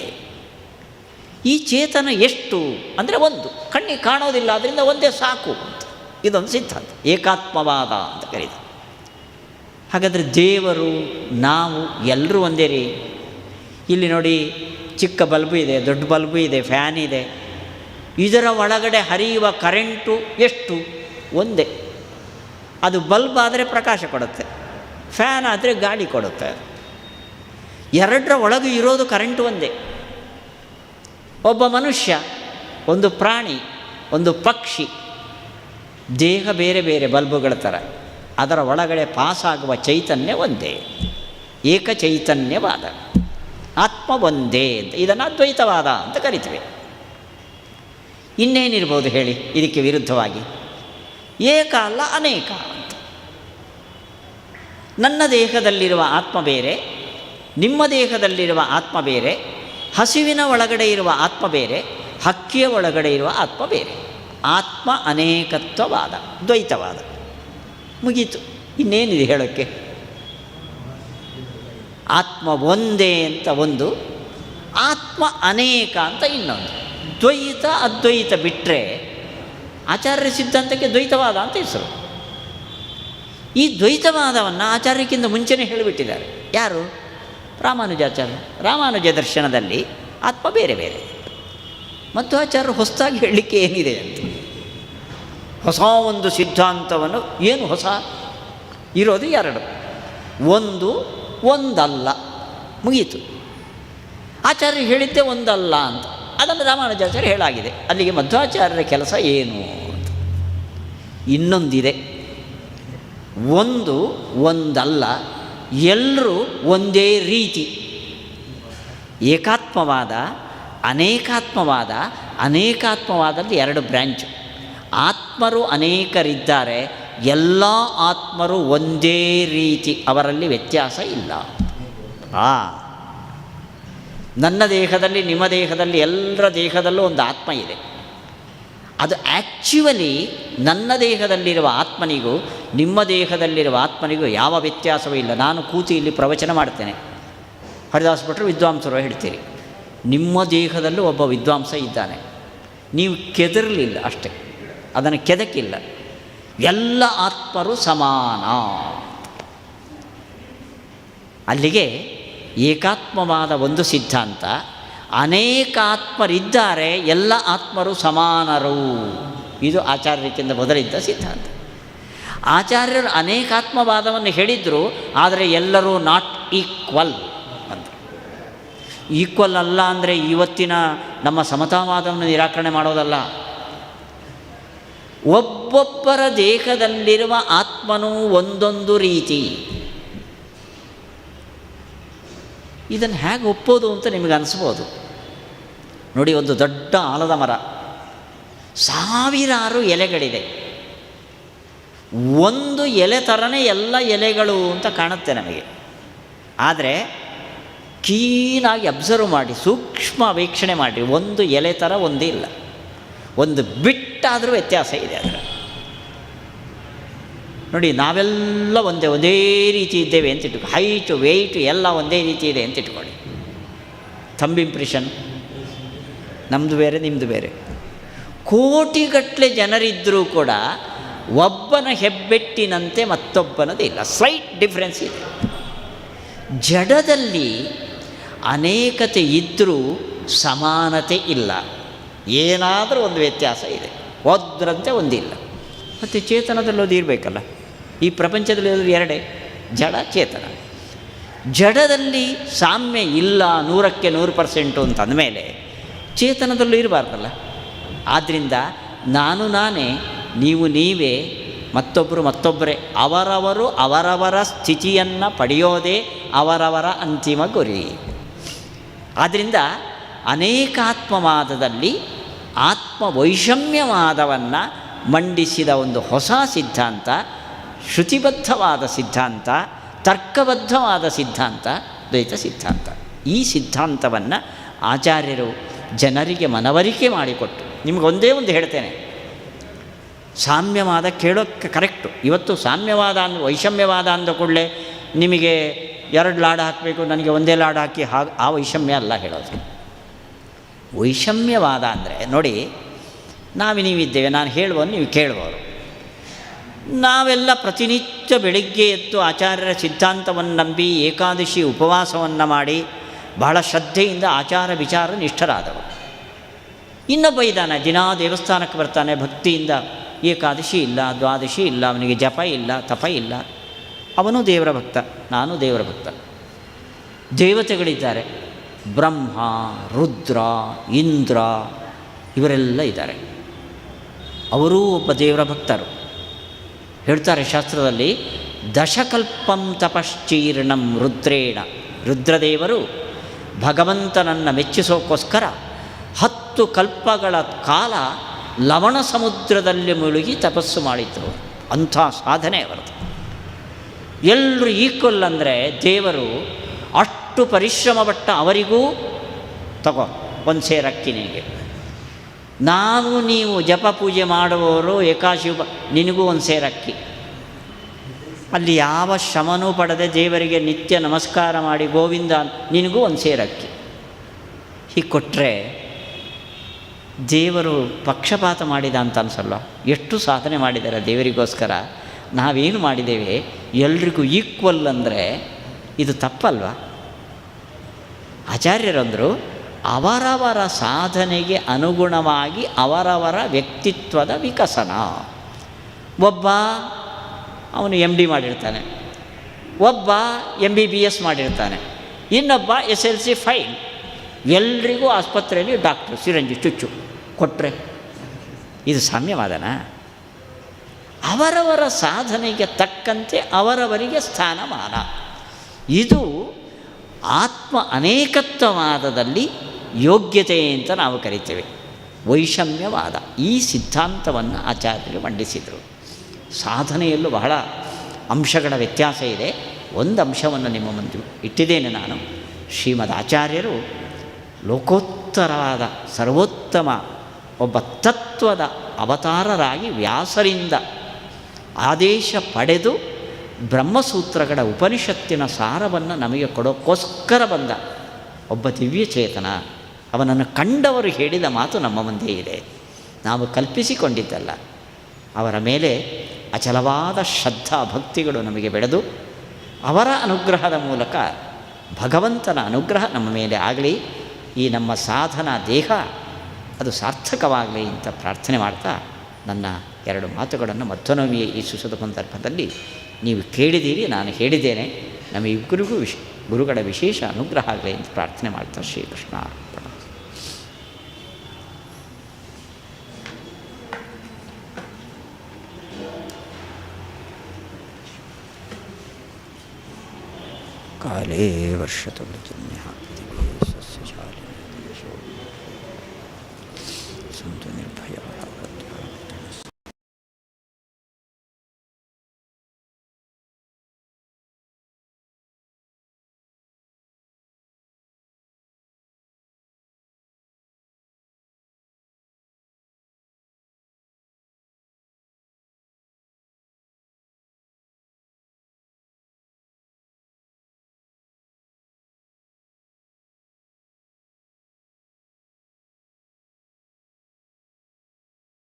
ಈ ಚೇತನ ಎಷ್ಟು ಅಂದರೆ ಒಂದು, ಕಣ್ಣಿಗೆ ಕಾಣೋದಿಲ್ಲ, ಅದರಿಂದ ಒಂದೇ ಸಾಕು ಅಂತ ಇದೊಂದು ಸಿದ್ಧಾಂತ, ಏಕಾತ್ಮವಾದ ಅಂತ ಕರೀತಾರೆ. ಹಾಗಾದರೆ ದೇವರು, ನಾವು ಎಲ್ಲರೂ ಒಂದೇ ರೀ. ಇಲ್ಲಿ ನೋಡಿ, ಚಿಕ್ಕ ಬಲ್ಬು ಇದೆ, ದೊಡ್ಡ ಬಲ್ಬು ಇದೆ, ಫ್ಯಾನ್ ಇದೆ. ಇದರ ಒಳಗಡೆ ಹರಿಯುವ ಕರೆಂಟು ಎಷ್ಟು? ಒಂದೇ. ಅದು ಬಲ್ಬ್ ಆದರೆ ಪ್ರಕಾಶ ಕೊಡುತ್ತೆ, ಫ್ಯಾನ್ ಆದರೆ ಗಾಳಿ ಕೊಡುತ್ತೆ. ಎರಡರ ಒಳಗೆ ಇರೋದು ಕರೆಂಟು ಒಂದೇ. ಒಬ್ಬ ಮನುಷ್ಯ, ಒಂದು ಪ್ರಾಣಿ, ಒಂದು ಪಕ್ಷಿ, ದೇಹ ಬೇರೆ ಬೇರೆ ಬಲ್ಬುಗಳ ಥರ, ಅದರ ಒಳಗಡೆ ಪಾಸಾಗುವ ಚೈತನ್ಯ ಒಂದೇ, ಏಕಚೈತನ್ಯವಾದ ಆತ್ಮ ಒಂದೇ ಅಂತ. ಇದನ್ನು ಅದ್ವೈತವಾದ ಅಂತ ಕರಿತೀವಿ. ಇನ್ನೇನಿರ್ಬೋದು ಹೇಳಿ ಇದಕ್ಕೆ ವಿರುದ್ಧವಾಗಿ? ಏಕ ಅಲ್ಲ, ಅನೇಕ ಅಂತ. ನನ್ನ ದೇಹದಲ್ಲಿರುವ ಆತ್ಮ ಬೇರೆ, ನಿಮ್ಮ ದೇಹದಲ್ಲಿರುವ ಆತ್ಮ ಬೇರೆ, ಹಸಿವಿನ ಒಳಗಡೆ ಇರುವ ಆತ್ಮ ಬೇರೆ, ಹಕ್ಕಿಯ ಒಳಗಡೆ ಇರುವ ಆತ್ಮ ಬೇರೆ. ಆತ್ಮ ಅನೇಕತ್ವವಾದ, ದ್ವೈತವಾದ. ಮುಗೀತು, ಇನ್ನೇನಿದೆ ಹೇಳೋಕ್ಕೆ? ಆತ್ಮ ಒಂದೇ ಅಂತ ಒಂದು, ಆತ್ಮ ಅನೇಕ ಅಂತ ಇನ್ನೊಂದು. ದ್ವೈತ ಅದ್ವೈತ ಬಿಟ್ಟರೆ ಆಚಾರ್ಯ ಸಿದ್ಧಾಂತಕ್ಕೆ ದ್ವೈತವಾದ ಅಂತ ಹೆಸರು. ಈ ದ್ವೈತವಾದವನ್ನು ಆಚಾರ್ಯಕ್ಕಿಂತ ಮುಂಚೆನೇ ಹೇಳಿಬಿಟ್ಟಿದ್ದಾರೆ. ಯಾರು? ರಾಮಾನುಜಾಚಾರ್ಯ. ರಾಮಾನುಜ ದರ್ಶನದಲ್ಲಿ ಆತ್ಮ ಬೇರೆ ಬೇರೆ. ಮತ್ತು ಆಚಾರ್ಯರು ಹೊಸದಾಗಿ ಹೇಳಲಿಕ್ಕೆ ಏನಿದೆ ಅಂತ, ಹೊಸ ಒಂದು ಸಿದ್ಧಾಂತವನ್ನು, ಏನು ಹೊಸ ಇರೋದು? ಎರಡು, ಒಂದು ಒಂದಲ್ಲ, ಮುಗೀತು. ಆಚಾರ್ಯರು ಹೇಳಿದ್ದೇ ಒಂದಲ್ಲ ಅಂತ, ಅದನ್ನು ರಾಮಾನುಜಾಚಾರ್ಯ ಹೇಳಾಗಿದೆ. ಅಲ್ಲಿಗೆ ಮಧ್ವಾಚಾರ್ಯರ ಕೆಲಸ ಏನು ಅಂತ. ಇನ್ನೊಂದಿದೆ, ಒಂದು ಒಂದಲ್ಲ, ಎಲ್ಲರೂ ಒಂದೇ ರೀತಿ. ಏಕಾತ್ಮವಾದ, ಅನೇಕಾತ್ಮವಾದ. ಅನೇಕಾತ್ಮವಾದಲ್ಲಿ ಎರಡು ಬ್ರ್ಯಾಂಚು. ಆತ್ಮರು ಅನೇಕರಿದ್ದಾರೆ, ಎಲ್ಲ ಆತ್ಮರು ಒಂದೇ ರೀತಿ, ಅವರಲ್ಲಿ ವ್ಯತ್ಯಾಸ ಇಲ್ಲ. ನನ್ನ ದೇಹದಲ್ಲಿ, ನಿಮ್ಮ ದೇಹದಲ್ಲಿ, ಎಲ್ಲರ ದೇಹದಲ್ಲೂ ಒಂದು ಆತ್ಮ ಇದೆ. ಅದು ಆ್ಯಕ್ಚುವಲಿ ನನ್ನ ದೇಹದಲ್ಲಿರುವ ಆತ್ಮನಿಗೂ ನಿಮ್ಮ ದೇಹದಲ್ಲಿರುವ ಆತ್ಮನಿಗೂ ಯಾವ ವ್ಯತ್ಯಾಸವೂ ಇಲ್ಲ. ನಾನು ಕೂತು ಇಲ್ಲಿ ಪ್ರವಚನ ಮಾಡ್ತೇನೆ, ಹರಿದಾಸ್ ಭಟ್ರು ವಿದ್ವಾಂಸರು ಹೇಳ್ತೀರಿ. ನಿಮ್ಮ ದೇಹದಲ್ಲೂ ಒಬ್ಬ ವಿದ್ವಾಂಸ ಇದ್ದಾನೆ, ನೀವು ಕೆದರಲಿಲ್ಲ ಅಷ್ಟೇ, ಅದನ್ನು ಕೆದಕಿಲ್ಲ. ಎಲ್ಲ ಆತ್ಮರು ಸಮಾನ. ಅಲ್ಲಿಗೆ ಏಕಾತ್ಮವಾದ ಒಂದು ಸಿದ್ಧಾಂತ, ಅನೇಕಾತ್ಮರಿದ್ದಾರೆ, ಎಲ್ಲ ಆತ್ಮರು ಸಮಾನರು. ಇದು ಆಚಾರ್ಯಕ್ಕಿಂತ ಮೊದಲಿದ್ದ ಸಿದ್ಧಾಂತ. ಆಚಾರ್ಯರು ಅನೇಕಾತ್ಮವಾದವನ್ನು ಹೇಳಿದರು, ಆದರೆ ಎಲ್ಲರೂ ನಾಟ್ ಈಕ್ವಲ್ ಅಂತ. ಈಕ್ವಲ್ ಅಲ್ಲ ಅಂದರೆ ಇವತ್ತಿನ ನಮ್ಮ ಸಮತಾವಾದವನ್ನು ನಿರಾಕರಣೆ ಮಾಡೋದಲ್ಲ. ಒಬ್ಬೊಬ್ಬರ ದೇಹದಲ್ಲಿರುವ ಆತ್ಮನೂ ಒಂದೊಂದು ರೀತಿ. ಇದನ್ನು ಹೇಗೆ ಒಪ್ಪೋದು ಅಂತ ನಿಮಗೆ ಅನಿಸ್ಬೋದು. ನೋಡಿ, ಒಂದು ದೊಡ್ಡ ಆಲದ ಮರ, ಸಾವಿರಾರು ಎಲೆಗಳಿದೆ. ಒಂದು ಎಲೆ ಥರನೇ ಎಲ್ಲ ಎಲೆಗಳು ಅಂತ ಕಾಣುತ್ತೆ ನಮಗೆ. ಆದರೆ ಕ್ಲೀನಾಗಿ ಅಬ್ಸರ್ವ್ ಮಾಡಿ, ಸೂಕ್ಷ್ಮ ವೀಕ್ಷಣೆ ಮಾಡಿ, ಒಂದು ಎಲೆ ಥರ ಒಂದೇ ಇಲ್ಲ. ಒಂದು ಬಿಟ್ಟಾದರೂ ವ್ಯತ್ಯಾಸ ಇದೆ ಅದರ. ನೋಡಿ, ನಾವೆಲ್ಲ ಒಂದೇ ರೀತಿ ಇದ್ದೇವೆ ಅಂತ ಇಟ್ಕೊ, ಹೈಟು ವೆಯ್ಟು ಎಲ್ಲ ಒಂದೇ ರೀತಿ ಇದೆ ಅಂತ ಇಟ್ಕೊಳ್ಳಿ. ಥಂಬ್ ಇಂಪ್ರೆಷನ್ ನಮ್ಮದು ಬೇರೆ, ನಿಮ್ಮದು ಬೇರೆ. ಕೋಟಿಗಟ್ಟಲೆ ಜನರಿದ್ದರೂ ಕೂಡ ಒಬ್ಬನ ಹೆಬ್ಬೆಟ್ಟಿನಂತೆ ಮತ್ತೊಬ್ಬನದು ಇಲ್ಲ, ಸ್ಲೈಟ್ ಡಿಫ್ರೆನ್ಸ್ ಇದೆ. ಜಡದಲ್ಲಿ ಅನೇಕತೆ ಇದ್ದರೂ ಸಮಾನತೆ ಇಲ್ಲ, ಏನಾದರೂ ಒಂದು ವ್ಯತ್ಯಾಸ ಇದೆ, ಒದ್ರಂತೆ ಒಂದಿಲ್ಲ. ಮತ್ತು ಚೇತನದಲ್ಲಿ ಅದು ಇರಬೇಕಲ್ಲ. ಈ ಪ್ರಪಂಚದಲ್ಲಿ ಎರಡೇ, ಜಡ ಚೇತನ. ಜಡದಲ್ಲಿ ಸಾಮ್ಯ ಇಲ್ಲ 100ಕ್ಕೆ 100% ಅಂತ ಅಂದಮೇಲೆ ಚೇತನದಲ್ಲೂ ಇರಬಾರ್ದಲ್ಲ. ಆದ್ದರಿಂದ ನಾನು ನಾನೇ, ನೀವು ನೀವೇ, ಮತ್ತೊಬ್ಬರು ಮತ್ತೊಬ್ಬರೇ, ಅವರವರು ಅವರವರ ಸ್ಥಿತಿಯನ್ನು ಪಡೆಯೋದೇ ಅವರವರ ಅಂತಿಮ ಗುರಿ. ಆದ್ದರಿಂದ ಅನೇಕಾತ್ಮವಾದದಲ್ಲಿ ಆತ್ಮವೈಷಮ್ಯವಾದವನ್ನು ಮಂಡಿಸಿದ ಒಂದು ಹೊಸ ಸಿದ್ಧಾಂತ, ಶ್ರುತಿಬದ್ಧವಾದ ಸಿದ್ಧಾಂತ, ತರ್ಕಬದ್ಧವಾದ ಸಿದ್ಧಾಂತ ದ್ವೈತ ಸಿದ್ಧಾಂತ. ಈ ಸಿದ್ಧಾಂತವನ್ನು ಆಚಾರ್ಯರು ಜನರಿಗೆ ಮನವರಿಕೆ ಮಾಡಿಕೊಟ್ಟು, ನಿಮಗೊಂದೇ ಒಂದು ಹೇಳ್ತೇನೆ, ಸಾಮ್ಯವಾದ ಕೇಳೋಕ್ಕೆ ಕರೆಕ್ಟು. ಇವತ್ತು ಸಾಮ್ಯವಾದ ಅಂದರೆ, ವೈಷಮ್ಯವಾದ ಅಂದ ಕೂಡಲೇ ನಿಮಗೆ 2 ಲಾಡು ಹಾಕಬೇಕು, ನನಗೆ ಒಂದೇ ಲಾಡು ಹಾಕಿ, ಆ ವೈಷಮ್ಯ ಅಲ್ಲ ಹೇಳೋದು. ವೈಷಮ್ಯವಾದ ಅಂದರೆ ನೋಡಿ, ನೀವಿದ್ದೇವೆ, ನಾನು ಹೇಳುವನು, ನೀವು ಕೇಳುವವರು. ನಾವೆಲ್ಲ ಪ್ರತಿನಿತ್ಯ ಬೆಳಿಗ್ಗೆ ಎದ್ದು ಆಚಾರ್ಯರ ಸಿದ್ಧಾಂತವನ್ನು ನಂಬಿ ಏಕಾದಶಿ ಉಪವಾಸವನ್ನು ಮಾಡಿ ಬಹಳ ಶ್ರದ್ಧೆಯಿಂದ ಆಚಾರ ವಿಚಾರ ನಿಷ್ಠರಾದವರು. ಇನ್ನೊಬ್ಬ ಇದ್ದಾನೆ, ದಿನಾ ದೇವಸ್ಥಾನಕ್ಕೆ ಬರ್ತಾನೆ, ಭಕ್ತಿಯಿಂದ ಏಕಾದಶಿ ಇಲ್ಲ, ದ್ವಾದಶಿ ಇಲ್ಲ, ಅವನಿಗೆ ಜಪ ಇಲ್ಲ, ತಪ ಇಲ್ಲ, ಅವನು ದೇವರ ಭಕ್ತ, ನಾನು ದೇವರ ಭಕ್ತ. ದೇವತೆಗಳಿದ್ದಾರೆ, ಬ್ರಹ್ಮ, ರುದ್ರ, ಇಂದ್ರ, ಇವರೆಲ್ಲ ಇದ್ದಾರೆ, ಅವರೂ ಒಬ್ಬ ದೇವರ ಭಕ್ತರು. ಹೇಳ್ತಾರೆ ಶಾಸ್ತ್ರದಲ್ಲಿ, ದಶಕಲ್ಪಂ ತಪಶ್ಚೀರ್ಣಂ ರುದ್ರೇಣ, ರುದ್ರದೇವರು ಭಗವಂತನನ್ನು ಮೆಚ್ಚಿಸೋಕ್ಕೋಸ್ಕರ 10 ಕಲ್ಪಗಳ ಕಾಲ ಲವಣ ಸಮುದ್ರದಲ್ಲಿ ಮುಳುಗಿ ತಪಸ್ಸು ಮಾಡಿದ್ರು. ಅಂಥ ಸಾಧನೆ ಅವರದು. ಎಲ್ಲರೂ ಈಕ್ವಲ್ ಅಂದರೆ ದೇವರು ಅಷ್ಟು ಪರಿಶ್ರಮಪಟ್ಟ ಅವರಿಗೂ ತಗೋ ಒಂದು ಸೇರಕ್ಕಿ ನಿನಗೆ. ನಾವು ನೀವು ಜಪ ಪೂಜೆ ಮಾಡುವವರು ಏಕಾಶಿ ನಿನಗೂ ಒಂದು ಸೇರಕ್ಕಿ. ಅಲ್ಲಿ ಯಾವ ಶ್ರಮನೂ ಪಡದೆ ದೇವರಿಗೆ ನಿತ್ಯ ನಮಸ್ಕಾರ ಮಾಡಿ ಗೋವಿಂದ ನಿನಗೂ ಒಂದು ಸೇರಕ್ಕಿ. ಹೀಗೆ ಕೊಟ್ಟರೆ ದೇವರು ಪಕ್ಷಪಾತ ಮಾಡಿದ ಅಂತ ಅನಿಸಲ್ಲ. ಎಷ್ಟು ಸಾಧನೆ ಮಾಡಿದ್ದಾರೆ ದೇವರಿಗೋಸ್ಕರ, ನಾವೇನು ಮಾಡಿದ್ದೇವೆ ಎಲ್ರಿಗೂ ಈಕ್ವಲ್ ಅಂದರೆ ಇದು ತಪ್ಪಲ್ವ? ಆಚಾರ್ಯರಂದರು, ಅವರವರ ಸಾಧನೆಗೆ ಅನುಗುಣವಾಗಿ ಅವರವರ ವ್ಯಕ್ತಿತ್ವದ ವಿಕಸನ. ಒಬ್ಬ ಅವನು MD ಮಾಡಿರ್ತಾನೆ, ಒಬ್ಬ MBBS ಮಾಡಿರ್ತಾನೆ, ಇನ್ನೊಬ್ಬ SLC ಫೈಲ್. ಎಲ್ರಿಗೂ ಆಸ್ಪತ್ರೆಯಲ್ಲಿ ಡಾಕ್ಟ್ರು ಸಿರಂಜಿ ಚುಚ್ಚು ಕೊಟ್ಟರೆ ಇದು ಸಾಮ್ಯವಾದನಾ? ಅವರವರ ಸಾಧನೆಗೆ ತಕ್ಕಂತೆ ಅವರವರಿಗೆ ಸ್ಥಾನಮಾನ. ಇದು ಆತ್ಮ ಅನೇಕತ್ವವಾದದಲ್ಲಿ ಯೋಗ್ಯತೆ ಅಂತ ನಾವು ಕರಿತೇವೆ, ವೈಷಮ್ಯವಾದ. ಈ ಸಿದ್ಧಾಂತವನ್ನು ಆಚಾರ್ಯರು ಮಂಡಿಸಿದರು. ಸಾಧನೆಯಲ್ಲೂ ಬಹಳ ಅಂಶಗಳ ವ್ಯತ್ಯಾಸ ಇದೆ. ಒಂದು ಅಂಶವನ್ನು ನಿಮ್ಮ ಮುಂದೆ ಇಟ್ಟಿದ್ದೇನೆ ನಾನು. ಶ್ರೀಮದ್ ಆಚಾರ್ಯರು ಲೋಕೋತ್ತರವಾದ ಸರ್ವೋತ್ತಮ ಒಬ್ಬ ತತ್ವದ ಅವತಾರರಾಗಿ ವ್ಯಾಸರಿಂದ ಆದೇಶ ಪಡೆದು ಬ್ರಹ್ಮಸೂತ್ರಗಳ ಉಪನಿಷತ್ತಿನ ಸಾರವನ್ನು ನಮಗೆ ಕೊಡೋಕ್ಕೋಸ್ಕರ ಬಂದ ಒಬ್ಬ ದಿವ್ಯಚೇತನ. ಅವನನ್ನು ಕಂಡವರು ಹೇಳಿದ ಮಾತು ನಮ್ಮ ಮುಂದೆ ಇದೆ, ನಾವು ಕಲ್ಪಿಸಿಕೊಂಡಿದ್ದಲ್ಲ. ಅವರ ಮೇಲೆ ಅಚಲವಾದ ಶ್ರದ್ಧಾ ಭಕ್ತಿಗಳು ನಮಗೆ ಬೆಳೆದು ಅವರ ಅನುಗ್ರಹದ ಮೂಲಕ ಭಗವಂತನ ಅನುಗ್ರಹ ನಮ್ಮ ಮೇಲೆ ಆಗಲಿ, ಈ ನಮ್ಮ ಸಾಧನಾ ದೇಹ ಅದು ಸಾರ್ಥಕವಾಗಲಿ ಅಂತ ಪ್ರಾರ್ಥನೆ ಮಾಡ್ತಾ ನನ್ನ 2 ಮಾತುಗಳನ್ನು ಮಧ್ವನವಮಿಯ ಈ ಸುಸದ ಸಂದರ್ಭದಲ್ಲಿ ನೀವು ಕೇಳಿದ್ದೀರಿ, ನಾನು ಹೇಳಿದ್ದೇನೆ. ನಮ್ಮಿಬ್ಬರಿಗೂ ಗುರುಗಳ ವಿಶೇಷ ಅನುಗ್ರಹ ಆಗಲಿ ಅಂತ ಪ್ರಾರ್ಥನೆ ಮಾಡ್ತಾ ಶ್ರೀಕೃಷ್ಣ ಅರ್ಪಣ. ಕಾಲೇ ವರ್ಷತು ಮೃತ್ಯುನ್ಯ ಸಸ್ಯಶಾಲಿನಿ ಸಂತು ನಿರ್ಭಯ